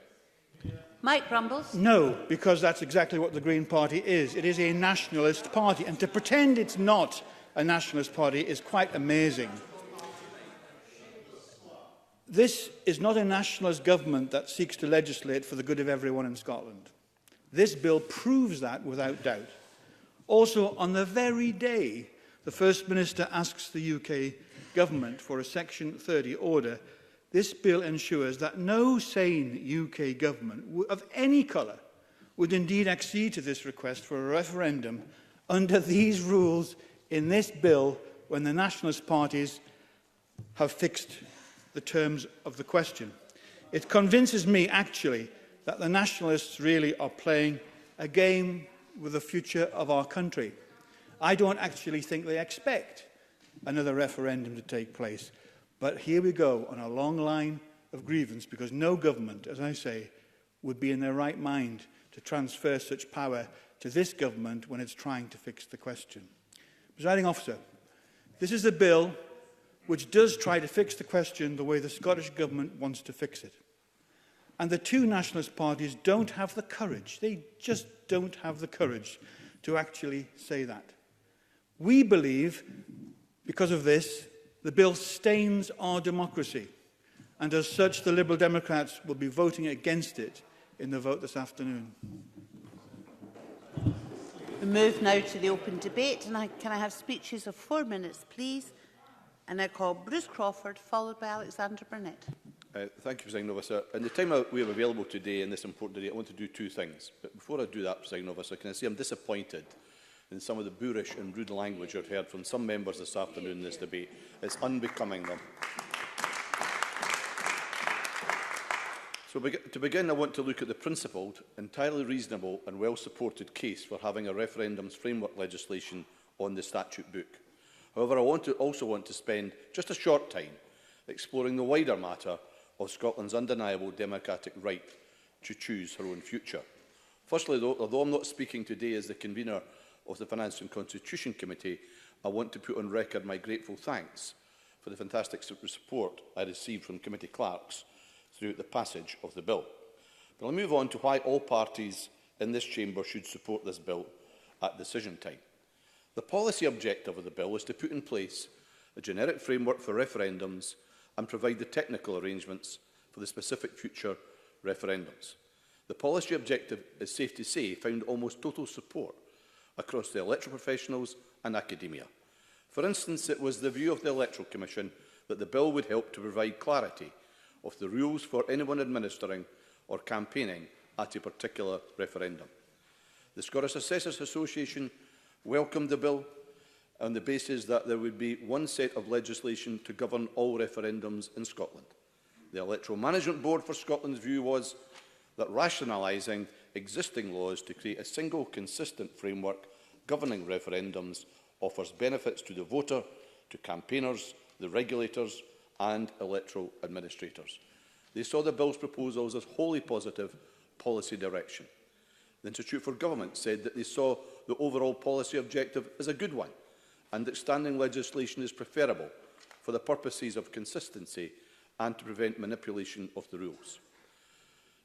[SPEAKER 10] Mike Rumbles.
[SPEAKER 7] No, because that's exactly what the Green Party is. It is a nationalist party, and to pretend it's not a nationalist party is quite amazing. This is not a nationalist government that seeks to legislate for the good of everyone in Scotland. This bill proves that without doubt. Also, on the very day the First Minister asks the UK Government for a Section 30 order, this bill ensures that no sane UK government of any colour would indeed accede to this request for a referendum under these rules in this bill when the nationalist parties have fixed the terms of the question. It convinces me, actually, that the nationalists really are playing a game with the future of our country. I don't actually think they expect another referendum to take place. But here we go on a long line of grievance, because no government, as I say, would be in their right mind to transfer such power to this government when it's trying to fix the question. Presiding Officer, this is a bill which does try to fix the question the way the Scottish Government wants to fix it. And the two nationalist parties don't have the courage, they just don't have the courage to actually say that. We believe, because of this, the bill stains our democracy, and as such the Liberal Democrats will be voting against it in the vote this afternoon.
[SPEAKER 10] We move now to the open debate, and can I have speeches of 4 minutes, please? And I call Bruce Crawford, followed by Alexander Burnett.
[SPEAKER 2] Thank you, Presiding Officer. In the time we have available today in this important debate, I want to do two things. But before I do that, Presiding Officer, can I say I'm disappointed in some of the boorish and rude language I've heard from some members this afternoon in this debate. It's unbecoming them. So to begin, I want to look at the principled, entirely reasonable and well-supported case for having a referendums framework legislation on the statute book. However, I also want to spend just a short time exploring the wider matter of Scotland's undeniable democratic right to choose her own future. Firstly, although I'm not speaking today as the convener of the Finance and Constitution Committee, I want to put on record my grateful thanks for the fantastic support I received from committee clerks throughout the passage of the bill. But I'll move on to why all parties in this chamber should support this bill at decision time. The policy objective of the bill is to put in place a generic framework for referendums and provide the technical arrangements for the specific future referendums. The policy objective, is safe to say, found almost total support across the electoral professionals and academia. For instance, it was the view of the Electoral Commission that the bill would help to provide clarity of the rules for anyone administering or campaigning at a particular referendum. The Scottish Assessors Association welcomed the bill on the basis that there would be one set of legislation to govern all referendums in Scotland. The Electoral Management Board for Scotland's view was that rationalising existing laws to create a single consistent framework governing referendums offers benefits to the voter, to campaigners, the regulators and electoral administrators. They saw the bill's proposals as wholly positive policy direction. The Institute for Government said that they saw the overall policy objective as a good one and that standing legislation is preferable for the purposes of consistency and to prevent manipulation of the rules.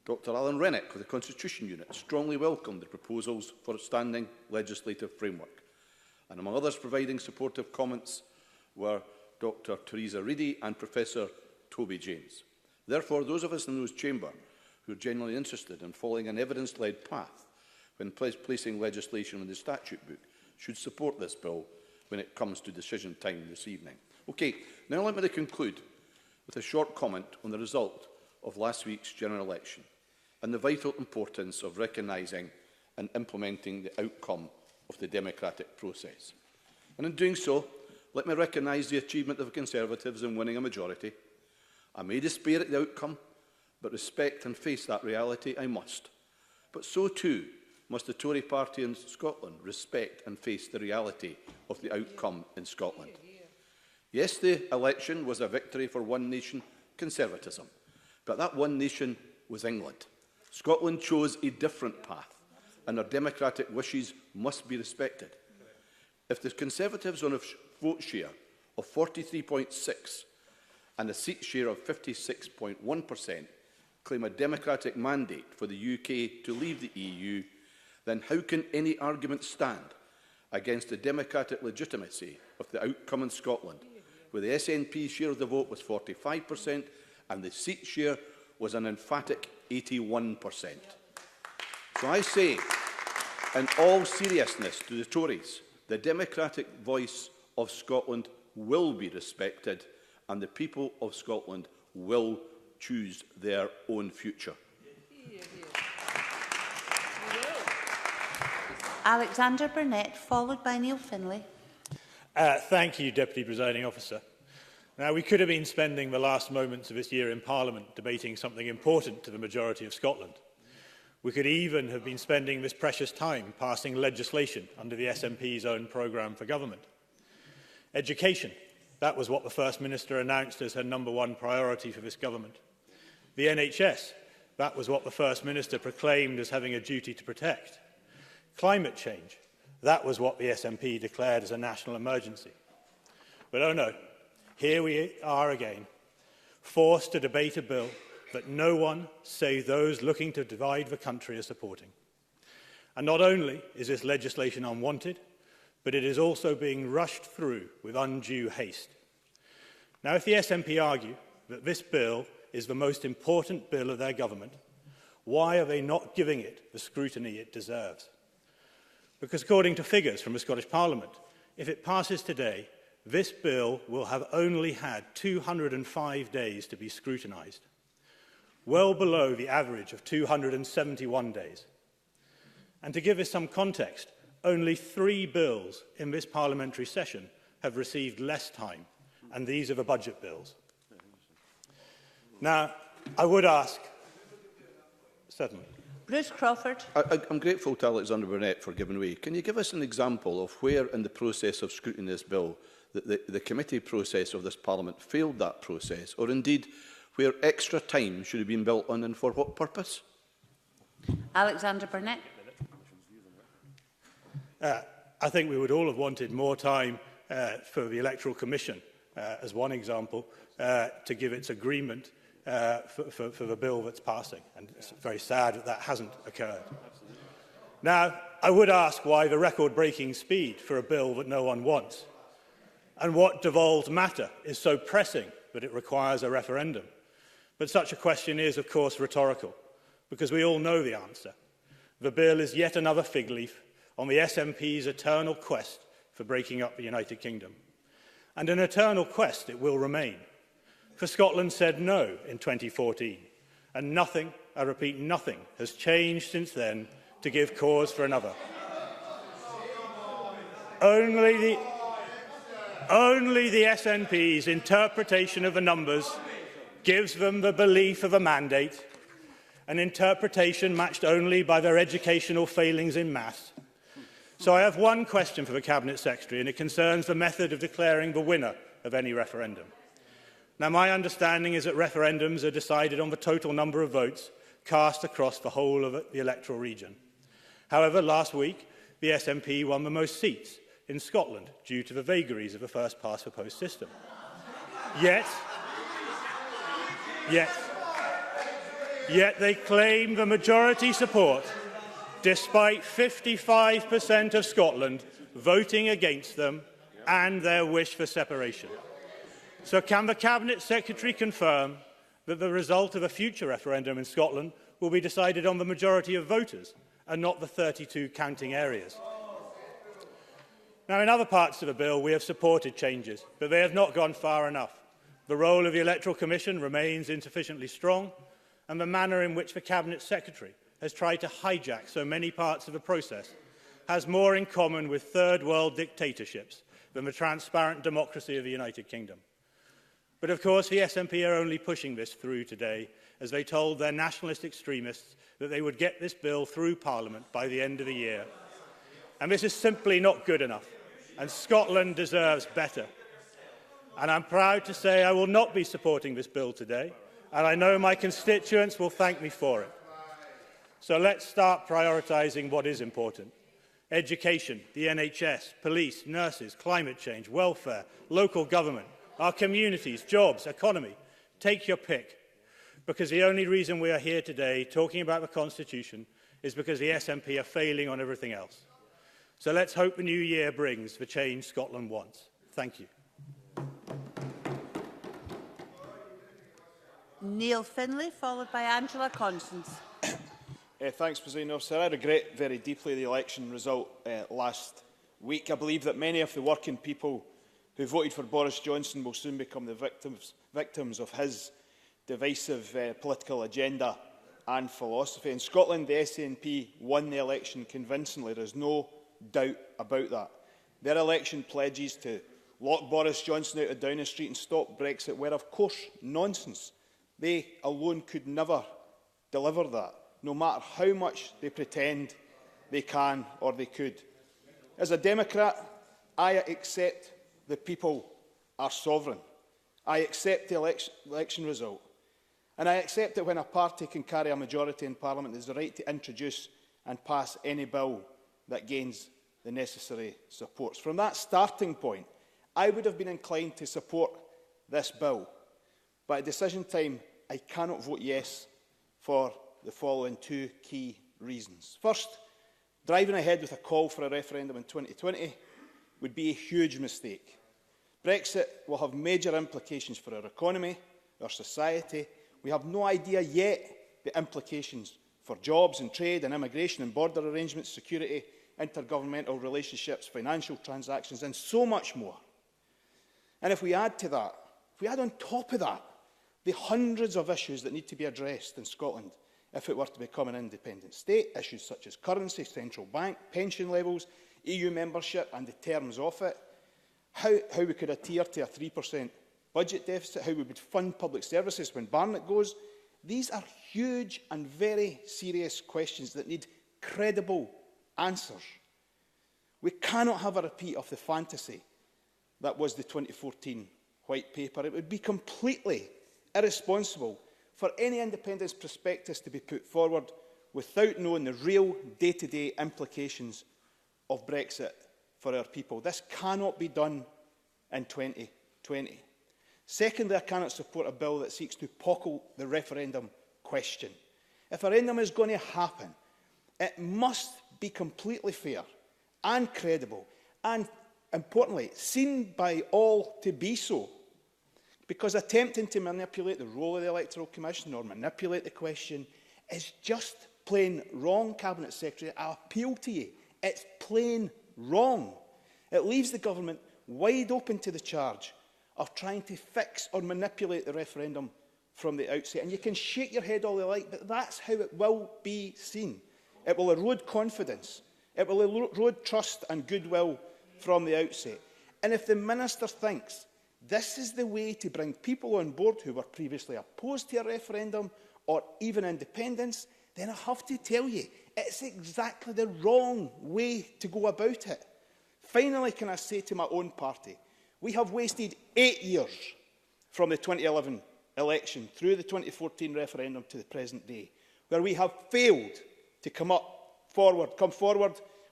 [SPEAKER 2] Dr Alan Rennick of the Constitution Unit strongly welcomed the proposals for a standing legislative framework, and among others providing supportive comments were Dr Theresa Reedy and Professor Toby James. Therefore, those of us in this chamber who are genuinely interested in following an evidence-led path when placing legislation in the statute book should support this bill when it comes to decision time this evening. Okay, now let me conclude with a short comment on the result of last week's general election and the vital importance of recognising and implementing the outcome of the democratic process. And in doing so, let me recognise the achievement of the Conservatives in winning a majority. I may despair at the outcome, but respect and face that reality I must. But so too must the Tory party in Scotland respect and face the reality of the outcome in Scotland. Yes, the election was a victory for one nation, conservatism, but that one nation was England. Scotland chose a different path, and our democratic wishes must be respected. If the Conservatives on a vote share of 43.6% and a seat share of 56.1% claim a democratic mandate for the UK to leave the EU, then how can any argument stand against the democratic legitimacy of the outcome in Scotland, where the SNP share of the vote was 45% and the seat share was an emphatic 81%. So I say, in all seriousness to the Tories, the democratic voice of Scotland will be respected and the people of Scotland will choose their own future.
[SPEAKER 10] Alexander Burnett, followed by Neil Findlay.
[SPEAKER 12] Thank you, Deputy Presiding Officer. Now, we could have been spending the last moments of this year in Parliament debating something important to the majority of Scotland. We could even have been spending this precious time passing legislation under the SNP's own programme for government. Education, that was what the First Minister announced as her #1 priority for this government. The NHS, that was what the First Minister proclaimed as having a duty to protect. Climate change, that was what the SNP declared as a national emergency. But oh no, here we are again, forced to debate a bill that no one, save those looking to divide the country, are supporting. And not only is this legislation unwanted, but it is also being rushed through with undue haste. Now, if the SNP argue that this bill is the most important bill of their government, why are they not giving it the scrutiny it deserves? Because according to figures from the Scottish Parliament, if it passes today, this bill will have only had 205 days to be scrutinised, well below the average of 271 days. And to give us some context, only 3 bills in this parliamentary session have received less time, and these are the budget bills. Now, I would ask, certainly.
[SPEAKER 10] Bruce Crawford.
[SPEAKER 2] I'm grateful to Alexander Burnett for giving way. Can you give us an example of where in the process of scrutiny of this bill that the committee process of this Parliament failed that process, or indeed where extra time should have been built on and for what purpose?
[SPEAKER 10] Alexander Burnett.
[SPEAKER 12] I think we would all have wanted more time for the Electoral Commission, as one example, to give its agreement for the bill that's passing. And it's very sad that that hasn't occurred. Now, I would ask why the record-breaking speed for a bill that no one wants, and what devolved matter is so pressing that it requires a referendum. But such a question is, of course, rhetorical, because we all know the answer. The bill is yet another fig leaf on the SNP's eternal quest for breaking up the United Kingdom. And an eternal quest it will remain. For Scotland said no in 2014, and nothing, I repeat, nothing, has changed since then to give cause for another. Only the SNP's interpretation of the numbers gives them the belief of a mandate, an interpretation matched only by their educational failings in maths. So I have one question for the Cabinet Secretary, and it concerns the method of declaring the winner of any referendum. Now, my understanding is that referendums are decided on the total number of votes cast across the whole of the electoral region. However, last week, the SNP won the most seats in Scotland due to the vagaries of the first-past-the-post system. Yet they claim the majority support, despite 55% of Scotland voting against them and their wish for separation. So can the Cabinet Secretary confirm that the result of a future referendum in Scotland will be decided on the majority of voters and not the 32 counting areas? Now, in other parts of the bill, we have supported changes, but they have not gone far enough. The role of the Electoral Commission remains insufficiently strong, and the manner in which the Cabinet Secretary has tried to hijack so many parts of the process has more in common with third-world dictatorships than the transparent democracy of the United Kingdom. But of course, the SNP are only pushing this through today, as they told their nationalist extremists that they would get this bill through Parliament by the end of the year. And this is simply not good enough, and Scotland deserves better. And I'm proud to say I will not be supporting this bill today, and I know my constituents will thank me for it. So let's start prioritising what is important. Education, the NHS, police, nurses, climate change, welfare, local government, our communities, jobs, economy. Take your pick. Because the only reason we are here today talking about the Constitution is because the SNP are failing on everything else. So let's hope the new year brings the change Scotland wants. Thank you.
[SPEAKER 10] Neil Finlay, followed by Angela Constance.
[SPEAKER 6] Thanks, President Officer. I regret very deeply the election result last week. I believe that many of the working people who voted for Boris Johnson will soon become the victims of his divisive political agenda and philosophy. In Scotland, the SNP won the election convincingly. There is no doubt about that. Their election pledges to lock Boris Johnson out of Downing Street and stop Brexit were, of course, nonsense. They alone could never deliver that, no matter how much they pretend they can or they could. As a Democrat, I accept the people are sovereign. I accept the election result. And I accept that when a party can carry a majority in Parliament, there is the right to introduce and pass any bill that gains the necessary supports. From that starting point, I would have been inclined to support this bill. But at decision time, I cannot vote yes for the following 2 key reasons. First, driving ahead with a call for a referendum in 2020 would be a huge mistake. Brexit will have major implications for our economy, our society. We have no idea yet the implications for jobs and trade and immigration and border arrangements, security intergovernmental relationships, financial transactions, and so much more. And if we add to that, if we add on top of that, the hundreds of issues that need to be addressed in Scotland if it were to become an independent state, issues such as currency, central bank, pension levels, EU membership and the terms of it, how we could adhere to a 3% budget deficit, how we would fund public services when Barnett goes, these are huge and very serious questions that need credible answers. We cannot have a repeat of the fantasy that was the 2014 White Paper. It would be completely irresponsible for any independence prospectus to be put forward without knowing the real day-to-day implications of Brexit for our people. This cannot be done in 2020. Secondly, I cannot support a bill that seeks to pockle the referendum question. If a referendum is going to happen, it must be completely fair and credible and, importantly, seen by all to be so. Because attempting to manipulate the role of the Electoral Commission or manipulate the question is just plain wrong, Cabinet Secretary. I appeal to you. It's plain wrong. It leaves the government wide open to the charge of trying to fix or manipulate the referendum from the outset. And you can shake your head all you like, but that's how it will be seen. It will erode confidence. It will erode trust and goodwill from the outset. And if the Minister thinks this is the way to bring people on board who were previously opposed to a referendum or even independence, then I have to tell you, it's exactly the wrong way to go about it. Finally, can I say to my own party, we have wasted 8 years from the 2011 election through the 2014 referendum to the present day, where we have failed to come forward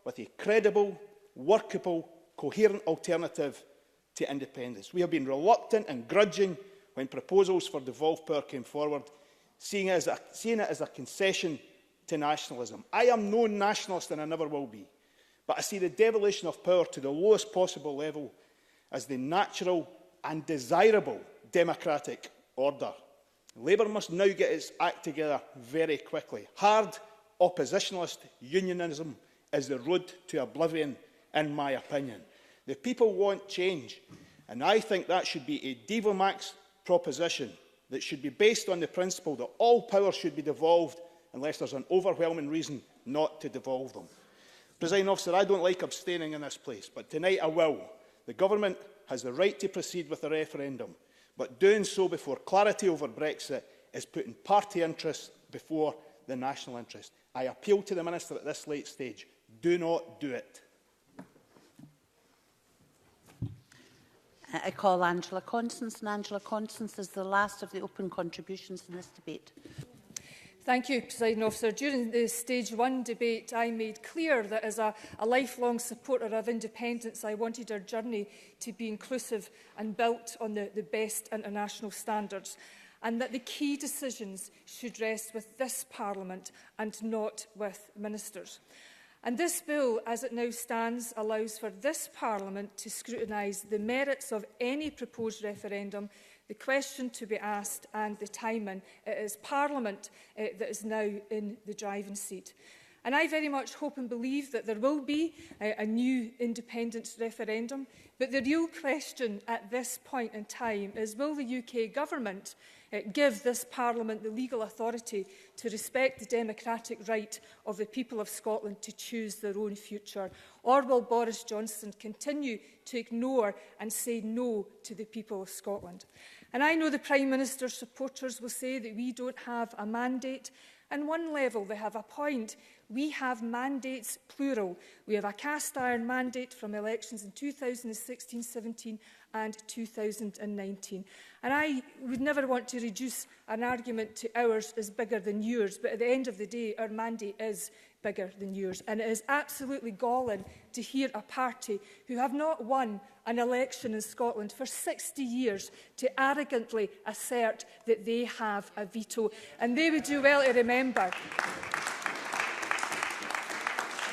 [SPEAKER 6] with a credible, workable, coherent alternative to independence. We have been reluctant and grudging when proposals for devolved power came forward, seeing it as a concession to nationalism. I am no nationalist and I never will be, but I see the devolution of power to the lowest possible level as the natural and desirable democratic order. Labour must now get its act together very quickly. Hard oppositionalist unionism is the road to oblivion, in my opinion. The people want change, and I think that should be a Devomax proposition that should be based on the principle that all power should be devolved unless there's an overwhelming reason not to devolve them. Presiding Officer, I don't like abstaining in this place, but tonight I will. The Government has the right to proceed with the referendum, but doing so before clarity over Brexit is putting party interests before the national interest. I appeal to the Minister at this late stage. Do not do it.
[SPEAKER 10] I call Angela Constance, and Angela Constance is the last of the open contributions in this debate.
[SPEAKER 13] Thank you, Presiding Officer. During the Stage 1 debate, I made clear that as a lifelong supporter of independence, I wanted our journey to be inclusive and built on the best international standards, and that the key decisions should rest with this Parliament and not with ministers. And this bill, as it now stands, allows for this Parliament to scrutinise the merits of any proposed referendum, the question to be asked and the timing. It is Parliament that is now in the driving seat. And I very much hope and believe that there will be a new independence referendum. But the real question at this point in time is, will the UK Government give this Parliament the legal authority to respect the democratic right of the people of Scotland to choose their own future? Or will Boris Johnson continue to ignore and say no to the people of Scotland? And I know the Prime Minister's supporters will say that we don't have a mandate. On one level, they have a point. We have mandates, plural. We have a cast-iron mandate from elections in 2016-17 and 2019. And I would never want to reduce an argument to ours is bigger than yours, but at the end of the day, our mandate is bigger than yours. And it is absolutely galling to hear a party who have not won an election in Scotland for 60 years to arrogantly assert that they have a veto. And they would do well to remember.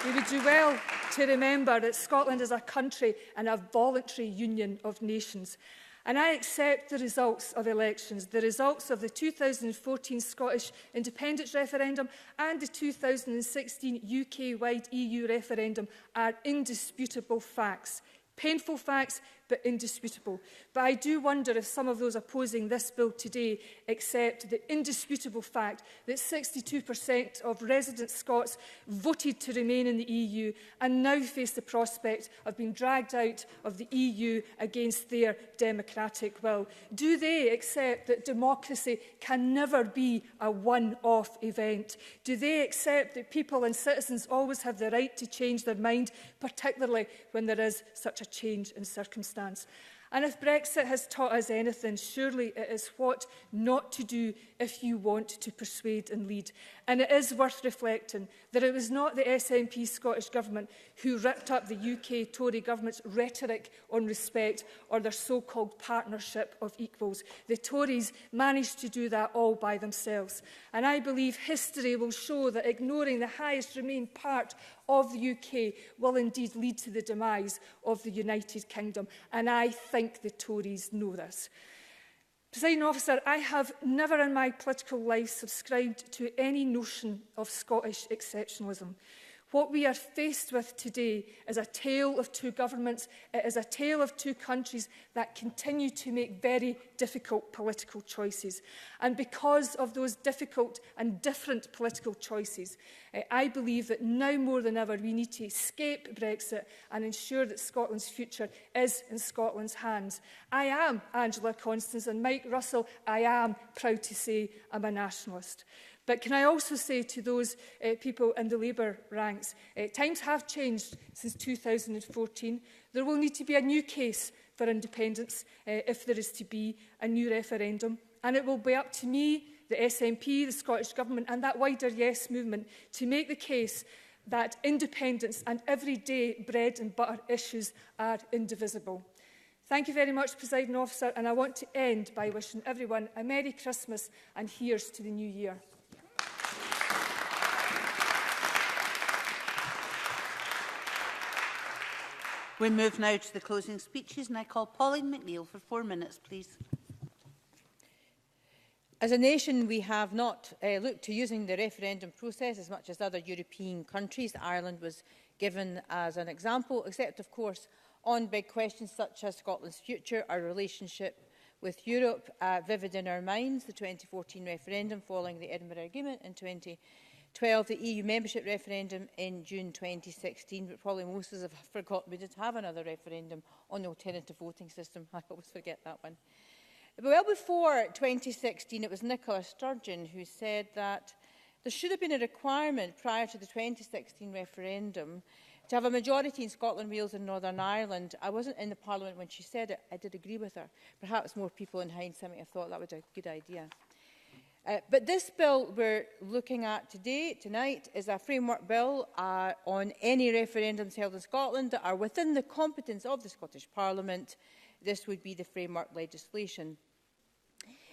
[SPEAKER 13] We would do well to remember that Scotland is a country and a voluntary union of nations. And I accept the results of elections. The results of the 2014 Scottish independence referendum and the 2016 UK-wide EU referendum are indisputable facts. Painful facts, but indisputable. But I do wonder if some of those opposing this bill today accept the indisputable fact that 62% of resident Scots voted to remain in the EU and now face the prospect of being dragged out of the EU against their democratic will. Do they accept that democracy can never be a one-off event? Do they accept that people and citizens always have the right to change their mind, particularly when there is such a change in circumstance? And if Brexit has taught us anything, surely it is what not to do if you want to persuade and lead. And it is worth reflecting that it was not the SNP Scottish Government who ripped up the UK Tory Government's rhetoric on respect or their so-called partnership of equals. The Tories managed to do that all by themselves. And I believe history will show that ignoring the highest Remain part of the UK will indeed lead to the demise of the United Kingdom. And I think the Tories know this. Presiding Officer, I have never in my political life subscribed to any notion of Scottish exceptionalism. What we are faced with today is a tale of two governments. It is a tale of two countries that continue to make very difficult political choices. And because of those difficult and different political choices, I believe that now more than ever we need to escape Brexit and ensure that Scotland's future is in Scotland's hands. I am Angela Constance, and Mike Russell, I am proud to say I'm a nationalist. But can I also say to those people in the Labour ranks, times have changed since 2014. There will need to be a new case for independence if there is to be a new referendum. And it will be up to me, the SNP, the Scottish Government and that wider Yes movement to make the case that independence and everyday bread and butter issues are indivisible. Thank you very much, Presiding Officer, and I want to end by wishing everyone a Merry Christmas and here's to the new year.
[SPEAKER 10] We move now to the closing speeches, and I call Pauline McNeill for 4 minutes, please.
[SPEAKER 14] As a nation, we have not looked to using the referendum process as much as other European countries. Ireland was given as an example, except, of course, on big questions such as Scotland's future, our relationship with Europe, vivid in our minds, the 2014 referendum following the Edinburgh Agreement in 2012, the EU membership referendum in June 2016, but probably most of us have forgotten we did have another referendum on the alternative voting system. I always forget that one. But well before 2016, it was Nicola Sturgeon who said that there should have been a requirement prior to the 2016 referendum to have a majority in Scotland, Wales and Northern Ireland. I wasn't in the Parliament when she said it. I did agree with her. Perhaps more people in hindsight might have thought that was a good idea. But this bill we're looking at tonight, is a framework bill on any referendums held in Scotland that are within the competence of the Scottish Parliament. This would be the framework legislation.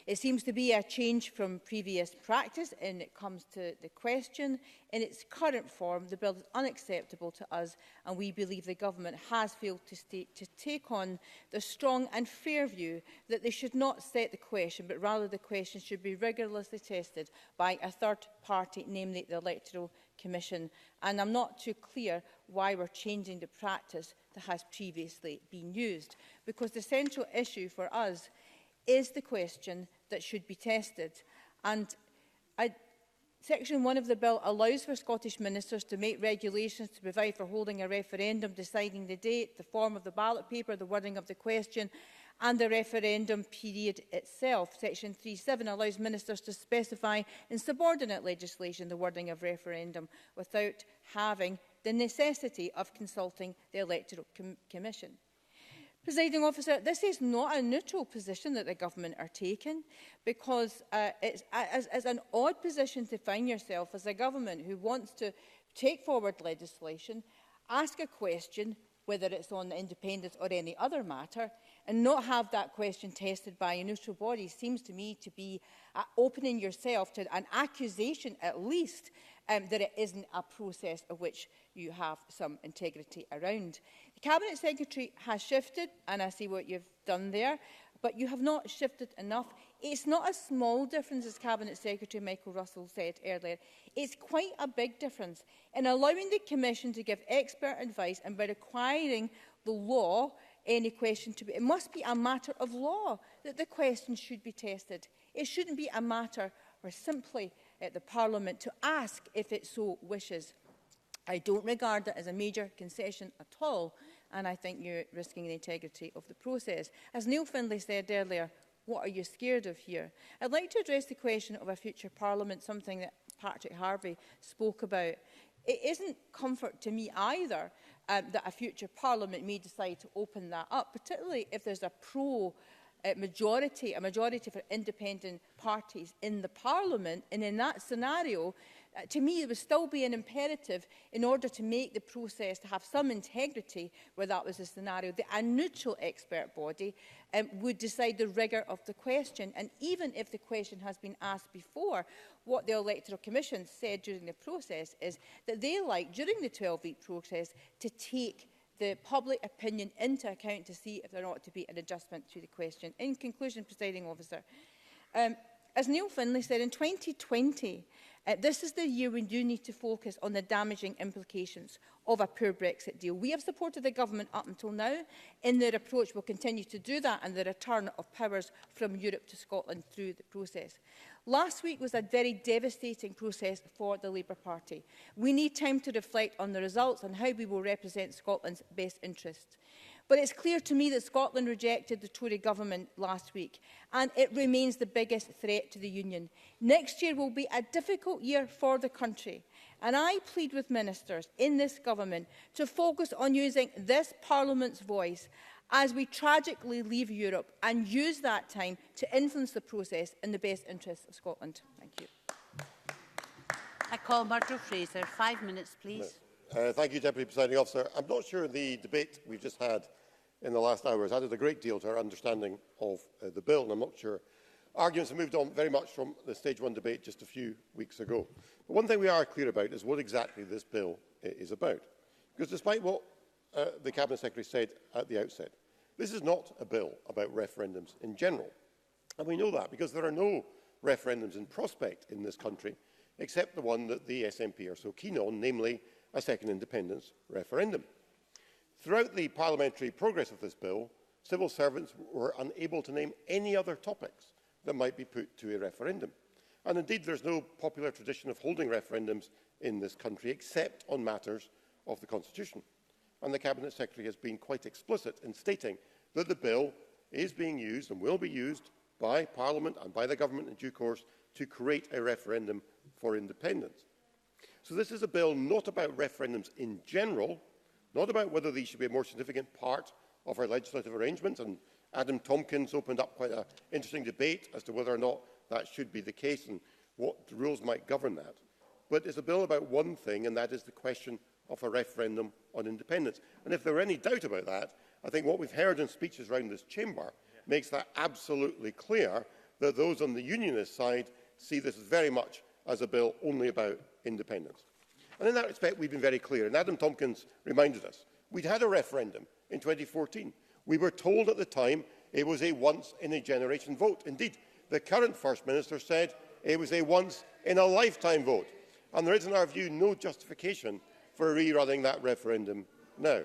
[SPEAKER 14] It seems to be a change from previous practice and it comes to the question. In its current form, the bill is unacceptable to us and we believe the government has failed to take on the strong and fair view that they should not set the question, but rather the question should be rigorously tested by a third party, namely the Electoral Commission. And I'm not too clear why we're changing the practice that has previously been used, because the central issue for us is the question that should be tested. And Section 1 of the bill allows for Scottish ministers to make regulations to provide for holding a referendum, deciding the date, the form of the ballot paper, the wording of the question and the referendum period itself. Section 3.7 allows ministers to specify in subordinate legislation the wording of referendum without having the necessity of consulting the Electoral Commission. Presiding Officer, this is not a neutral position that the government are taking, because it's an odd position to find yourself as a government who wants to take forward legislation, ask a question, whether it's on independence or any other matter, and not have that question tested by a neutral body seems to me to be opening yourself to an accusation, at least, that it isn't a process of which you have some integrity around. The Cabinet Secretary has shifted, and I see what you've done there, but you have not shifted enough. It's not a small difference, as Cabinet Secretary Michael Russell said earlier. It's quite a big difference in allowing the Commission to give expert advice and by requiring the law any question to be. It must be a matter of law that the question should be tested. It shouldn't be a matter where simply the Parliament to ask if it so wishes. I don't regard that as a major concession at all, and I think you're risking the integrity of the process. As Neil Findlay said earlier, what are you scared of here? I'd like to address the question of a future Parliament, something that Patrick Harvey spoke about. It isn't comfort to me either that a future Parliament may decide to open that up, particularly if there's a majority for independent parties in the Parliament. And in that scenario, to me, it would still be an imperative in order to make the process to have some integrity, where that was the scenario, that a neutral expert body would decide the rigour of the question. And even if the question has been asked before, what the Electoral Commission said during the process is that they like, during the 12-week process, to take the public opinion into account to see if there ought to be an adjustment to the question. In conclusion, Presiding Officer, as Neil Findlay said, in 2020, this is the year we do need to focus on the damaging implications of a poor Brexit deal. We have supported the government up until now. In their approach, we'll continue to do that, and the return of powers from Europe to Scotland through the process. Last week was a very devastating process for the Labour Party. We need time to reflect on the results and how we will represent Scotland's best interests. But it's clear to me that Scotland rejected the Tory government last week, and it remains the biggest threat to the Union. Next year will be a difficult year for the country, and I plead with ministers in this government to focus on using this Parliament's voice as we tragically leave Europe, and use that time to influence the process in the best interests of Scotland. Thank you.
[SPEAKER 10] I call Murdo Fraser. 5 minutes, please.
[SPEAKER 15] Thank you, Deputy Presiding Officer. I'm not sure the debate we've just had in the last hour has added a great deal to our understanding of the bill, and I'm not sure arguments have moved on very much from the Stage 1 debate just a few weeks ago. But one thing we are clear about is what exactly this bill is about. Because despite what the Cabinet Secretary said at the outset, this is not a bill about referendums in general. And we know that because there are no referendums in prospect in this country, except the one that the SNP are so keen on, namely a second independence referendum. Throughout the parliamentary progress of this bill, civil servants were unable to name any other topics that might be put to a referendum. And indeed, there's no popular tradition of holding referendums in this country, except on matters of the Constitution. And the Cabinet Secretary has been quite explicit in stating that the bill is being used and will be used by Parliament and by the government in due course to create a referendum for independence. So this is a bill not about referendums in general, not about whether these should be a more significant part of our legislative arrangements, and Adam Tompkins opened up quite an interesting debate as to whether or not that should be the case and what rules might govern that. But it's a bill about one thing, and that is the question of a referendum on independence. And if there were any doubt about that, I think what we've heard in speeches around this chamber makes that absolutely clear, that those on the unionist side see this very much as a bill only about independence. And in that respect, we've been very clear. And Adam Tompkins reminded us, we'd had a referendum in 2014. We were told at the time it was a once-in-a-generation vote. Indeed, the current First Minister said it was a once-in-a-lifetime vote. And there is, in our view, no justification for rerunning that referendum now.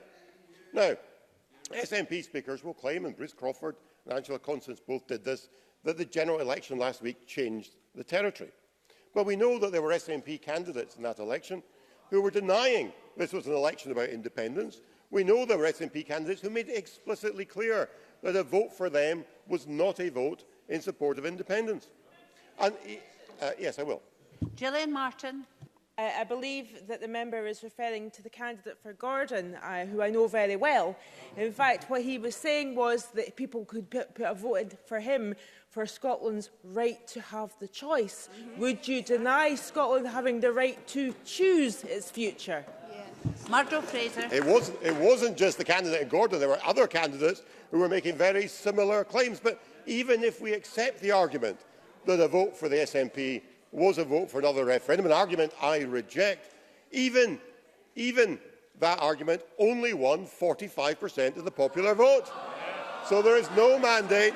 [SPEAKER 15] Now, SNP speakers will claim, and Bruce Crawford and Angela Constance both did this, that the general election last week changed the territory. But we know that there were SNP candidates in that election who were denying this was an election about independence. We know there were SNP candidates who made it explicitly clear that a vote for them was not a vote in support of independence. And, yes, I will.
[SPEAKER 10] Gillian Martin.
[SPEAKER 16] I believe that the member is referring to the candidate for Gordon, who I know very well. In fact, what he was saying was that people could put a vote for him for Scotland's right to have the choice. Would you deny Scotland having the right to choose its future?
[SPEAKER 10] Murdo Fraser.
[SPEAKER 15] It wasn't just the candidate in Gordon. There were other candidates who were making very similar claims. But even if we accept the argument that a vote for the SNP was a vote for another referendum, an argument I reject, even that argument only won 45% of the popular vote. So there is no mandate,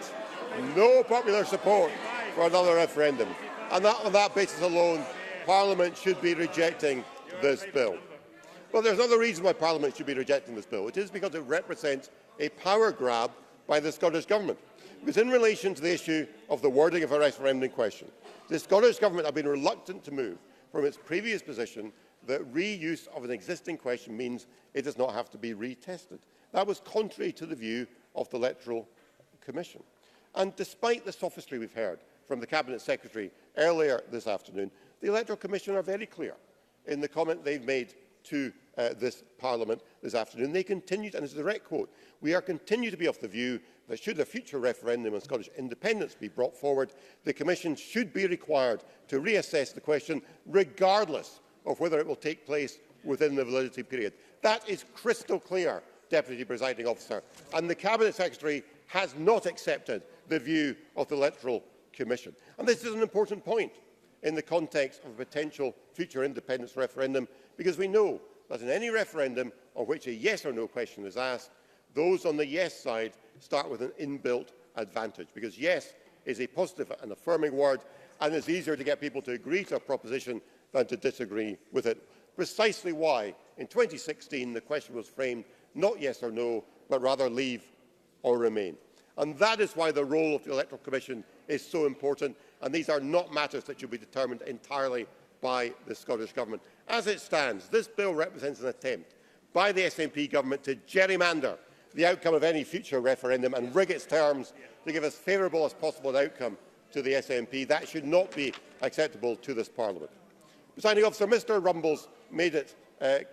[SPEAKER 15] no popular support for another referendum. And on that basis alone, Parliament should be rejecting this bill. Well, there's another reason why Parliament should be rejecting this bill. It is because it represents a power grab by the Scottish Government. Because in relation to the issue of the wording of a referendum question, the Scottish Government have been reluctant to move from its previous position that reuse of an existing question means it does not have to be retested. That was contrary to the view of the Electoral Commission. And despite the sophistry we've heard from the Cabinet Secretary earlier this afternoon, the Electoral Commission are very clear in the comment they've made to this Parliament this afternoon. They continued, and it's a direct quote, "We are continue to be of the view that should a future referendum on Scottish independence be brought forward, the Commission should be required to reassess the question regardless of whether it will take place within the validity period." That is crystal clear, Deputy Presiding Officer, and the Cabinet Secretary has not accepted the view of the Electoral Commission. And this is an important point in the context of a potential future independence referendum, because we know that in any referendum on which a yes or no question is asked, those on the yes side start with an inbuilt advantage, because yes is a positive and affirming word, and it's easier to get people to agree to a proposition than to disagree with it. Precisely why, in 2016, the question was framed not yes or no, but rather leave or remain. And that is why the role of the Electoral Commission is so important, and these are not matters that should be determined entirely by the Scottish Government. As it stands, this bill represents an attempt by the SNP Government to gerrymander the outcome of any future referendum and rig its terms to give as favourable as possible an outcome to the SNP. That should not be acceptable to this Parliament. Presiding Officer, Mr Rumbles made it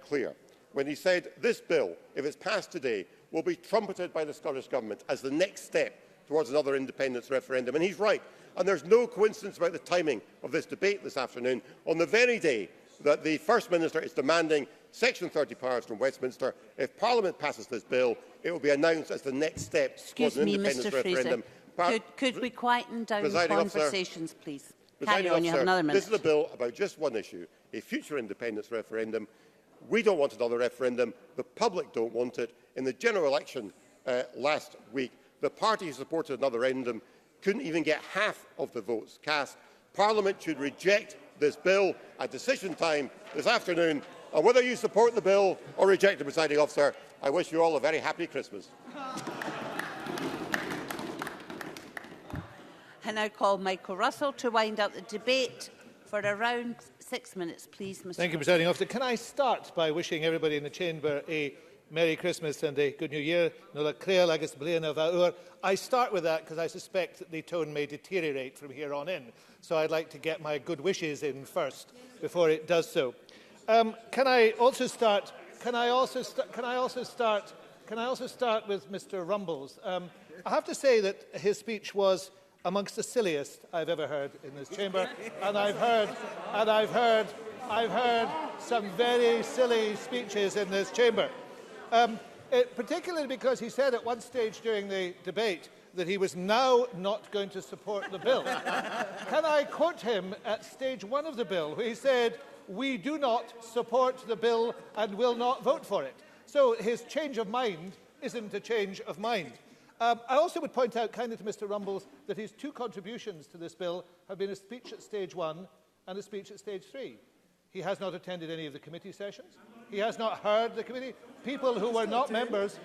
[SPEAKER 15] clear when he said this bill, if it's passed today, will be trumpeted by the Scottish Government as the next step towards another independence referendum. And he's right. And there's no coincidence about the timing of this debate this afternoon, on the very day that the First Minister is demanding Section 30 powers from Westminster. If Parliament passes this bill, it will be announced as the next step towards an independence referendum.
[SPEAKER 10] Could we quieten down conversations, please?
[SPEAKER 15] Carry on, you have another minute. This is a bill about just one issue, a future independence referendum. We don't want another referendum. The public don't want it. In the general election last week, the party who supported another referendum couldn't even get half of the votes cast. Parliament should reject this bill at decision time this afternoon. And whether you support the bill or reject it, Presiding Officer, I wish you all a very happy Christmas.
[SPEAKER 10] I now call Michael Russell to wind up the debate for around 6 minutes, please, Mr.
[SPEAKER 4] Thank you, Presiding Officer. Can I start by wishing everybody in the chamber a Merry Christmas and a Good New Year? I start with that because I suspect that the tone may deteriorate from here on in. So I'd like to get my good wishes in first before it does so. Can I also start with Mr. Rumbles? I have to say that his speech was amongst the silliest I've ever heard in this chamber, and I've heard some very silly speeches in this chamber. Particularly because he said at one stage during the debate that he was now not going to support the bill. Can I quote him at stage 1 of the bill, where he said, "We do not support the bill and will not vote for it." So his change of mind isn't a change of mind. I also would point out kindly to Mr Rumbles that his 2 contributions to this bill have been a speech at stage 1 and a speech at stage 3. He has not attended any of the committee sessions. He has not heard the committee. People who were not members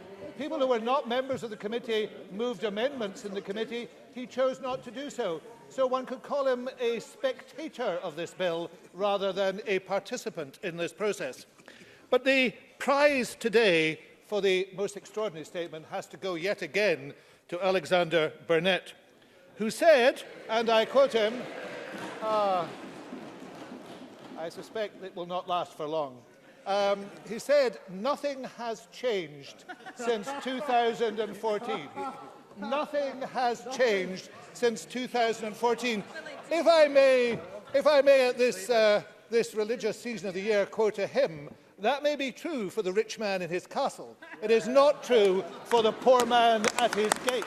[SPEAKER 4] of the committee moved amendments in the committee. He chose not to do so. So one could call him a spectator of this bill rather than a participant in this process. But the prize today for the most extraordinary statement has to go yet again to Alexander Burnett, who said, and I quote him, I suspect it will not last for long. He said, "Nothing has changed since 2014. Nothing has changed since 2014. If I may at this religious season of the year quote a hymn, that may be true for the rich man in his castle. It is not true for the poor man at his gate."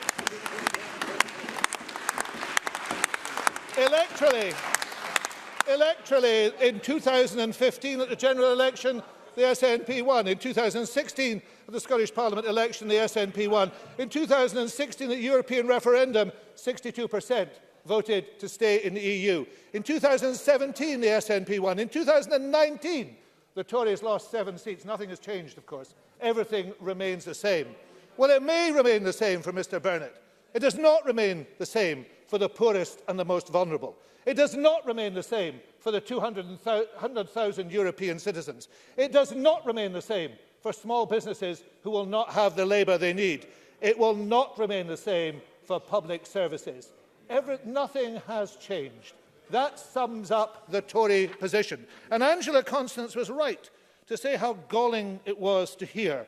[SPEAKER 4] Electorally, in 2015 at the general election, the SNP won. In 2016, at the Scottish Parliament election, the SNP won. In 2016, at the European referendum, 62% voted to stay in the EU. In 2017, the SNP won. In 2019, the Tories lost 7 seats. Nothing has changed, of course. Everything remains the same. Well, it may remain the same for Mr Burnett. It does not remain the same for the poorest and the most vulnerable. It does not remain the same for the 200,000 European citizens. It does not remain the same for small businesses who will not have the labour they need. It will not remain the same for public services. Nothing has changed. That sums up the Tory position. And Angela Constance was right to say how galling it was to hear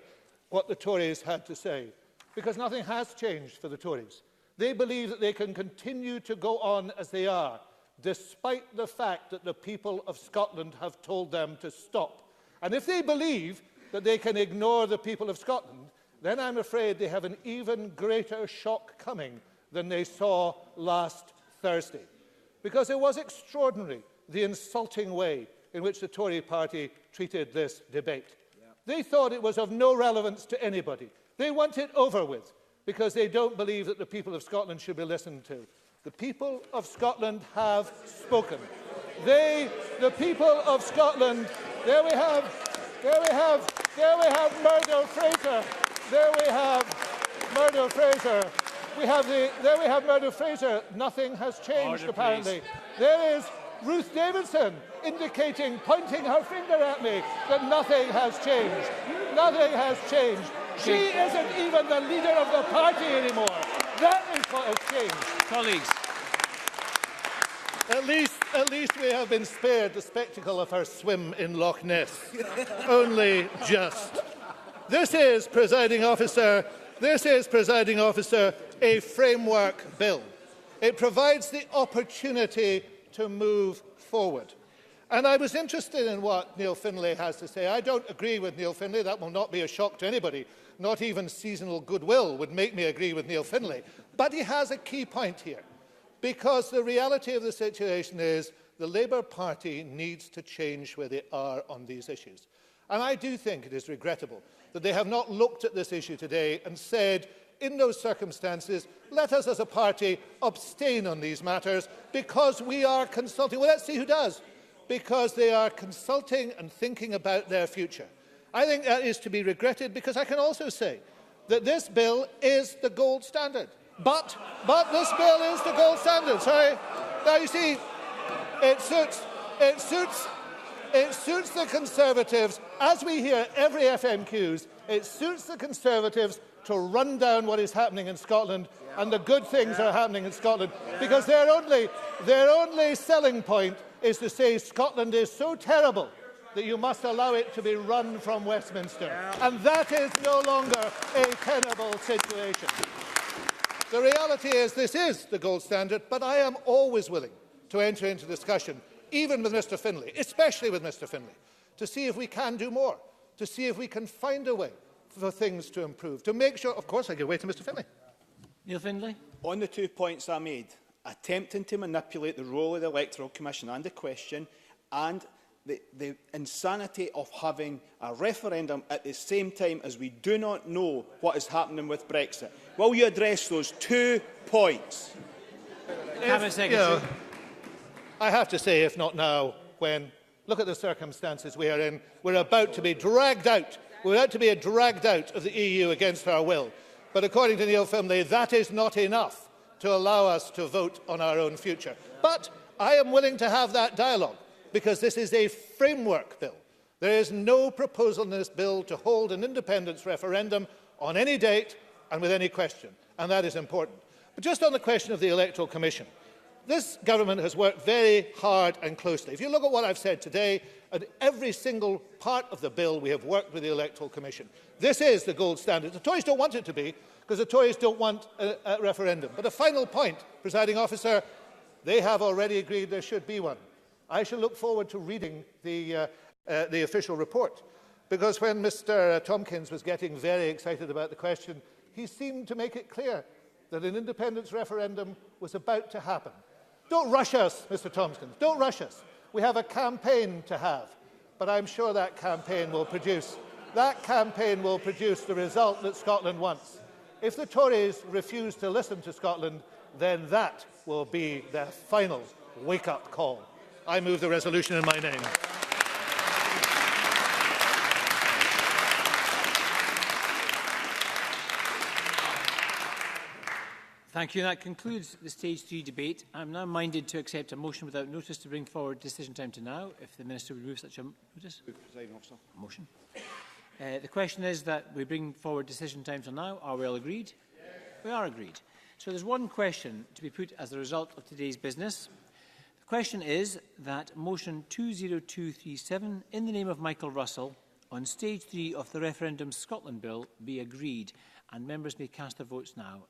[SPEAKER 4] what the Tories had to say, because nothing has changed for the Tories. They believe that they can continue to go on as they are, despite the fact that the people of Scotland have told them to stop. And if they believe that they can ignore the people of Scotland, then I'm afraid they have an even greater shock coming than they saw last Thursday. Because it was extraordinary, the insulting way in which the Tory party treated this debate. They thought it was of no relevance to anybody. They want it over with because they don't believe that the people of Scotland should be listened to. The people of Scotland have spoken. The people of Scotland, there we have Murdo Fraser. There we have Murdo Fraser. There we have Murdo Fraser. Nothing has changed, order, apparently. Please. There is Ruth Davidson indicating, pointing her finger at me, that nothing has changed. Nothing has changed. She isn't even the leader of the party anymore. That is what has changed.
[SPEAKER 1] Colleagues.
[SPEAKER 4] At least we have been spared the spectacle of her swim in Loch Ness. Only just. This is, presiding officer, a framework bill. It provides the opportunity to move forward. And I was interested in what Neil Findlay has to say. I don't agree with Neil Findlay. That will not be a shock to anybody. Not even seasonal goodwill would make me agree with Neil Findlay. But he has a key point here. Because the reality of the situation is the Labour Party needs to change where they are on these issues. And I do think it is regrettable that they have not looked at this issue today and said, in those circumstances, let us as a party abstain on these matters because we are consulting. Well, let's see who does. Because they are consulting and thinking about their future. I think that is to be regretted because I can also say that this bill is the gold standard. But this bill is the gold standard. Sorry. Now, you see, it suits the Conservatives, as we hear every FMQs, it suits the Conservatives to run down what is happening in Scotland and the good things that are happening in Scotland, because their only selling point is to say Scotland is so terrible that you must allow it to be run from Westminster. And that is no longer a tenable situation. The reality is this is the gold standard, but I am always willing to enter into discussion, even with Mr Findlay, especially with Mr Findlay, to see if we can do more, to see if we can find a way for things to improve, to make sure... Of course, I give way to Mr Findlay.
[SPEAKER 1] Neil Findlay.
[SPEAKER 6] On the 2 points I made, attempting to manipulate the role of the Electoral Commission and the question, and the insanity of having a referendum at the same time as we do not know what is happening with Brexit. Will you address those 2 points?
[SPEAKER 4] I have to say, if not now, when, look at the circumstances we are in, we're about to be dragged out. We're about to be dragged out of the EU against our will. But according to Neil Findlay, that is not enough to allow us to vote on our own future. But I am willing to have that dialogue, because this is a framework bill. There is no proposal in this bill to hold an independence referendum on any date and with any question, and that is important. But just on the question of the Electoral Commission, this government has worked very hard and closely. If you look at what I've said today, at every single part of the bill we have worked with the Electoral Commission. This is the gold standard. The Tories don't want it to be, because the Tories don't want a referendum. But a final point, presiding officer, they have already agreed there should be one. I shall look forward to reading the official report, because when Mr Tompkins was getting very excited about the question, he seemed to make it clear that an independence referendum was about to happen. Don't rush us, Mr Tompkins, don't rush us. We have a campaign to have. but I'm sure that campaign will produce the result that Scotland wants. If the Tories refuse to listen to Scotland, then that will be their final wake-up call. I move the resolution in my name.
[SPEAKER 1] Thank you. That concludes the Stage 3 debate. I am now minded to accept a motion without notice to bring forward decision time to now, if the Minister would move such a notice. Motion. The question is that we bring forward decision time till now. Are we all agreed? Yes. We are agreed. So there's one question to be put as a result of today's business. The question is that motion 20237 in the name of Michael Russell on Stage 3 of the Referendum Scotland Bill be agreed, and members may cast their votes now.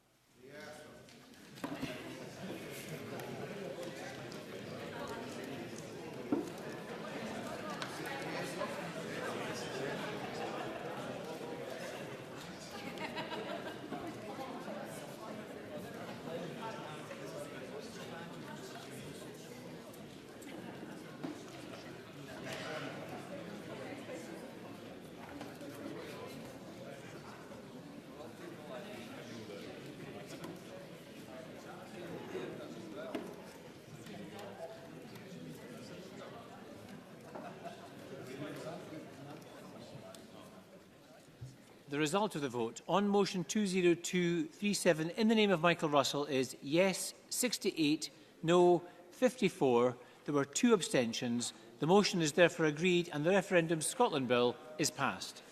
[SPEAKER 1] The result of the vote on motion 20237 in the name of Michael Russell is yes 68, no 54. There were 2 abstentions. The motion is therefore agreed and the Referendum Scotland Bill is passed.